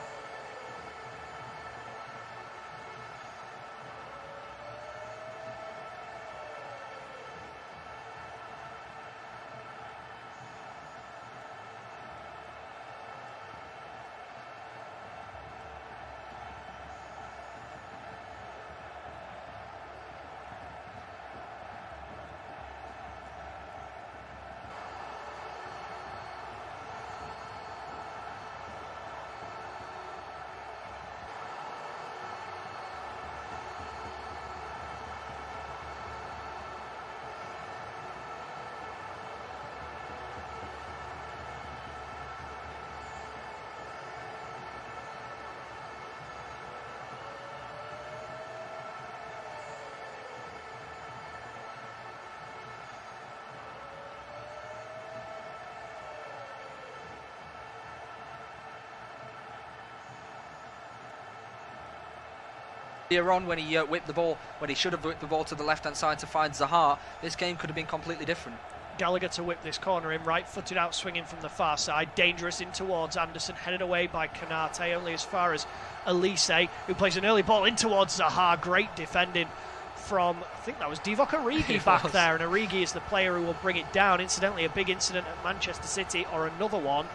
On when he whipped the ball, when he should have whipped the ball to the left-hand side to find Zaha, this game could have been completely different. Gallagher to whip this corner in, right-footed out, swinging from the far side, dangerous in towards Anderson, headed away by Konate, only as far as Elise, who plays an early ball in towards Zaha. Great defending from, I think that was Divock Origi back there, and Origi is the player who will bring it down. Incidentally, a big incident at Manchester City, or another one,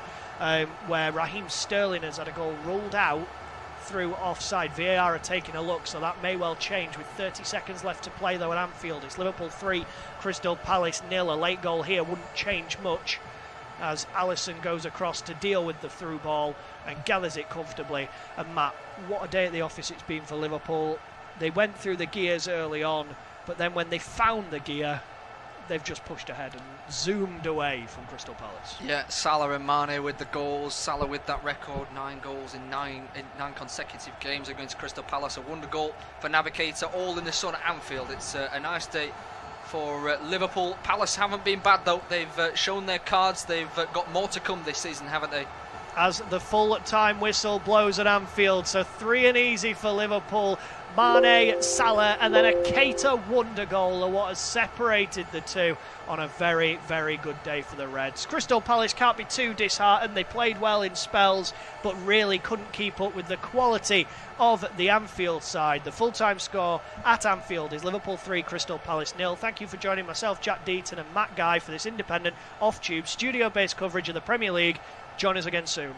where Raheem Sterling has had a goal ruled out through offside. VAR are taking a look, so that may well change with 30 seconds left to play though at Anfield. It's Liverpool 3, Crystal Palace 0. A late goal here wouldn't change much as Alisson goes across to deal with the through ball and gathers it comfortably. And Matt, what a day at the office it's been for Liverpool. They went through the gears early on, but then when they found the gear, they've just pushed ahead and zoomed away from Crystal Palace. Yeah, Salah and Mane with the goals. Salah with that record, 9 goals in nine consecutive games against Crystal Palace. A wonder goal for Naby Keita, all in the sun at Anfield. It's a nice day for Liverpool. Palace haven't been bad though. They've shown their cards. They've got more to come this season, haven't they? As the full time whistle blows at Anfield, so 3 and easy for Liverpool. Mane, Salah, and then a Keita wonder goal are what has separated the two on a very, very good day for the Reds. Crystal Palace can't be too disheartened. They played well in spells, but really couldn't keep up with the quality of the Anfield side. The full-time score at Anfield is Liverpool 3, Crystal Palace 0. Thank you for joining myself, Jack Deaton, and Matt Guy for this independent, off-tube, studio-based coverage of the Premier League. Join us again soon.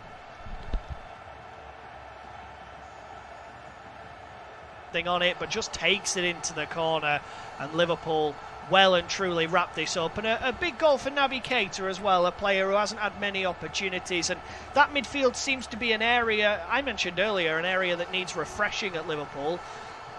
On it, but just takes it into the corner, and Liverpool well and truly wrap this up. And a big goal for Naby Keita as well, a player who hasn't had many opportunities, and that midfield seems to be an area, I mentioned earlier, an area that needs refreshing at Liverpool.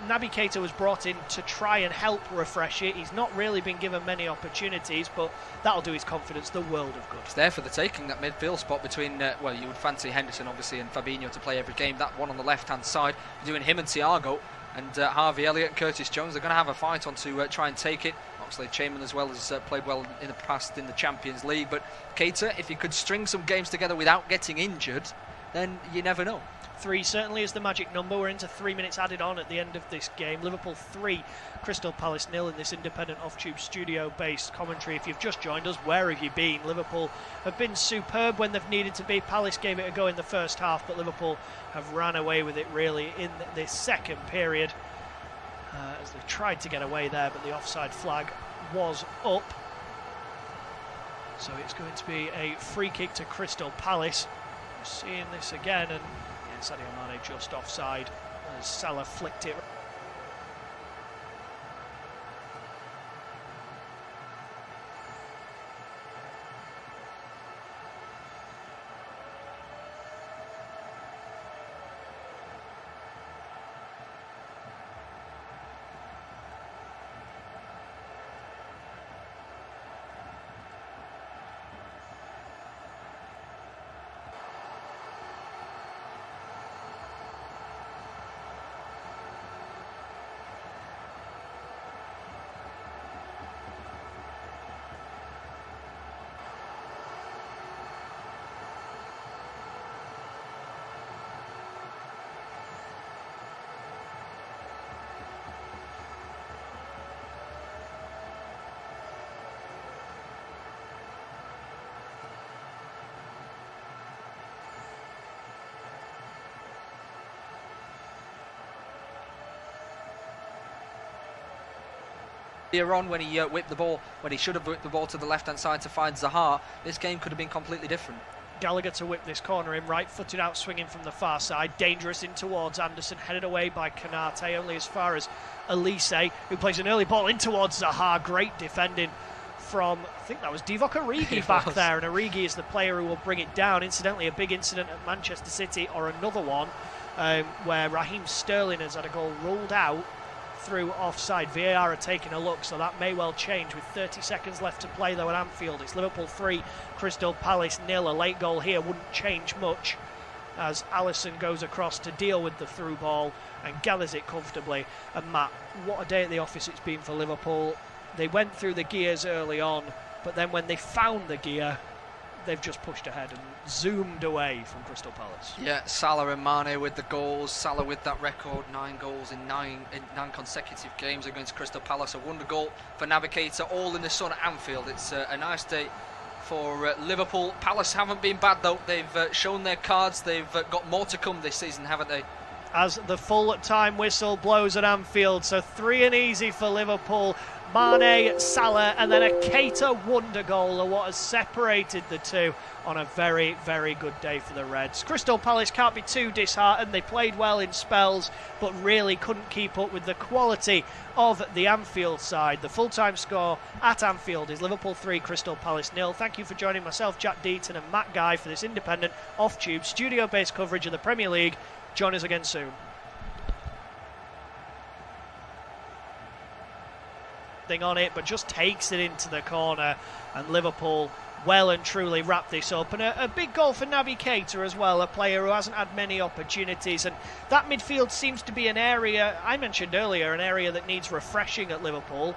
Naby Keita was brought in to try and help refresh it. He's not really been given many opportunities, but that'll do his confidence the world of good. It's there for the taking, that midfield spot between, well, you would fancy Henderson obviously and Fabinho to play every game. That one on the left-hand side, doing him and Thiago. And Harvey Elliott, Curtis Jones, they're going to have a fight on to try and take it. Oxlade-Chamberlain as well has played well in the past in the Champions League. But Keita, if he could string some games together without getting injured, then you never know. 3 certainly is the magic number. We're into 3 minutes added on at the end of this game. Liverpool 3, Crystal Palace 0 in this independent off-tube studio-based commentary. If you've just joined us, where have you been? Liverpool have been superb when they've needed to be. Palace gave it a go in the first half, but Liverpool have ran away with it really in this second period. As they tried to get away there, but the offside flag was up. So it's going to be a free kick to Crystal Palace. We're seeing this again, and Sadio Mane just offside as Salah flicked it. earlier on when he whipped the ball, when he should have whipped the ball to the left-hand side to find Zaha, this game could have been completely different. Gallagher to whip this corner in, right-footed out, swinging from the far side, dangerous in towards Anderson, headed away by Kanate, only as far as Elise, who plays an early ball in towards Zaha. Great defending from, I think that was Divock Origi back there, and Origi is the player who will bring it down. Incidentally, a big incident at Manchester City, or another one, where Raheem Sterling has had a goal ruled out through offside. VAR are taking a look, so that may well change with 30 seconds left to play though at Anfield. It's Liverpool 3, Crystal Palace 0. A late goal here wouldn't change much as Alisson goes across to deal with the through ball and gathers it comfortably. And Matt, what a day at the office it's been for Liverpool. They went through the gears early on, but then when they found the gear, they've just pushed ahead and zoomed away from Crystal Palace. Yeah, Salah and Mane with the goals. Salah with that record, 9 goals in nine consecutive games against Crystal Palace. A wonder goal for Navigator, all in the sun at Anfield. It's a nice day for Liverpool. Palace haven't been bad though. They've shown their cards. They've got more to come this season, haven't they? As the full-time whistle blows at Anfield, so 3 and easy for Liverpool. Mane, Salah, and then a Keita wonder goal are what has separated the two on a very, very good day for the Reds. Crystal Palace can't be too disheartened. They played well in spells, but really couldn't keep up with the quality of the Anfield side. The full-time score at Anfield is Liverpool 3, Crystal Palace 0. Thank you for joining myself, Jack Deaton, and Matt Guy for this independent, off-tube, studio-based coverage of the Premier League. Join us again soon. On it, but just takes it into the corner, and Liverpool well and truly wrap this up. And a big goal for Naby Keita as well, a player who hasn't had many opportunities, and that midfield seems to be an area I mentioned earlier, an area that needs refreshing at Liverpool.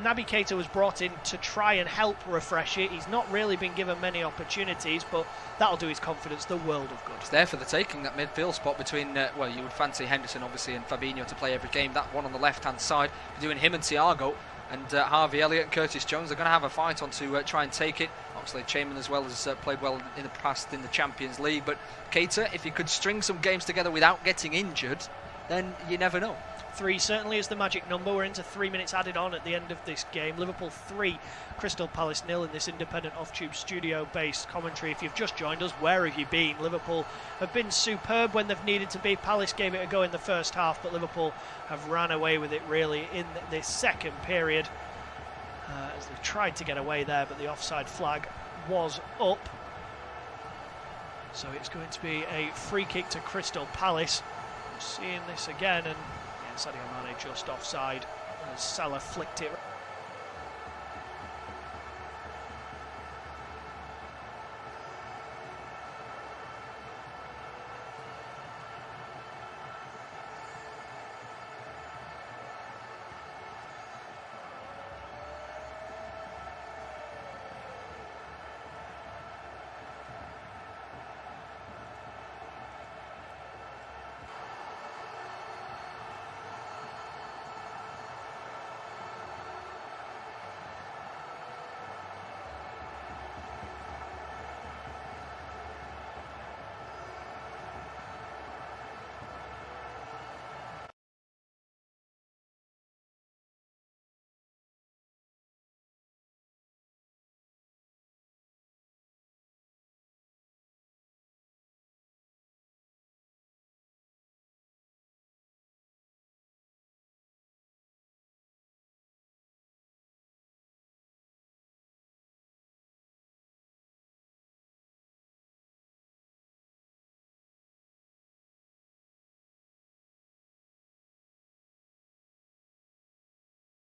Naby Keita was brought in to try and help refresh it. He's not really been given many opportunities, but that'll do his confidence the world of good. It's there for the taking, that midfield spot between, well, you would fancy Henderson obviously and Fabinho to play every game. That one on the left-hand side, doing him and Thiago. And Harvey Elliott and Curtis Jones are going to have a fight on to try and take it. Oxlade Chamberlain as well has played well in the past in the Champions League. But Keita, if he could string some games together without getting injured, then you never know. 3 certainly is the magic number. We're into 3 minutes added on at the end of this game. Liverpool 3, Crystal Palace 0 in this independent off-tube studio-based commentary. If you've just joined us, where have you been? Liverpool have been superb when they've needed to be. Palace gave it a go in the first half, but Liverpool have ran away with it really in this second period as they've tried to get away there, but the offside flag was up. So it's going to be a free kick to Crystal Palace. Seeing this again, and Sadio Mane just offside as Salah flicked it